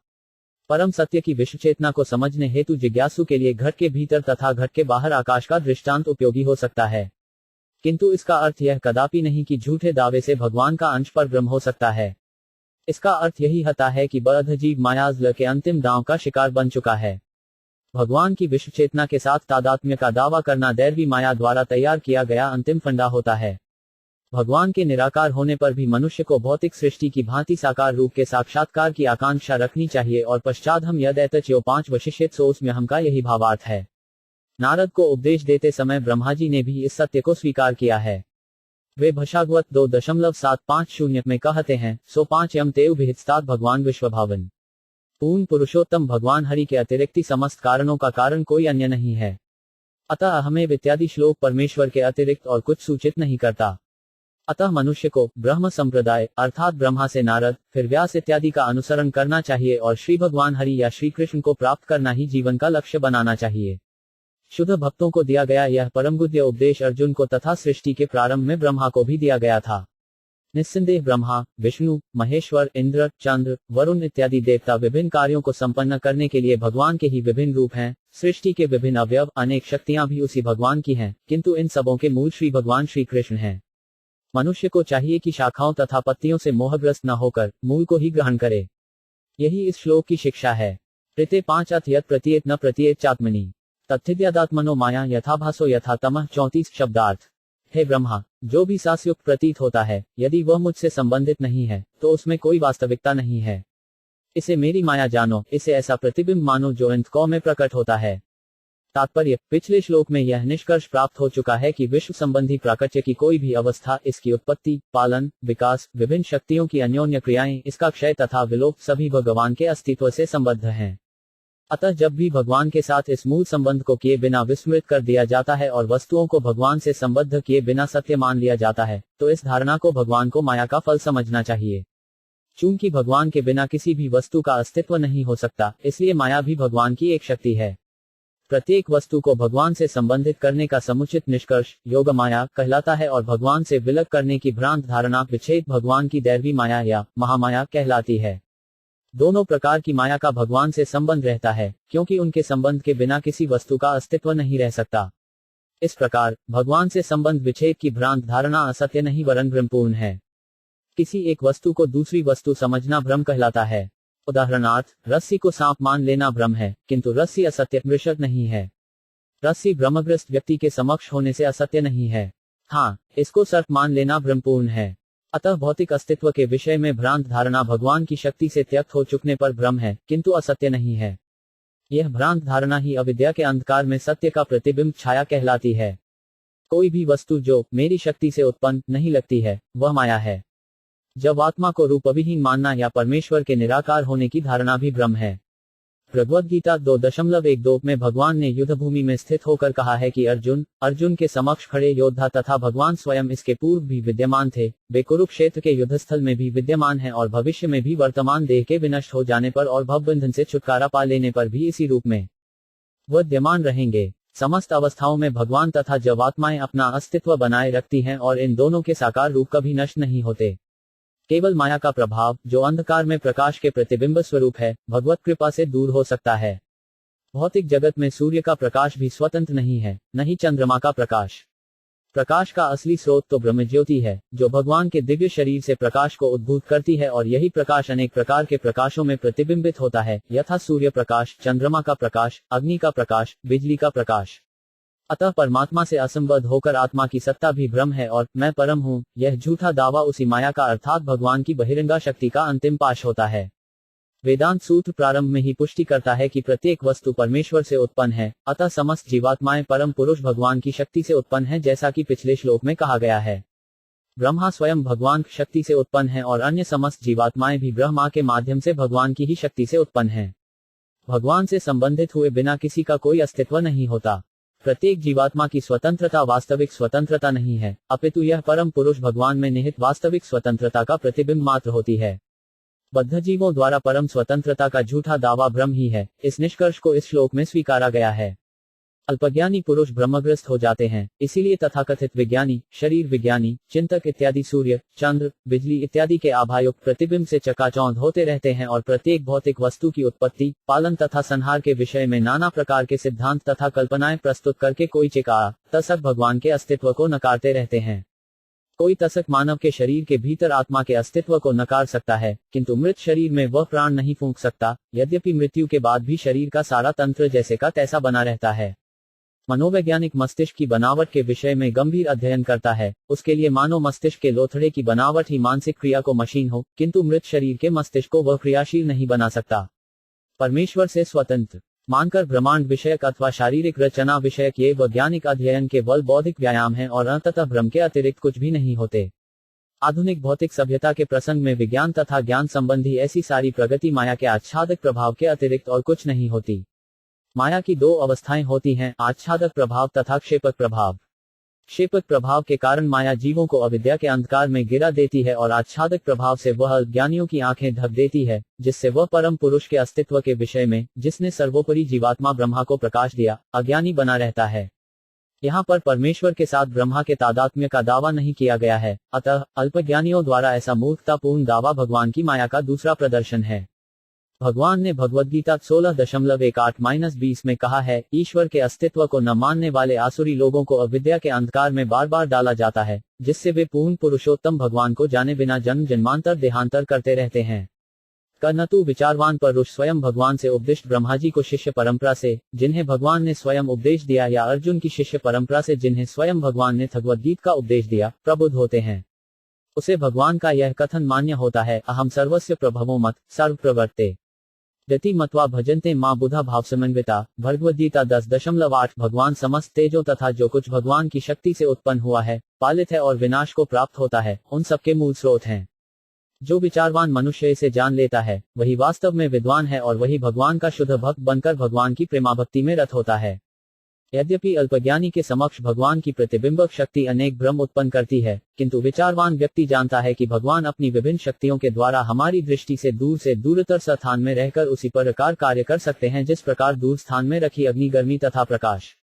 परम सत्य की विश्व चेतना को समझने हेतु जिज्ञासु के लिए घट के भीतर तथा घट के बाहर आकाश का दृष्टांत उपयोगी हो सकता है, किंतु इसका अर्थ यह कदापि नहीं कि झूठे दावे से भगवान का अंश पर ब्रह्म हो सकता है। इसका अर्थ यही होता है कि बद्ध जीव मायाजाल के अंतिम दांव का शिकार बन चुका है। भगवान की विश्व चेतना के साथ तादात्म्य का दावा करना दैवी माया द्वारा तैयार किया गया अंतिम फंडा होता है। भगवान के निराकार होने पर भी मनुष्य को भौतिक सृष्टि की भांति साकार रूप के साक्षात्कार की आकांक्षा रखनी चाहिए और पश्चात हम यद एतच्यो 5 वशिष्यत सोस्म्य हम का यही भावार्थ है। नारद को उपदेश देते समय ब्रह्मा जी ने भी इस सत्य को स्वीकार किया है। वे भषागवत 2.750 में कहते हैं, सो 5 यम तेव भिहितस्तात भगवान विश्वभावन। पूर्ण पुरुषोत्तम भगवान हरि के अतिरिक्त समस्त कारणों का कारण कोई अन्य नहीं है। अतः हमें इत्यादि श्लोक परमेश्वर के अतिरिक्त और कुछ सूचित नहीं करता। अतः मनुष्य को ब्रह्म संप्रदाय अर्थात ब्रह्मा से नारद, फिर व्यास इत्यादि का अनुसरण करना चाहिए और श्री भगवान हरि या श्री कृष्ण को प्राप्त करना ही जीवन का लक्ष्य बनाना चाहिए। शुद्ध भक्तों को दिया गया यह परमगुह्य उपदेश अर्जुन को तथा सृष्टि के प्रारंभ में ब्रह्मा को भी दिया गया था। निस्संदेह ब्रह्मा, विष्णु, महेश्वर, इंद्र, चंद्र, वरुण इत्यादि देवता विभिन्न कार्यों को संपन्न करने के लिए भगवान के ही विभिन्न रूप हैं। सृष्टि के विभिन्न अवयव, अनेक शक्तियां भी उसी भगवान की हैं, किंतु इन सबों के मूल श्री भगवान श्री कृष्ण हैं। मनुष्य को चाहिए कि शाखाओं तथा पत्तियों से मोहग्रस्त न होकर मूल को ही ग्रहण करे। यही इस श्लोक की शिक्षा है। ऋते 5 अथ यत् प्रतीयेत न प्रतीयेत चात्मनि तत्थिद्यादात्मनो माया यथाभासो यथा तमः। 34 शब्दार्थ। हे ब्रह्मा, जो भी सासयुक्त प्रतीत होता है, यदि वह मुझसे संबंधित नहीं है तो उसमें कोई वास्तविकता नहीं है। इसे मेरी माया जानो, इसे ऐसा प्रतिबिंब मानो जो अंतकों में प्रकट होता है। तात्पर्य, पिछले श्लोक में यह निष्कर्ष प्राप्त हो चुका है कि विश्व संबंधी प्राकट्य की कोई भी अवस्था, इसकी उत्पत्ति, पालन, विकास, विभिन्न शक्तियों की अन्योन्य क्रियाएं, इसका क्षय तथा विलोप सभी भगवान के अस्तित्व से संबद्ध हैं। अतः जब भी भगवान के साथ इस मूल संबंध को किए बिना विस्मृत कर दिया जाता है और वस्तुओं को भगवान से संबद्ध किए बिना सत्य मान लिया जाता है, तो इस धारणा को भगवान को माया का फल समझना चाहिए। चूंकि भगवान के बिना किसी भी वस्तु का अस्तित्व नहीं हो सकता, इसलिए माया भी भगवान की एक शक्ति है। प्रत्येक वस्तु को भगवान से संबंधित करने का समुचित निष्कर्ष योग माया कहलाता है और भगवान से विलग करने की भ्रांत धारणा विच्छेद भगवान की दैवी माया या महामाया कहलाती है। दोनों प्रकार की माया का भगवान से संबंध रहता है, क्योंकि उनके संबंध के बिना किसी वस्तु का अस्तित्व नहीं रह सकता। इस प्रकार भगवान से संबंध विच्छेद की भ्रांत धारणा असत्य नहीं वरन भ्रमपूर्ण है। किसी एक वस्तु को दूसरी वस्तु समझना भ्रम कहलाता है। उदाहरणार्थ, रस्सी को सांप मान लेना भ्रम है, किंतु रस्सी असत्य मृषक नहीं है। रस्सी भ्रमग्रस्त व्यक्ति के समक्ष होने से असत्य नहीं है। हाँ, इसको सर्प मान लेना भ्रमपूर्ण है। अतः भौतिक अस्तित्व के विषय में भ्रांत धारणा भगवान की शक्ति से त्यक्त हो चुकने पर भ्रम है, किंतु असत्य नहीं है। यह भ्रांत धारणा ही अविद्या के अंधकार में सत्य का प्रतिबिंब छाया कहलाती है। कोई भी वस्तु जो मेरी शक्ति से उत्पन्न नहीं लगती है, वह माया है। जब आत्मा को रूपविहीन मानना या परमेश्वर के निराकार होने की धारणा भी भ्रम है। भगवद गीता 2.12 में भगवान ने युद्ध भूमि में स्थित होकर कहा है कि अर्जुन के समक्ष खड़े योद्धा तथा भगवान स्वयं इसके पूर्व भी विद्यमान थे। वे कुरुक्षेत्र के युद्धस्थल में भी विद्यमान हैं और भविष्य में भी वर्तमान देह के विनष्ट हो जाने पर और भवबंधन से छुटकारा पा लेने पर भी इसी रूप में विद्यमान रहेंगे। समस्त अवस्थाओं में भगवान तथा जब आत्माएं अपना अस्तित्व बनाए रखती हैं और इन दोनों के साकार रूप कभी नष्ट नहीं होते। केवल माया का प्रभाव, जो अंधकार में प्रकाश के प्रतिबिंब स्वरूप है, भगवत कृपा से दूर हो सकता है। भौतिक जगत में सूर्य का प्रकाश भी स्वतंत्र नहीं है, न ही चंद्रमा का प्रकाश। प्रकाश का असली स्रोत तो ब्रह्मज्योति है, जो भगवान के दिव्य शरीर से प्रकाश को उद्भूत करती है और यही प्रकाश अनेक प्रकार के प्रकाशों में प्रतिबिंबित होता है, यथा सूर्य प्रकाश, चंद्रमा का प्रकाश, अग्नि का प्रकाश, बिजली का प्रकाश। अतः परमात्मा से असंबद्ध होकर आत्मा की सत्ता भी भ्रम है और मैं परम हूँ, यह झूठा दावा उसी माया का अर्थात भगवान की बहिरंगा शक्ति का अंतिम पाश होता है। वेदांत सूत्र प्रारंभ में ही पुष्टि करता है कि प्रत्येक वस्तु परमेश्वर से उत्पन्न है, अतः समस्त जीवात्माएं परम पुरुष भगवान की शक्ति से उत्पन्न है, जैसा कि पिछले श्लोक में कहा गया है। ब्रह्मा स्वयं भगवान की शक्ति से उत्पन्न है और अन्य समस्त जीवात्माएं भी ब्रह्मा के माध्यम से भगवान की ही शक्ति से उत्पन्न है। भगवान से संबंधित हुए बिना किसी का कोई अस्तित्व नहीं होता। प्रत्येक जीवात्मा की स्वतंत्रता वास्तविक स्वतंत्रता नहीं है, अपितु यह परम पुरुष भगवान में निहित वास्तविक स्वतंत्रता का प्रतिबिंब मात्र होती है। बद्ध जीवों द्वारा परम स्वतंत्रता का झूठा दावा भ्रम ही है। इस निष्कर्ष को इस श्लोक में स्वीकारा गया है। अल्पज्ञानी पुरुष भ्रमग्रस्त हो जाते हैं, इसीलिए तथाकथित विज्ञानी, शरीर विज्ञानी, चिंतक इत्यादि सूर्य, चंद्र, बिजली इत्यादि के आभायुक्त प्रतिबिंब से चकाचौंध होते रहते हैं और प्रत्येक भौतिक वस्तु की उत्पत्ति, पालन तथा संहार के विषय में नाना प्रकार के सिद्धांत तथा कल्पनाएं प्रस्तुत करके कोई चिका तसक भगवान के अस्तित्व को नकारते रहते हैं। कोई तसक मानव के शरीर के भीतर आत्मा के अस्तित्व को नकार सकता है, किंतु मृत शरीर में वह प्राण नहीं फूंक सकता, यद्यपि मृत्यु के बाद भी शरीर का सारा तंत्र जैसे का तैसा बना रहता है। मनोवैज्ञानिक मस्तिष्क की बनावट के विषय में गंभीर अध्ययन करता है। उसके लिए मानव मस्तिष्क के लोथड़े की बनावट ही मानसिक क्रिया को मशीन हो, किंतु मृत शरीर के मस्तिष्क को वह क्रियाशील नहीं बना सकता। परमेश्वर से स्वतंत्र मानकर ब्रह्मांड विषयक अथवा शारीरिक रचना विषयक ये वैज्ञानिक अध्ययन केवल बौद्धिक व्यायाम है और अंततः भ्रम के अतिरिक्त कुछ भी नहीं होते। आधुनिक भौतिक सभ्यता के प्रसंग में विज्ञान तथा ज्ञान संबंधी ऐसी सारी प्रगति माया के आच्छादक प्रभाव के अतिरिक्त और कुछ नहीं होती। माया की दो अवस्थाएं होती हैं, आच्छादक प्रभाव तथा क्षेपक प्रभाव। क्षेपक प्रभाव के कारण माया जीवों को अविद्या के अंधकार में गिरा देती है और आच्छादक प्रभाव से वह अज्ञानियों की आंखें ढक देती है, जिससे वह परम पुरुष के अस्तित्व के विषय में, जिसने सर्वोपरि जीवात्मा ब्रह्मा को प्रकाश दिया, अज्ञानी बना रहता है। यहाँ पर परमेश्वर के साथ ब्रह्मा के तादात्म्य का दावा नहीं किया गया है, अतः अल्पज्ञानियों द्वारा ऐसा मूर्खतापूर्ण दावा भगवान की माया का दूसरा प्रदर्शन है। भगवान ने भगवद्गीता 16:18-20 में कहा है, ईश्वर के अस्तित्व को न मानने वाले आसुरी लोगों को अविद्या के अंधकार में बार बार डाला जाता है, जिससे वे पूर्ण पुरुषोत्तम भगवान को जाने बिना जन्म जन्मांतर देहांतर करते रहते हैं। कर्नतु विचारवान परुष स्वयं भगवान से उपदिष्ट ब्रह्मा जी को शिष्य परंपरा से, जिन्हें भगवान ने स्वयं उपदेश दिया, या अर्जुन की शिष्य परंपरा से, जिन्हें स्वयं भगवान ने भगवद्गीता का उपदेश दिया, प्रबुद्ध होते हैं। उसे भगवान का यह कथन मान्य होता है, अहम सर्वस्य प्रभवो मत सर्व प्रवर्ते गति मत्वा भजन्ते मां बुधा भाव समन्विता। भगवद्गीता 10.8। भगवान समस्त तेजों तथा जो कुछ भगवान की शक्ति से उत्पन्न हुआ है, पालित है और विनाश को प्राप्त होता है, उन सबके मूल स्रोत हैं। जो विचारवान मनुष्य इसे जान लेता है, वही वास्तव में विद्वान है और वही भगवान का शुद्ध भक्त बनकर भगवान की प्रेमाभक्ति में रत होता है। यद्यपि अल्पज्ञानी के समक्ष भगवान की प्रतिबिंबक शक्ति अनेक भ्रम उत्पन्न करती है, किंतु विचारवान व्यक्ति जानता है कि भगवान अपनी विभिन्न शक्तियों के द्वारा हमारी दृष्टि से दूरतर स्थान में रहकर उसी प्रकार कार्य कर सकते हैं जिस प्रकार दूर स्थान में रखी अग्नि गर्मी तथा प्रकाश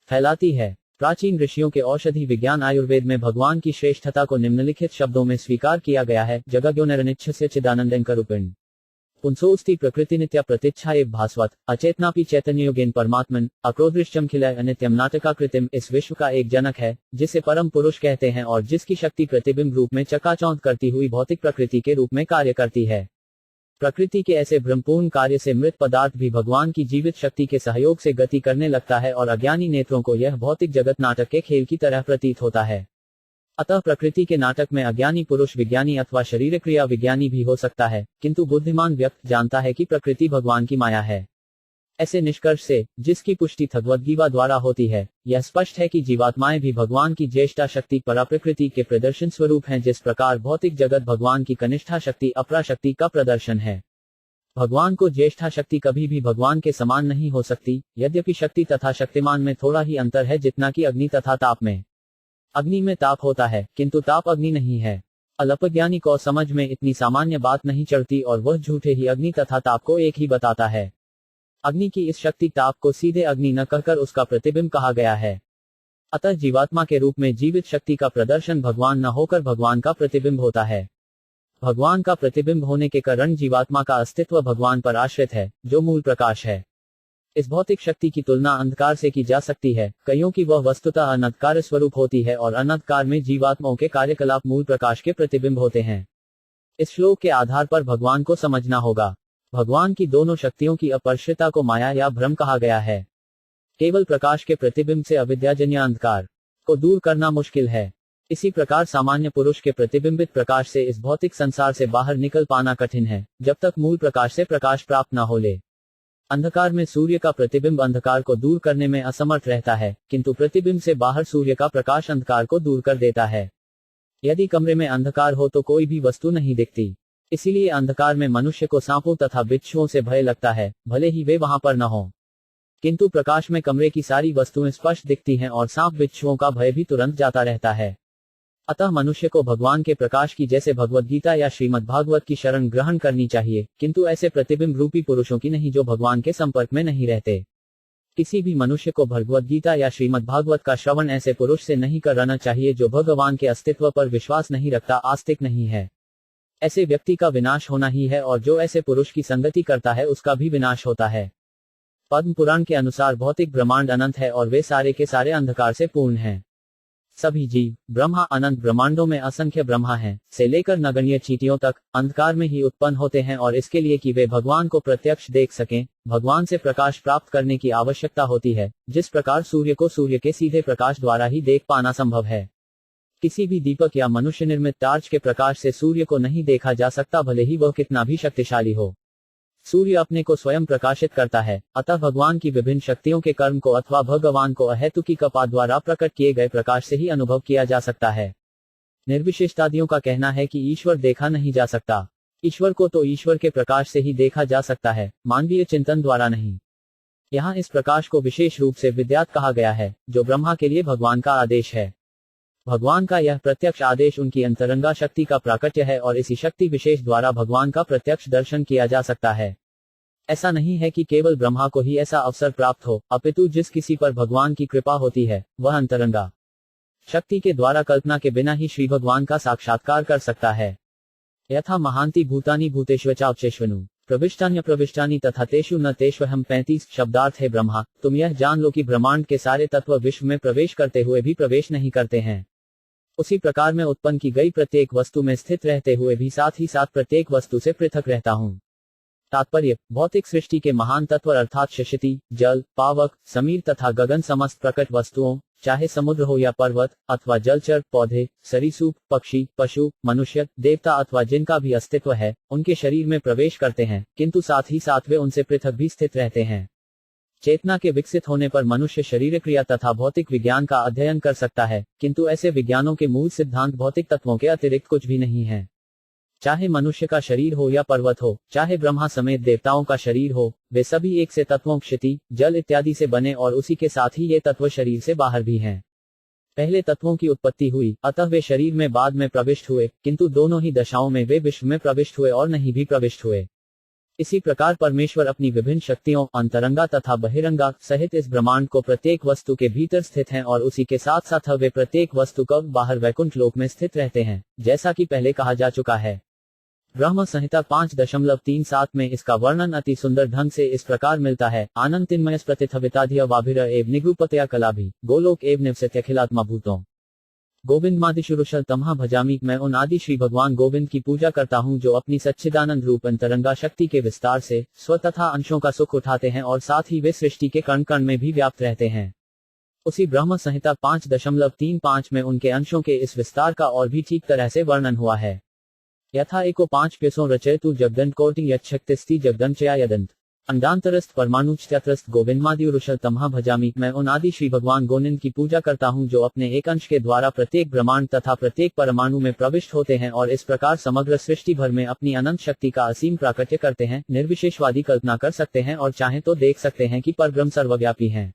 फैलाती है। प्राचीन ऋषियों के औषधि विज्ञान आयुर्वेद में भगवान की श्रेष्ठता को निम्नलिखित शब्दों में स्वीकार किया गया है, जगज्ञोनिरनिच्छस्य चिदानंदंकरूपिण पुंसोस्ति प्रकृति नित्या प्रतीक्षा एक भास्वत अचेतनापि चैतन्ययोगेन परमात्मन अक्रोदृश्चमखिलय अनित्यम नाटकाकृतिम। इस विश्व का एक जनक है, जिसे परम पुरुष कहते हैं और जिसकी शक्ति प्रतिबिंब रूप में चकाचौंध करती हुई भौतिक प्रकृति के रूप में कार्य करती है। प्रकृति के ऐसे भ्रमपूर्ण कार्य से मृत पदार्थ भी भगवान की जीवित शक्ति के सहयोग से गति करने लगता है और अज्ञानी नेत्रों को यह भौतिक जगत नाटक के खेल की तरह प्रतीत होता है। अतः प्रकृति के नाटक में अज्ञानी पुरुष विज्ञानी अथवा शरीर क्रिया विज्ञानी भी हो सकता है, किंतु बुद्धिमान व्यक्ति जानता है कि प्रकृति भगवान की माया है। ऐसे निष्कर्ष से, जिसकी पुष्टि भगवद्गीता द्वारा होती है, यह स्पष्ट है कि जीवात्माएं भी भगवान की ज्येष्ठा शक्ति पराप्रकृति के प्रदर्शन स्वरूप हैं, जिस प्रकार भौतिक जगत भगवान की कनिष्ठा शक्ति अपराशक्ति का प्रदर्शन है। भगवान को ज्येष्ठा शक्ति कभी भी भगवान के समान नहीं हो सकती, यद्यपि शक्ति तथा शक्तिमान में थोड़ा ही अंतर है, जितना कि अग्नि तथा ताप में। अग्नि में ताप होता है, किंतु ताप अग्नि नहीं है। अल्पज्ञानी को समझ में इतनी सामान्य बात नहीं चढ़ती और वह झूठे ही अग्नि तथा ताप को एक ही बताता है। अग्नि की इस शक्ति ताप को सीधे अग्नि न कहकर उसका प्रतिबिंब कहा गया है। अतः जीवात्मा के रूप में जीवित शक्ति का प्रदर्शन भगवान न होकर भगवान का प्रतिबिंब होता है। भगवान का प्रतिबिंब होने के कारण जीवात्मा का अस्तित्व भगवान पर आश्रित है, जो मूल प्रकाश है। इस भौतिक शक्ति की तुलना अंधकार से की जा सकती है, क्योंकि वह वस्तुतः अनंतकार स्वरूप होती है और अनंतकार में जीवात्माओं के कार्यकलाप मूल प्रकाश के प्रतिबिंब होते हैं। इस श्लोक के आधार पर भगवान को समझना होगा। भगवान की दोनों शक्तियों की अपरिश्रता को माया या भ्रम कहा गया है। केवल प्रकाश के प्रतिबिंब से अविद्याजन्य अंधकार को दूर करना मुश्किल है। इसी प्रकार सामान्य पुरुष के प्रतिबिंबित प्रकाश से इस भौतिक संसार से बाहर निकल पाना कठिन है, जब तक मूल प्रकाश से प्रकाश प्राप्त न हो ले। अंधकार में सूर्य का प्रतिबिंब अंधकार को दूर करने में असमर्थ रहता है, किंतु प्रतिबिंब से बाहर सूर्य का प्रकाश अंधकार को दूर कर देता है। यदि कमरे में अंधकार हो तो कोई भी वस्तु नहीं दिखती। इसीलिए अंधकार में मनुष्य को सांपों तथा बिच्छुओं से भय लगता है, भले ही वे वहां पर न हो। किंतु प्रकाश में कमरे की सारी वस्तुएं स्पष्ट दिखती हैं और सांप बिच्छुओं का भय भी तुरंत जाता रहता है। अतः मनुष्य को भगवान के प्रकाश की जैसे भगवद्गीता या श्रीमद्भागवत की शरण ग्रहण करनी चाहिए, किंतु ऐसे प्रतिबिंब रूपी पुरुषों की नहीं जो भगवान के संपर्क में नहीं रहते। किसी भी मनुष्य को भगवद्गीता या श्रीमद्भागवत का श्रवण ऐसे पुरुष से नहीं कराना चाहिए जो भगवान के अस्तित्व पर विश्वास नहीं रखता, आस्तिक नहीं है। ऐसे व्यक्ति का विनाश होना ही है और जो ऐसे पुरुष की संगति करता है उसका भी विनाश होता है। पद्म पुराण के अनुसार भौतिक ब्रह्मांड अनंत है और वे सारे के सारे अंधकार से पूर्ण हैं। सभी जीव ब्रह्मा अनंत ब्रह्मांडों में असंख्य ब्रह्मा हैं, से लेकर नगण्य चींटियों तक अंधकार में ही उत्पन्न होते हैं और इसके लिए कि वे भगवान को प्रत्यक्ष देख सकें, भगवान से प्रकाश प्राप्त करने की आवश्यकता होती है। जिस प्रकार सूर्य को सूर्य के सीधे प्रकाश द्वारा ही देख पाना संभव है। किसी भी दीपक या मनुष्य निर्मित टार्च के प्रकाश से सूर्य को नहीं देखा जा सकता, भले ही वह कितना भी शक्तिशाली हो। सूर्य अपने को स्वयं प्रकाशित करता है, अतः भगवान की विभिन्न शक्तियों के कर्म को अथवा भगवान को अहेतुकी कपा द्वारा प्रकट किए गए प्रकाश से ही अनुभव किया जा सकता है। निर्विशेषतादियों का कहना है कि ईश्वर देखा नहीं जा सकता। ईश्वर को तो ईश्वर के प्रकाश से ही देखा जा सकता है, मानवीय चिंतन द्वारा नहीं। यहाँ इस प्रकाश को विशेष रूप से विद्यात कहा गया है, जो ब्रह्मा के लिए भगवान का आदेश है। भगवान का यह प्रत्यक्ष आदेश उनकी अंतरंगा शक्ति का प्राकट्य है और इसी शक्ति विशेष द्वारा भगवान का प्रत्यक्ष दर्शन किया जा सकता है। ऐसा नहीं है कि केवल ब्रह्मा को ही ऐसा अवसर प्राप्त हो, अपितु जिस किसी पर भगवान की कृपा होती है वह अंतरंगा शक्ति के द्वारा कल्पना के बिना ही श्री भगवान का साक्षात्कार कर सकता है। यथा महांति भूतानि भूतेष्वचावचेष्वनु प्रविष्टान्य प्रविष्टानि तथा तेषु न तेष्वहम 35 शब्दार्थ है ब्रह्मा, तुम यह जान लो कि ब्रह्मांड के सारे तत्व विश्व में प्रवेश करते हुए भी प्रवेश नहीं करते हैं। उसी प्रकार मैं उत्पन्न की गई प्रत्येक वस्तु में स्थित रहते हुए भी साथ ही साथ प्रत्येक वस्तु से पृथक रहता हूँ। तात्पर्य, भौतिक सृष्टि के महान तत्व अर्थात शक्ति, जल, पावक, समीर तथा गगन समस्त प्रकट वस्तुओं, चाहे समुद्र हो या पर्वत अथवा जलचर, पौधे, सरीसृप, पक्षी, पशु, मनुष्य, देवता अथवा जिनका भी अस्तित्व है, उनके शरीर में प्रवेश करते हैं, किंतु साथ ही साथ वे उनसे पृथक भी स्थित रहते हैं। चेतना के विकसित होने पर मनुष्य शरीर क्रिया तथा भौतिक विज्ञान का अध्ययन कर सकता है, किंतु ऐसे विज्ञानों के मूल सिद्धांत भौतिक तत्वों के अतिरिक्त कुछ भी नहीं है। चाहे मनुष्य का शरीर हो या पर्वत हो, चाहे ब्रह्मा समेत देवताओं का शरीर हो, वे सभी एक से तत्वों क्षिति, जल इत्यादि से बने और उसी के साथ ही ये तत्व शरीर से बाहर भी हैं। पहले तत्वों की उत्पत्ति हुई, अतः वे शरीर में बाद में प्रविष्ट हुए, किंतु दोनों ही दशाओं में वे विश्व में प्रविष्ट हुए और नहीं भी प्रविष्ट हुए। इसी प्रकार परमेश्वर अपनी विभिन्न शक्तियों, अंतरंगा तथा बहिरंगा सहित इस ब्रह्मांड को प्रत्येक वस्तु के भीतर स्थित हैं और उसी के साथ साथ वे प्रत्येक वस्तु को बाहर वैकुंठ लोक में स्थित रहते हैं, जैसा कि पहले कहा जा चुका है। ब्रह्म संहिता 5.37 में इसका वर्णन अति सुंदर ढंग से इस प्रकार मिलता है। आनंद तिन्मयस प्रतिथविताधिय वाभिर एव निगृपतया कलाभि गोलोक एव निवसत्यखिलात्मा भूतों गोविंदमादिशुरुषल तमहा भजामी। मैं उन आदि श्री भगवान गोविंद की पूजा करता हूँ जो अपनी सच्चिदानंद रूप अंतरंगा शक्ति के विस्तार से स्व तथा अंशों का सुख उठाते हैं और साथ ही वे सृष्टि के कण कण में भी व्याप्त रहते हैं। उसी ब्रह्म संहिता 5.35 में उनके अंशों के इस विस्तार का और भी ठीक तरह से वर्णन हुआ है। यथा एको 5 प्यसों रचयतु जगदंड कोटि यच्छक्तिस्ति जगदंचया यदंत अंडांतरस्थ परमाणुच्छत्रस्थ गोविंदमादिरुषल तमहा भजामी। मैं उन आदि श्री भगवान गोविंद की पूजा करता हूँ जो अपने एक अंश के द्वारा प्रत्येक ब्रह्मांड तथा प्रत्येक परमाणु में प्रविष्ट होते हैं और इस प्रकार समग्र सृष्टि भर में अपनी अनंत शक्ति का असीम प्राकट्य करते हैं। निर्विशेषवादी कल्पना कर सकते हैं और चाहें तो देख सकते हैं कि परब्रह्म सर्वव्यापी हैं।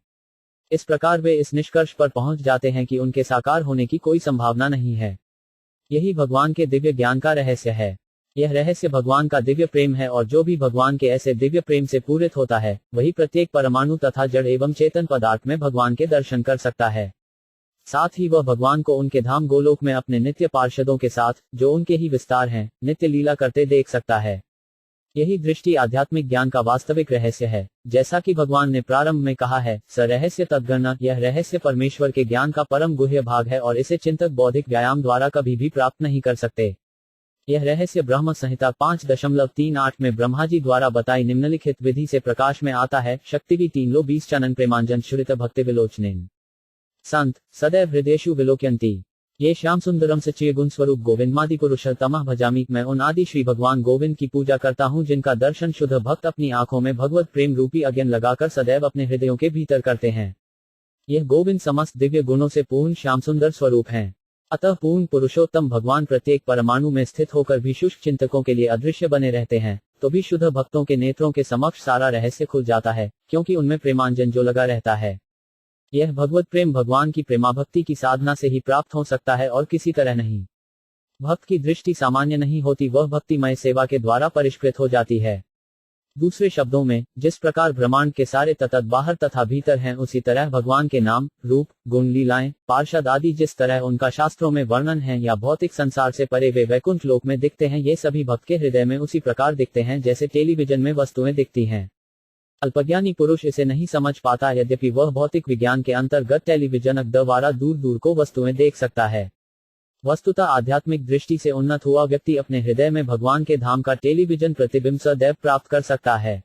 इस प्रकार वे इस निष्कर्ष पर पहुंच जाते हैं कि उनके साकार होने की कोई संभावना नहीं है। यही भगवान के दिव्य ज्ञान का रहस्य है। यह रहस्य भगवान का दिव्य प्रेम है और जो भी भगवान के ऐसे दिव्य प्रेम से पूरित होता है वही प्रत्येक परमाणु तथा जड़ एवं चेतन पदार्थ में भगवान के दर्शन कर सकता है। साथ ही वह भगवान को उनके धाम गोलोक में अपने नित्य पार्षदों के साथ, जो उनके ही विस्तार हैं, नित्य लीला करते देख सकता है। यही दृष्टि आध्यात्मिक ज्ञान का वास्तविक रहस्य है। जैसा कि भगवान ने प्रारंभ में कहा है, स रहस्य तद्गणना, यह रहस्य परमेश्वर के ज्ञान का परम गुह्य भाग है और इसे चिंतक बौद्धिक व्यायाम द्वारा कभी भी प्राप्त नहीं कर सकते। यह रहस्य ब्रह्म संहिता 5.38 में ब्रह्मा जी द्वारा बताई निम्नलिखित विधि से प्रकाश में आता है। शक्ति 3 लो 20 चनन प्रेमांजन श्रुत भक्ति विलोचनेन संत सदैव हृदयेषु विलोक्यन्ति ये श्याम सुंदरम सच्चिय गुण स्वरूप गोविंदमादि पुरुषल तमः भजामी। मैं उन आदि श्री भगवान गोविंद की पूजा करता हूँ जिनका दर्शन शुद्ध भक्त अपनी आंखों में भगवत प्रेम रूपी अज्ञान लगाकर सदैव अपने हृदयों के भीतर करते हैं। यह गोविंद समस्त दिव्य गुणों से पूर्ण श्याम सुंदर स्वरूप हैं। अतः पूर्ण पुरुषोत्तम भगवान प्रत्येक परमाणु में स्थित होकर भी शुष्क चिंतकों के लिए अदृश्य बने रहते हैं, तो भी शुद्ध भक्तों के नेत्रों के समक्ष सारा रहस्य खुल जाता है, क्योंकि उनमें प्रेमांजन जो लगा रहता है। यह भगवत प्रेम भगवान की प्रेमाभक्ति की साधना से ही प्राप्त हो सकता है और किसी तरह नहीं। भक्त की दृष्टि सामान्य नहीं होती, वह भक्तिमय सेवा के द्वारा परिष्कृत हो जाती है। दूसरे शब्दों में, जिस प्रकार ब्रह्मांड के सारे तत्व बाहर तथा भीतर हैं, उसी तरह भगवान के नाम, रूप, गुण, लीलाएं, पार्षद आदि जिस तरह उनका शास्त्रों में वर्णन है या भौतिक संसार से परे वे वैकुंठ लोक में दिखते हैं, ये सभी भक्त के हृदय में उसी प्रकार दिखते हैं जैसे टेलीविजन में वस्तुएं दिखती हैं। अल्पज्ञानी पुरुष इसे नहीं समझ पाता, यद्यपि वह भौतिक विज्ञान के अंतर्गत टेलीविजन द्वारा दूर दूर को वस्तुएं देख सकता है। वस्तुतः आध्यात्मिक दृष्टि से उन्नत हुआ व्यक्ति अपने हृदय में भगवान के धाम का टेलीविजन प्रतिबिंब सदैव प्राप्त कर सकता है।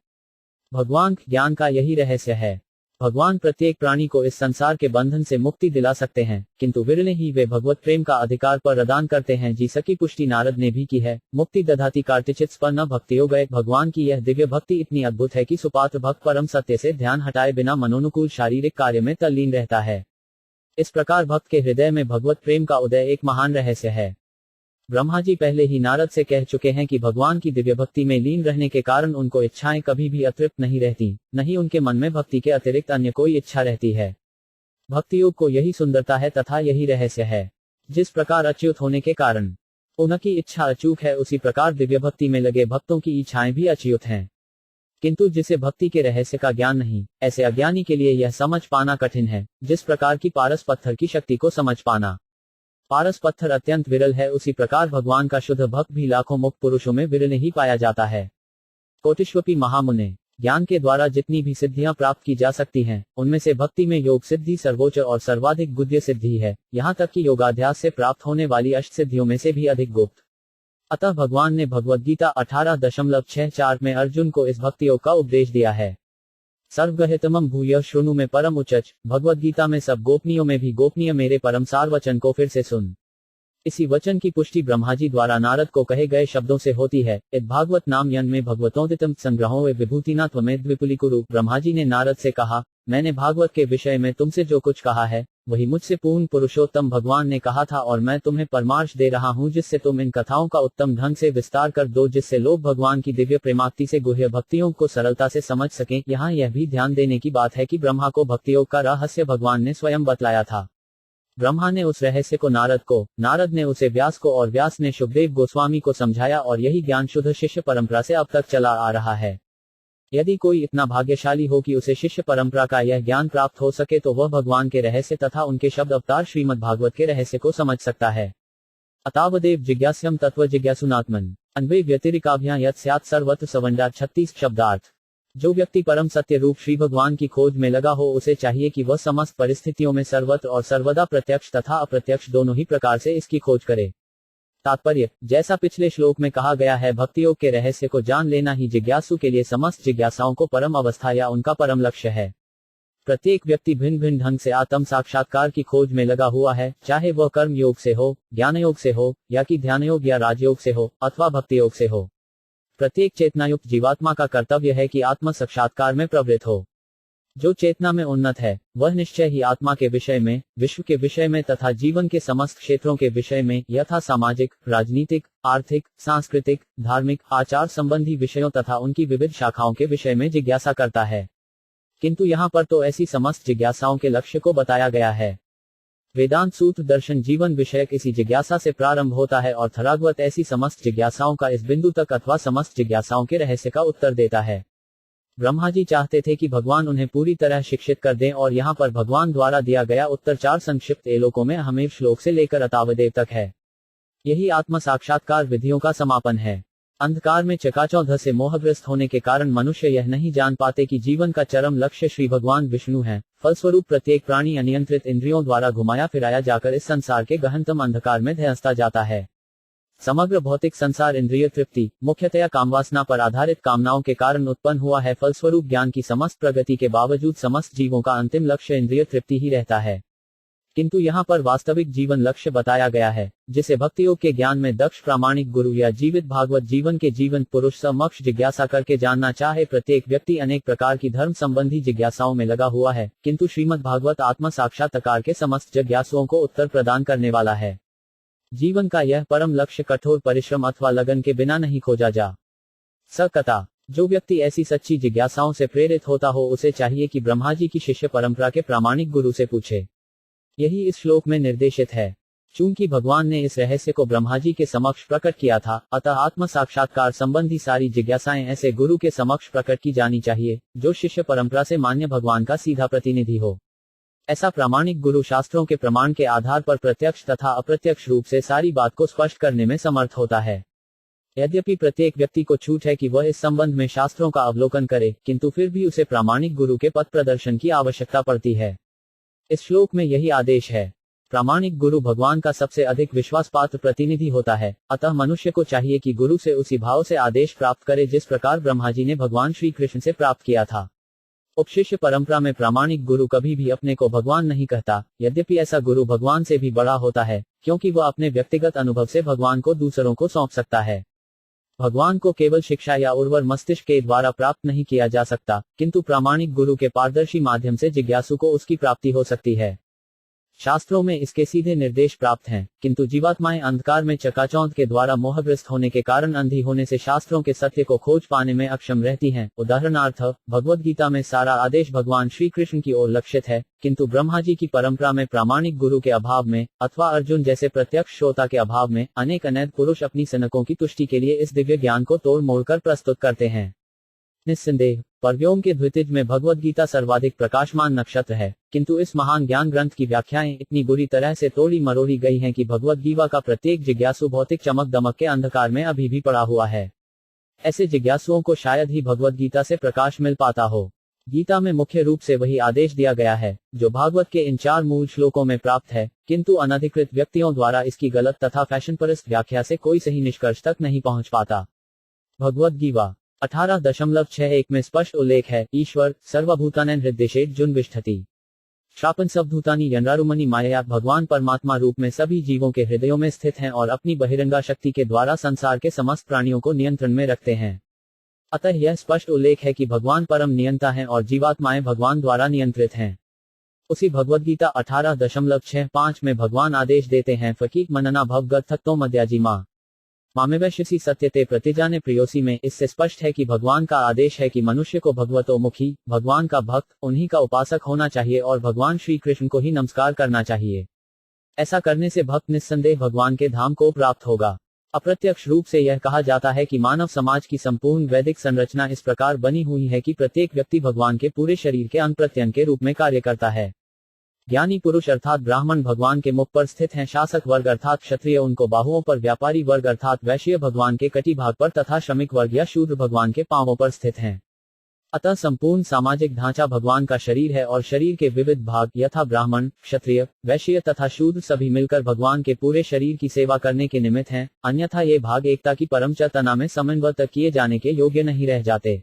भगवान ज्ञान का यही रहस्य है। भगवान प्रत्येक प्राणी को इस संसार के बंधन से मुक्ति दिला सकते हैं, किंतु विरले ही वे भगवत प्रेम का अधिकार प्रदान करते हैं। जिसकी की पुष्टि नारद ने भी की है। मुक्ति दधाति कार्तिचित्स पर न भक्तियो गए। भगवान की यह दिव्य भक्ति इतनी अद्भुत है कि सुपात्र भक्त परम सत्य से ध्यान हटाए बिना मनोनुकूल शारीरिक कार्य में तल्लीन रहता है। इस प्रकार भक्त के हृदय में भगवत प्रेम का उदय एक महान रहस्य है। ब्रह्मा जी पहले ही नारद से कह चुके हैं कि भगवान की दिव्य भक्ति में लीन रहने के कारण उनको इच्छाएं कभी भी अतृप्त नहीं रहती, नहीं उनके मन में भक्ति के अतिरिक्त अन्य कोई इच्छा रहती है। भक्ति योग को यही सुंदरता है तथा यही रहस्य है। जिस प्रकार अच्युत होने के कारण उनकी इच्छा अचूक है, उसी प्रकार दिव्य भक्ति में लगे भक्तों की इच्छाएं भी अच्युत हैं। किंतु जिसे भक्ति के रहस्य का ज्ञान नहीं, ऐसे अज्ञानी के लिए यह समझ पाना कठिन है, जिस प्रकार की पारस पत्थर की शक्ति को समझ पाना। पारस पत्थर अत्यंत विरल है, उसी प्रकार भगवान का शुद्ध भक्त भी लाखों मुक्त पुरुषों में विरल ही पाया जाता है। कोटिश्वपी महामुने, ज्ञान के द्वारा जितनी भी सिद्धियां प्राप्त की जा सकती हैं, उनमें से भक्ति में योग सिद्धि सर्वोच्च और सर्वाधिक गुह्य सिद्धि है, यहाँ तक कि योगाध्यास से प्राप्त होने वाली अष्ट सिद्धियों में से भी अधिक गुप्त। अतः भगवान ने भगवद गीता 18.64 में अर्जुन को इस भक्ति योग का उपदेश दिया है। सर्वगहितमं भूयः शृणु में परम उचच, भगवद गीता में सब गोपनीयों में भी गोपनीय मेरे परम सार वचन को फिर से सुन। इसी वचन की पुष्टि ब्रह्मा जी द्वारा नारद को कहे गए शब्दों से होती है। इद भागवत नाम यन में भगवतोदितम संग्रहों वे विभूतिना त्वमेद विपुलीकुरु। ब्रह्मा जी ने नारद से कहा, मैंने भागवत के विषय में तुमसे जो कुछ कहा है वही मुझसे पूर्ण पुरुषोत्तम भगवान ने कहा था, और मैं तुम्हें परामर्श दे रहा हूँ जिससे तुम इन कथाओं का उत्तम ढंग से विस्तार कर दो, जिससे लोग भगवान की दिव्य प्रेमाक्ति से गुह्य भक्तियों को सरलता से समझ सकें। यहाँ यह भी ध्यान देने की बात है कि ब्रह्मा को भक्तियोग का रहस्य भगवान ने स्वयं बतलाया था। ब्रह्मा ने उस रहस्य को नारद को, नारद ने उसे व्यास को, और व्यास ने शुकदेव गोस्वामी को समझाया, और यही ज्ञान शुद्ध शिष्य परंपरा से अब तक चला आ रहा है। यदि कोई इतना भाग्यशाली हो कि उसे शिष्य परंपरा का यह ज्ञान प्राप्त हो सके, तो वह भगवान के रहस्य तथा उनके शब्द अवतार श्रीमद् भागवत के रहस्य को समझ सकता है। अतावदेव जिज्ञास्यम तत्व जिज्ञासुनात्मन अन्वे व्यतिरिकाभ्यां यत् स्यात् सर्वत्र सवंडा 36 शब्दार्थ। जो व्यक्ति परम सत्य रूप श्री भगवान की खोज में लगा हो, उसे चाहिए कि वह समस्त परिस्थितियों में सर्वत्र और सर्वदा प्रत्यक्ष तथा अप्रत्यक्ष दोनों ही प्रकार से इसकी खोज करे। तात्पर्य, जैसा पिछले श्लोक में कहा गया है, भक्तियोग के रहस्य को जान लेना ही जिज्ञासु के लिए समस्त जिज्ञासाओं को परम अवस्था या उनका परम लक्ष्य है। प्रत्येक व्यक्ति भिन्न भिन्न ढंग से आत्म साक्षात्कार की खोज में लगा हुआ है, चाहे वह कर्म योग से हो, ज्ञान योग से हो, या कि ध्यान योग या राजयोग से हो, अथवा भक्ति योग से हो। प्रत्येक चेतनायुक्त जीवात्मा का कर्तव्य है कि आत्म साक्षात्कार में प्रवृत्त हो। जो चेतना में उन्नत है, वह निश्चय ही आत्मा के विषय में, विश्व के विषय में तथा जीवन के समस्त क्षेत्रों के विषय में, यथा सामाजिक, राजनीतिक, आर्थिक, सांस्कृतिक, धार्मिक, आचार संबंधी विषयों तथा उनकी विविध शाखाओं के विषय में जिज्ञासा करता है। किंतु यहाँ पर तो ऐसी समस्त जिज्ञासाओं के लक्ष्य को बताया गया है। वेदांत सूत्र दर्शन जीवन विषयक इसी जिज्ञासा से प्रारंभ होता है, और थरागवत ऐसी समस्त जिज्ञासाओं का इस बिंदु तक अथवा समस्त जिज्ञासाओं के रहस्य का उत्तर देता है। ब्रह्मा जी चाहते थे कि भगवान उन्हें पूरी तरह शिक्षित कर दें, और यहाँ पर भगवान द्वारा दिया गया उत्तर 4 संक्षिप्त एलोकों में हमें श्लोक से लेकर अतावदेव तक है। यही आत्म साक्षात्कार विधियों का समापन है। अंधकार में चकाचौंध से मोहग्रस्त होने के कारण मनुष्य यह नहीं जान पाते कि जीवन का चरम लक्ष्य श्री भगवान विष्णु है। फलस्वरूप प्रत्येक प्राणी अनियंत्रित इंद्रियों द्वारा घुमाया फिराया जाकर इस संसार के गहनतम अंधकार में धंसता जाता है। समग्र भौतिक संसार इंद्रिय तृप्ति, मुख्यतया कामवासना पर आधारित कामनाओं के कारण उत्पन्न हुआ है। फलस्वरूप ज्ञान की समस्त प्रगति के बावजूद समस्त जीवों का अंतिम लक्ष्य इंद्रिय तृप्ति ही रहता है। किंतु यहाँ पर वास्तविक जीवन लक्ष्य बताया गया है, जिसे भक्तियोग के ज्ञान में दक्ष प्रामाणिक गुरु या जीवित भागवत जीवन के जीवन पुरुष समक्ष जिज्ञासा करके जानना चाहे। प्रत्येक व्यक्ति अनेक प्रकार की धर्म संबंधी जिज्ञासाओं में लगा हुआ है, किंतु श्रीमद् भागवत आत्म साक्षात्कार के समस्त जिज्ञासुओं को उत्तर प्रदान करने वाला है। जीवन का यह परम लक्ष्य कठोर परिश्रम अथवा लगन के बिना नहीं खोजा जा सकता। जो व्यक्ति ऐसी सच्ची जिज्ञासाओं से प्रेरित होता हो, उसे चाहिए कि ब्रह्मा जी की शिष्य परंपरा के प्रामाणिक गुरु से पूछे। यही इस श्लोक में निर्देशित है। चूंकि भगवान ने इस रहस्य को ब्रह्मा जी के समक्ष प्रकट किया था, अतः आत्म साक्षात्कार संबंधी सारी जिज्ञासाएं ऐसे गुरु के समक्ष प्रकट की जानी चाहिए, जो शिष्य परंपरा से मान्य भगवान का सीधा प्रतिनिधि हो। ऐसा प्रामाणिक गुरु शास्त्रों के प्रमाण के आधार पर प्रत्यक्ष तथा अप्रत्यक्ष रूप से सारी बात को स्पष्ट करने में समर्थ होता है। यद्यपि प्रत्येक व्यक्ति को छूट है कि वह इस संबंध में शास्त्रों का अवलोकन करे, किंतु फिर भी उसे प्रामाणिक गुरु के पथ प्रदर्शन की आवश्यकता पड़ती है। इस श्लोक में यही आदेश है। प्रामाणिक गुरु भगवान का सबसे अधिक विश्वास पात्र प्रतिनिधि होता है, अतः मनुष्य को चाहिए कि गुरु से उसी भाव से आदेश प्राप्त करे जिस प्रकार ब्रह्मा जी ने भगवान श्री कृष्ण से प्राप्त किया था। उपशिष्य परंपरा में प्रामाणिक गुरु कभी भी अपने को भगवान नहीं कहता, यद्यपि ऐसा गुरु भगवान से भी बड़ा होता है, क्योंकि वह अपने व्यक्तिगत अनुभव से भगवान को दूसरों को सौंप सकता है। भगवान को केवल शिक्षा या उर्वर मस्तिष्क के द्वारा प्राप्त नहीं किया जा सकता, किंतु प्रामाणिक गुरु के पारदर्शी माध्यम से जिज्ञासु को उसकी प्राप्ति हो सकती है। शास्त्रों में इसके सीधे निर्देश प्राप्त हैं, किंतु जीवात्माएं अंधकार में चकाचौंध के द्वारा मोहग्रस्त होने के कारण अंधी होने से शास्त्रों के सत्य को खोज पाने में अक्षम रहती हैं। उदाहरणार्थ, भगवद गीता में सारा आदेश भगवान श्री कृष्ण की ओर लक्षित है, किंतु ब्रह्मा जी की परंपरा में प्रामाणिक गुरु के अभाव में अथवा अर्जुन जैसे प्रत्यक्ष श्रोता के अभाव में अनेक अनैध पुरुष अपनी सनकों की तुष्टि के लिए इस दिव्य ज्ञान को तोड़ मोड़ कर प्रस्तुत करते हैं। निस्संदेह परव्योम के द्वितीय में भगवद गीता सर्वाधिक प्रकाशमान नक्षत्र है, किंतु इस महान ज्ञान ग्रंथ की व्याख्याएं इतनी बुरी तरह से तोड़ी मरोड़ी गई हैं कि भगवद गीता का प्रत्येक जिज्ञासु भौतिक चमक दमक के अंधकार में अभी भी पड़ा हुआ है। ऐसे जिज्ञासुओं को शायद ही भगवद गीता से प्रकाश मिल पाता हो। गीता में मुख्य रूप से वही आदेश दिया गया है जो भागवत के इन 4 मूल श्लोकों में प्राप्त है, किंतु अनधिकृत व्यक्तियों द्वारा इसकी गलत तथा फैशनपरस्त व्याख्या से कोई सही निष्कर्ष तक नहीं पहुंच पाता। भगवद गीता 18.61 में स्पष्ट उल्लेख है, ईश्वर सर्वभूतानां हृदयेषु विष्ठति श्रापन सबभूतानि यनरारुमणि मायया। भगवान परमात्मा रूप में सभी जीवों के हृदयों में स्थित हैं और अपनी बहिरंगा शक्ति के द्वारा संसार के समस्त प्राणियों को नियंत्रण में रखते हैं। अतः यह स्पष्ट उल्लेख है कि भगवान परम नियंता हैं और जीवात्माएं भगवान द्वारा नियंत्रित हैं। उसी भगवद गीता 18.65 में भगवान आदेश देते हैं, फकीक मनना भवगत मध्याजी माँ मामेवैश्यसी सत्यते प्रतिजाने प्रियोसी में। इससे स्पष्ट है कि भगवान का आदेश है कि मनुष्य को भगवतोमुखी, भगवान का भक्त, उन्हीं का उपासक होना चाहिए और भगवान श्री कृष्ण को ही नमस्कार करना चाहिए। ऐसा करने से भक्त निस्संदेह भगवान के धाम को प्राप्त होगा। अप्रत्यक्ष रूप से यह कहा जाता है कि मानव समाज की संपूर्ण वैदिक संरचना इस प्रकार बनी हुई है कि प्रत्येक व्यक्ति भगवान के पूरे शरीर के अंग प्रत्यंग के रूप में कार्य करता है। ज्ञानी पुरुष अर्थात ब्राह्मण भगवान के मुख पर स्थित हैं, शासक वर्ग अर्थात क्षत्रिय उनको बाहुओं पर, व्यापारी वर्ग अर्थात वैश्य भगवान के कटी भाग पर तथा श्रमिक वर्ग या शूद्र भगवान के पांवों पर स्थित हैं। अतः संपूर्ण सामाजिक ढांचा भगवान का शरीर है और शरीर के विविध भाग यथा ब्राह्मण, क्षत्रिय, वैश्य तथा शूद्र सभी मिलकर भगवान के पूरे शरीर की सेवा करने के निमित्त हैं, अन्यथा ये भाग एकता की परम चेतना में समन्वित किए जाने के योग्य नहीं रह जाते।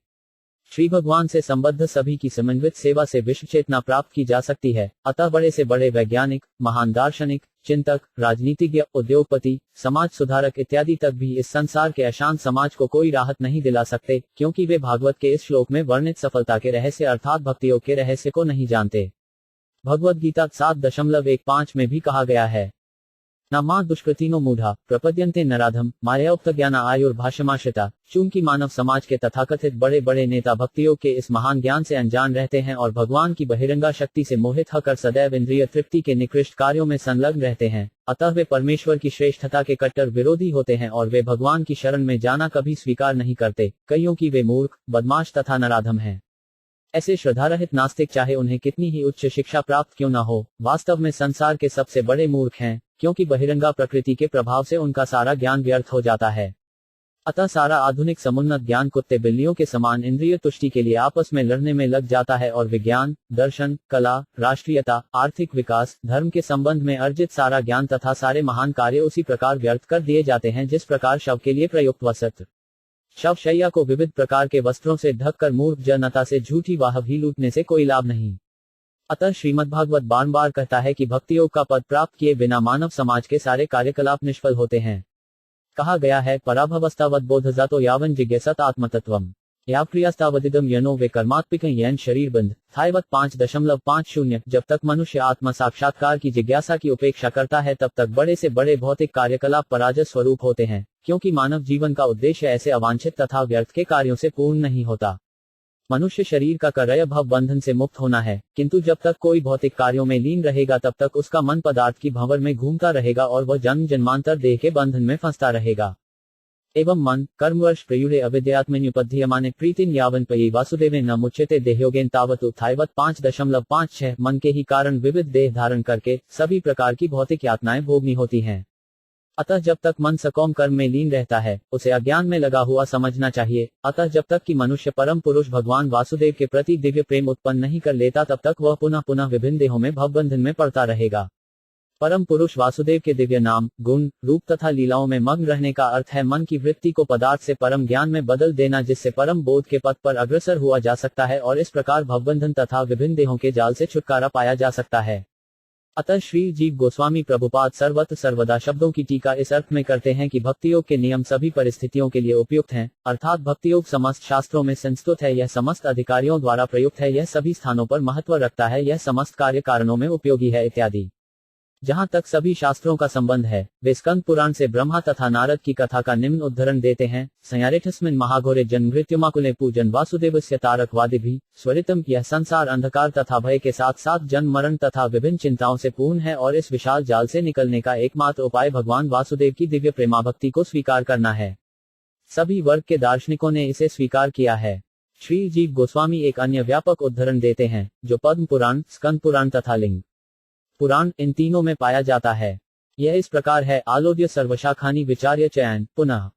श्री भगवान से संबद्ध सभी की समन्वित सेवा से विश्व चेतना प्राप्त की जा सकती है। अतः बड़े से बड़े वैज्ञानिक, महान दार्शनिक, चिंतक, राजनीतिज्ञ, उद्योगपति, समाज सुधारक इत्यादि तक भी इस संसार के अशांत समाज को कोई राहत नहीं दिला सकते, क्योंकि वे भागवत के इस श्लोक में वर्णित सफलता के रहस्य अर्थात भक्ति योग के रहस्य को नहीं जानते। भगवद गीता 7.15 में भी कहा गया है, न मां दुष्कृतिनो मूढ़ा प्रपद्यन्ते नराधम माया ज्ञान आयुर्भाषमाश्रिता। चूंकि मानव समाज के तथाकथित बड़े बड़े नेता भक्तियोग के इस महान ज्ञान से अनजान रहते हैं और भगवान की बहिरंगा शक्ति से मोहित होकर सदैव इंद्रिय तृप्ति के निकृष्ट कार्यों में संलग्न रहते हैं, अतः वे परमेश्वर की श्रेष्ठता के कट्टर विरोधी होते हैं और वे भगवान की शरण में जाना कभी स्वीकार नहीं करते, कईयों की वे मूर्ख, बदमाश तथा नराधम हैं। ऐसे श्रद्धारहित नास्तिक चाहे उन्हें कितनी ही उच्च शिक्षा प्राप्त क्यों न हो, वास्तव में संसार के सबसे बड़े मूर्ख हैं, क्योंकि बहिरंगा प्रकृति के प्रभाव से उनका सारा ज्ञान व्यर्थ हो जाता है। अतः सारा आधुनिक समुन्नत ज्ञान कुत्ते बिल्लियों के समान इंद्रिय तुष्टि के लिए आपस में लड़ने में लग जाता है और विज्ञान, दर्शन, कला, राष्ट्रीयता, आर्थिक विकास, धर्म के संबंध में अर्जित सारा ज्ञान तथा सारे महान कार्य उसी प्रकार व्यर्थ कर दिए जाते हैं जिस प्रकार शव के लिए प्रयुक्त वस्त्र। शव शैया को विविध प्रकार के वस्त्रों से ढककर मूर्ख जनता से झूठी वाहवी लूटने से कोई लाभ नहीं। अतः श्रीमद्भागवत बार कहता है कि भक्ति योग का पद प्राप्त किए बिना मानव समाज के सारे कार्यकलाप निष्फल होते हैं। कहा गया है, पराभवस्तावत बोधजातो यावन जिज्ञासत आत्मतत्वम यावक्रियास्तावदिदम यनो वे कर्मात्मिक यन शरीर बंध थायवत 5.50। जब तक मनुष्य आत्म साक्षात्कार की जिज्ञासा की उपेक्षा करता है तब तक बड़े से बड़े भौतिक कार्यकलाप पराजय स्वरूप होते हैं, क्योंकि मानव जीवन का उद्देश्य ऐसे अवांछित तथा व्यर्थ के कार्यों से पूर्ण नहीं होता। मनुष्य शरीर का कर्तव्य भव बंधन से मुक्त होना है, किंतु जब तक कोई भौतिक कार्यों में लीन रहेगा तब तक उसका मन पदार्थ की भंवर में घूमता रहेगा और वह जन्म जन्मांतर देह के बंधन में फंसता रहेगा। एवं मन कर्मवर्ष प्रयुरे अविद्यात्मन्युपध्यमाने प्रीतिन यावन पयी वासुदेवे न मुच्यते देहयोगेन तावत उत्थायवत 5.56। मन के ही कारण विविध देह धारण करके सभी प्रकार की भौतिक यातनाएं भोगनी होती हैं। अतः जब तक मन सकौम कर्म में लीन रहता है उसे अज्ञान में लगा हुआ समझना चाहिए। अतः जब तक कि मनुष्य परम पुरुष भगवान वासुदेव के प्रति दिव्य प्रेम उत्पन्न नहीं कर लेता तब तक वह पुनः पुनः विभिन्न देहों में भवबंधन में पड़ता रहेगा। परम पुरुष वासुदेव के दिव्य नाम, गुण, रूप तथा लीलाओं में मग्न रहने का अर्थ है मन की वृत्ति को पदार्थ से परम ज्ञान में बदल देना, जिससे परम बोध के पथ पर अग्रसर हुआ जा सकता है और इस प्रकार भवबंधन तथा विभिन्न देहों के जाल से छुटकारा पाया जा सकता है। अतः श्री जीव गोस्वामी प्रभुपाद सर्वत्र सर्वदा शब्दों की टीका इस अर्थ में करते हैं कि भक्तियोग के नियम सभी परिस्थितियों के लिए उपयुक्त हैं, अर्थात भक्तियोग समस्त शास्त्रों में संस्तुत है, यह समस्त अधिकारियों द्वारा प्रयुक्त है, यह सभी स्थानों पर महत्व रखता है, यह समस्त कार्य कारणों में उपयोगी है इत्यादि। जहां तक सभी शास्त्रों का संबंध है वे स्कंद पुराण से ब्रह्मा तथा नारद की कथा का निम्न उद्धरण देते हैं। संयारेठस्मिन् महाघोरे जन्ममृत्युमाकुले पूजन वासुदेवस्य तारकवादिभिः स्वरितम। यह संसार अंधकार तथा भय के साथ साथ जन्म मरण तथा विभिन्न चिंताओं से पूर्ण है और इस विशाल जाल से निकलने का एकमात्र उपाय भगवान वासुदेव की दिव्य प्रेमाभक्ति को स्वीकार करना है। सभी वर्ग के दार्शनिकों ने इसे स्वीकार किया है। श्री जीव गोस्वामी एक अन्य व्यापक उद्धरण देते हैं, जो पद्म पुराण, स्कंद पुराण तथा लिंग पुराण इन तीनों में पाया जाता है। यह इस प्रकार है, आलोड्य सर्वशाखानि विचार्य चयन पुनः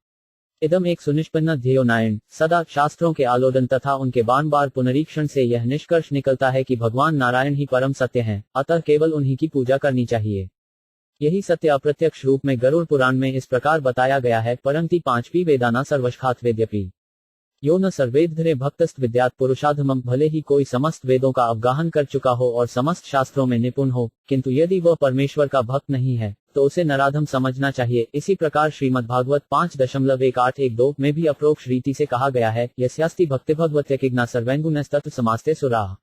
इदम एक सुनिष्पन्न ध्येयोनायन। सदा शास्त्रों के आलोडन तथा उनके बार बार पुनरीक्षण से यह निष्कर्ष निकलता है कि भगवान नारायण ही परम सत्य हैं, अतः केवल उन्हीं की पूजा करनी चाहिए। यही सत्य अप्रत्यक्ष रूप में गरुड़ पुराण में इस प्रकार बताया गया है, परंति पांचवी वेदाना सर्वशाखात वेद्यपि यो न सर्वेद्धरे भक्तस्त विद्यात पुरुषाधमम। भले ही कोई समस्त वेदों का अवगाहन कर चुका हो और समस्त शास्त्रों में निपुण हो, किंतु यदि वह परमेश्वर का भक्त नहीं है तो उसे नराधम समझना चाहिए। इसी प्रकार श्रीमद्भागवत 5.1812 में भी अप्रोक्ष रीति से कहा गया है, यस्यास्ति भक्ति भगवत्यकिग्ना सर्वैंगुणस्तत् समास्ते सुराः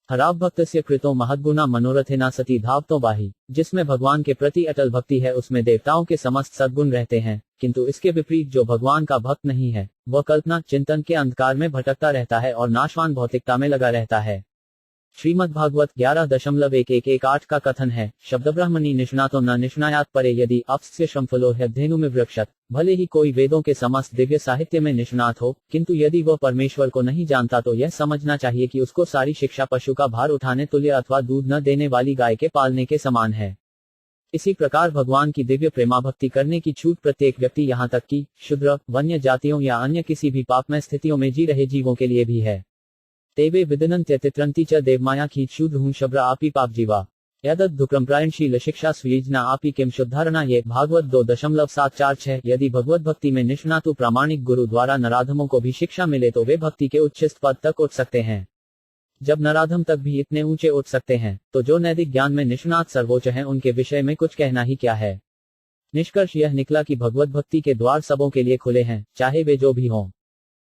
हराव भक्तस्य कृतो महद्गुणा मनोरथेना सती धावतो बाहि। जिसमें भगवान के प्रति अटल भक्ति है उसमें देवताओं के समस्त सद्गुण रहते हैं, किंतु इसके विपरीत जो भगवान का भक्त नहीं है वह कल्पना चिंतन के अंधकार में भटकता रहता है और नाशवान भौतिकता में लगा रहता है। श्रीमद्भागवत 11.1118 का कथन है, शब्द ब्रह्मणि निष्णातो न निष्णायात परे यदि अप्स्य श्रमफलो ह्यध्येनुमिवृक्षत। भले ही कोई वेदों के समस्त दिव्य साहित्य में निष्णात हो, किंतु यदि वह परमेश्वर को नहीं जानता तो यह समझना चाहिए कि उसको सारी शिक्षा पशु का भार उठाने तुल्य अथवा दूध न देने वाली गाय के पालने के समान है। इसी प्रकार भगवान की दिव्य प्रेमाभक्ति करने की छूट प्रत्येक व्यक्ति, यहाँ तक कि शूद्र, वन्य जातियों या अन्य किसी भी पापमय स्थितियों में जी रहे जीवों के लिए भी है। तेवे विदनन्त्यतित्रन्ति च देवमाया खींचूद्हुं शब्र आपी पाप जीवा यदुक्रमप्रायणशील शिक्षा स्वीजना आपी किम शुद्धारणा। ये भागवत 2.746। यदि भगवत भक्ति में निष्णातु प्रामाणिक गुरु द्वारा नराधमों को भी शिक्षा मिले तो वे भक्ति के उच्चस्त पद तक उठ सकते हैं। जब नराधम तक भी इतने ऊंचे उठ सकते हैं तो जो नैतिक ज्ञान में निष्णात सर्वोच्च हैं उनके विषय में कुछ कहना ही क्या है। निष्कर्ष यह निकला कि भगवत भक्ति के द्वार सबों के लिए खुले हैं, चाहे वे जो भी हों।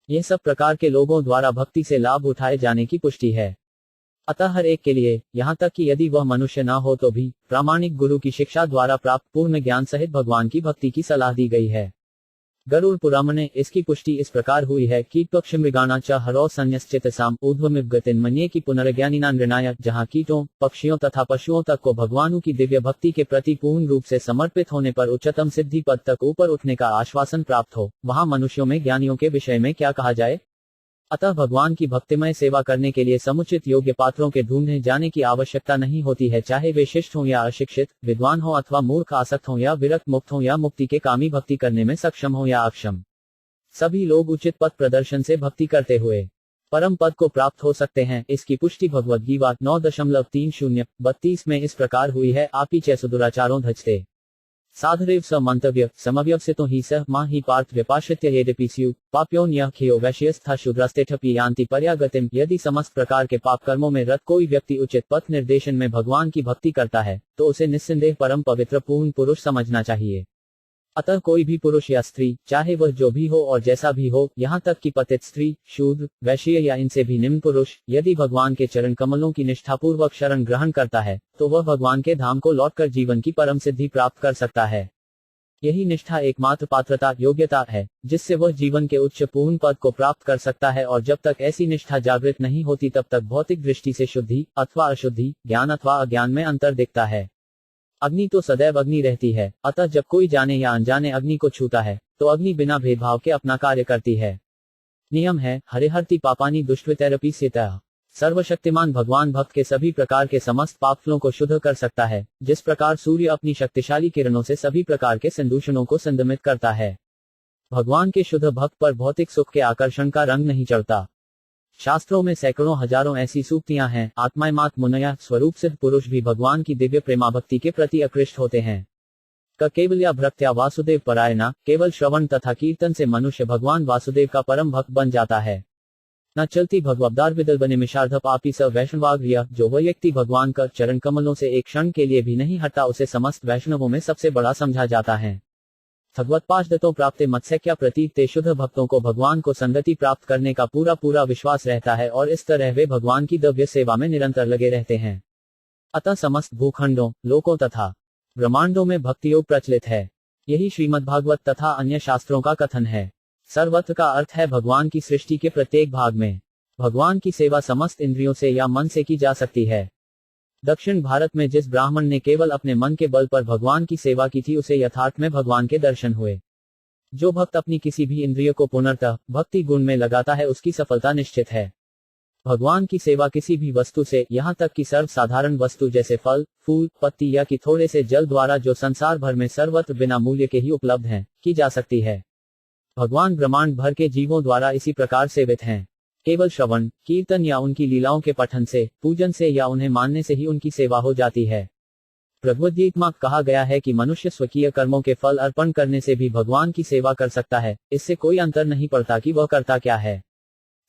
यह सब प्रकार के लोगों द्वारा भक्ति से लाभ उठाए जाने की पुष्टि है। अतः हर एक के लिए, यहाँ तक कि यदि वह मनुष्य न हो तो भी, प्रामाणिक गुरु की शिक्षा द्वारा प्राप्त पूर्ण ज्ञान सहित भगवान की भक्ति की सलाह दी गई है। गरुड़ पुराण में इसकी पुष्टि इस प्रकार हुई है, कीट पक्षी मृगाणा च हरो संन्यस्चितसाम ऊर्ध्वमिव गतिन मन्ये की पुनर्ज्ञानिना नृणाय। जहाँ कीटों, पक्षियों तथा पशुओं तक को भगवानों की दिव्य भक्ति के प्रति पूर्ण रूप से समर्पित होने पर उच्चतम सिद्धि पद तक ऊपर उठने का आश्वासन प्राप्त हो, वहाँ मनुष्यों में ज्ञानियों के विषय में क्या कहा जाए। अतः भगवान की भक्तिमय सेवा करने के लिए समुचित योग्य पात्रों के ढूंढने जाने की आवश्यकता नहीं होती है, चाहे वे शिष्ट हों या अशिक्षित, विद्वान हो अथवा मूर्ख, आसक्त हों या विरक्त, मुक्त हों या मुक्ति के कामी, भक्ति करने में सक्षम हो या अक्षम। सभी लोग उचित पथ प्रदर्शन से भक्ति करते हुए परम पद को प्राप्त हो सकते हैं। इसकी पुष्टि भगवद गीता 9.30-32 में इस प्रकार हुई है, आपी च सुदुराचारों धजते साधरेव स मंतव्य समव्यवसितो ही सह मां ही पार्थ व्यपाश्रित्य यद्यपि स्यु पाप्योन यह खियो वैश्यस्था शूद्रास्तेठपि यान्ति पर्यागतिम। यदि समस्त प्रकार के पाप कर्मों में रत कोई व्यक्ति उचित पथ निर्देशन में भगवान की भक्ति करता है तो उसे निस्संदेह परम पवित्र पूर्ण पुरुष समझना चाहिए। अतः कोई भी पुरुष या स्त्री, चाहे वह जो भी हो और जैसा भी हो, यहाँ तक कि पतित स्त्री, शूद्र, वैश्य या इनसे भी निम्न पुरुष, यदि भगवान के चरण कमलों की निष्ठापूर्वक शरण ग्रहण करता है तो वह भगवान के धाम को लौटकर जीवन की परम सिद्धि प्राप्त कर सकता है। यही निष्ठा एकमात्र पात्रता, योग्यता है जिससे वह जीवन के उच्च पूर्ण पद को प्राप्त कर सकता है, और जब तक ऐसी निष्ठा जागृत नहीं होती तब तक भौतिक दृष्टि से शुद्धि अथवा अशुद्धि, ज्ञान अथवा अज्ञान में अंतर दिखता है। अग्नि तो सदैव अग्नि रहती है, अतः जब कोई जाने या अनजाने अग्नि को छूता है तो अग्नि बिना भेदभाव के अपना कार्य करती है। नियम है, हरिहरति पापानि दुष्टवितैरपि सितः। सर्वशक्तिमान भगवान भक्त के सभी प्रकार के समस्त पापफलों को शुद्ध कर सकता है, जिस प्रकार सूर्य अपनी शक्तिशाली किरणों से सभी प्रकार के संदूषणों को संदमित करता है। भगवान के शुद्ध भक्त पर भौतिक सुख के आकर्षण का रंग नहीं चढ़ता। शास्त्रों में सैकड़ों हजारों ऐसी सूक्तियां हैं। आत्मायमात मुनया, स्वरूप सिद्ध पुरुष भी भगवान की दिव्य प्रेमाभक्ति के प्रति आकृष्ट होते हैं। केवल्या भक्त्या वासुदेव परायणा, केवल श्रवण तथा कीर्तन से मनुष्य भगवान वासुदेव का परम भक्त बन जाता है। न चलती भगवद्दार विदल बने मिशार्ध पापी स वैष्णवाग्रिय। जो वह व्यक्ति भगवान का चरण कमलों से एक क्षण के लिए भी नहीं हटता उसे समस्त वैष्णवों में सबसे बड़ा समझा जाता है। भगवत पाशदत्तों प्राप्ते मत्स्यक्या प्रतीत ते शुद्ध भक्तों को भगवान को संगति प्राप्त करने का पूरा विश्वास रहता है और इस तरह वे भगवान की दिव्य सेवा में निरंतर लगे रहते हैं। अतः समस्त भूखंडों, लोकों तथा ब्रह्मांडों में भक्ति योग प्रचलित है। यही श्रीमद्भागवत तथा अन्य शास्त्रों का कथन है। सर्वत्र का अर्थ है भगवान की सृष्टि के प्रत्येक भाग में भगवान की सेवा समस्त इंद्रियों से या मन से की जा सकती है। दक्षिण भारत में जिस ब्राह्मण ने केवल अपने मन के बल पर भगवान की सेवा की थी उसे यथार्थ में भगवान के दर्शन हुए। जो भक्त अपनी किसी भी इंद्रिय को पुनर्तः भक्ति गुण में लगाता है उसकी सफलता निश्चित है। भगवान की सेवा किसी भी वस्तु से, यहाँ तक कि सर्व साधारण वस्तु जैसे फल, फूल, पत्ती या कि थोड़े से जल द्वारा जो संसार भर में सर्वत्र बिना मूल्य के ही उपलब्ध हैं, की जा सकती है। भगवान ब्रह्मांड भर के जीवों द्वारा इसी प्रकार सेवित हैं। केवल श्रवण, कीर्तन या उनकी लीलाओं के पठन से, पूजन से या उन्हें मानने से ही उनकी सेवा हो जाती है। भगवद्गीता में कहा गया है कि मनुष्य स्वकीय कर्मों के फल अर्पण करने से भी भगवान की सेवा कर सकता है, इससे कोई अंतर नहीं पड़ता कि वह करता क्या है।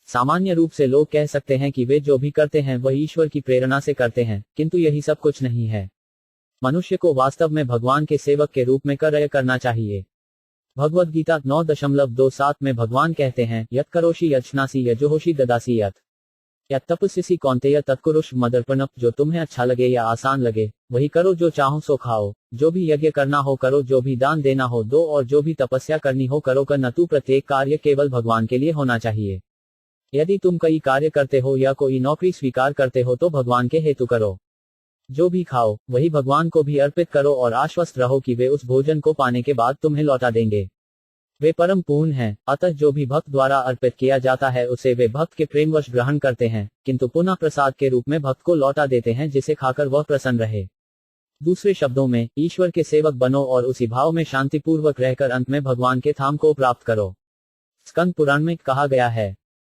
सामान्य रूप से लोग कह सकते हैं कि वे जो भी करते हैं वह ईश्वर की प्रेरणा से करते हैं, किंतु यही सब कुछ नहीं है। मनुष्य को वास्तव में भगवान के सेवक के रूप में कार्य करना चाहिए। भगवद्गीता 9.27 में भगवान कहते हैं, यत् करोषि यच्छनासि यज्जोहोषि ददासि यत् तपस्यसि कौन्तेय तत्कुरुष मदर्पणम्। जो तुम्हें अच्छा लगे या आसान लगे वही करो, जो चाहो सो खाओ। जो भी यज्ञ करना हो करो, जो भी दान देना हो दो, और जो भी तपस्या करनी हो करो। न तू प्रत्येक कार्य केवल भगवान के लिए होना चाहिए। यदि तुम कई कार्य करते हो या कोई नौकरी स्वीकार करते हो तो भगवान के हेतु करो। जो भी खाओ वही भगवान को भी अर्पित करो और आश्वस्त रहो कि वे उस भोजन को पाने के बाद तुम्हें लौटा देंगे। वे परम पूर्ण हैं, अतः जो भी भक्त द्वारा अर्पित किया जाता है उसे वे भक्त के प्रेमवश ग्रहण करते हैं, किंतु पुनः प्रसाद के रूप में भक्त को लौटा देते हैं, जिसे खाकर वह प्रसन्न रहे। दूसरे शब्दों में, ईश्वर के सेवक बनो और उसी भाव में शांतिपूर्वक रहकर अंत में भगवान के धाम को प्राप्त करो। स्कंद पुराण में कहा गया है,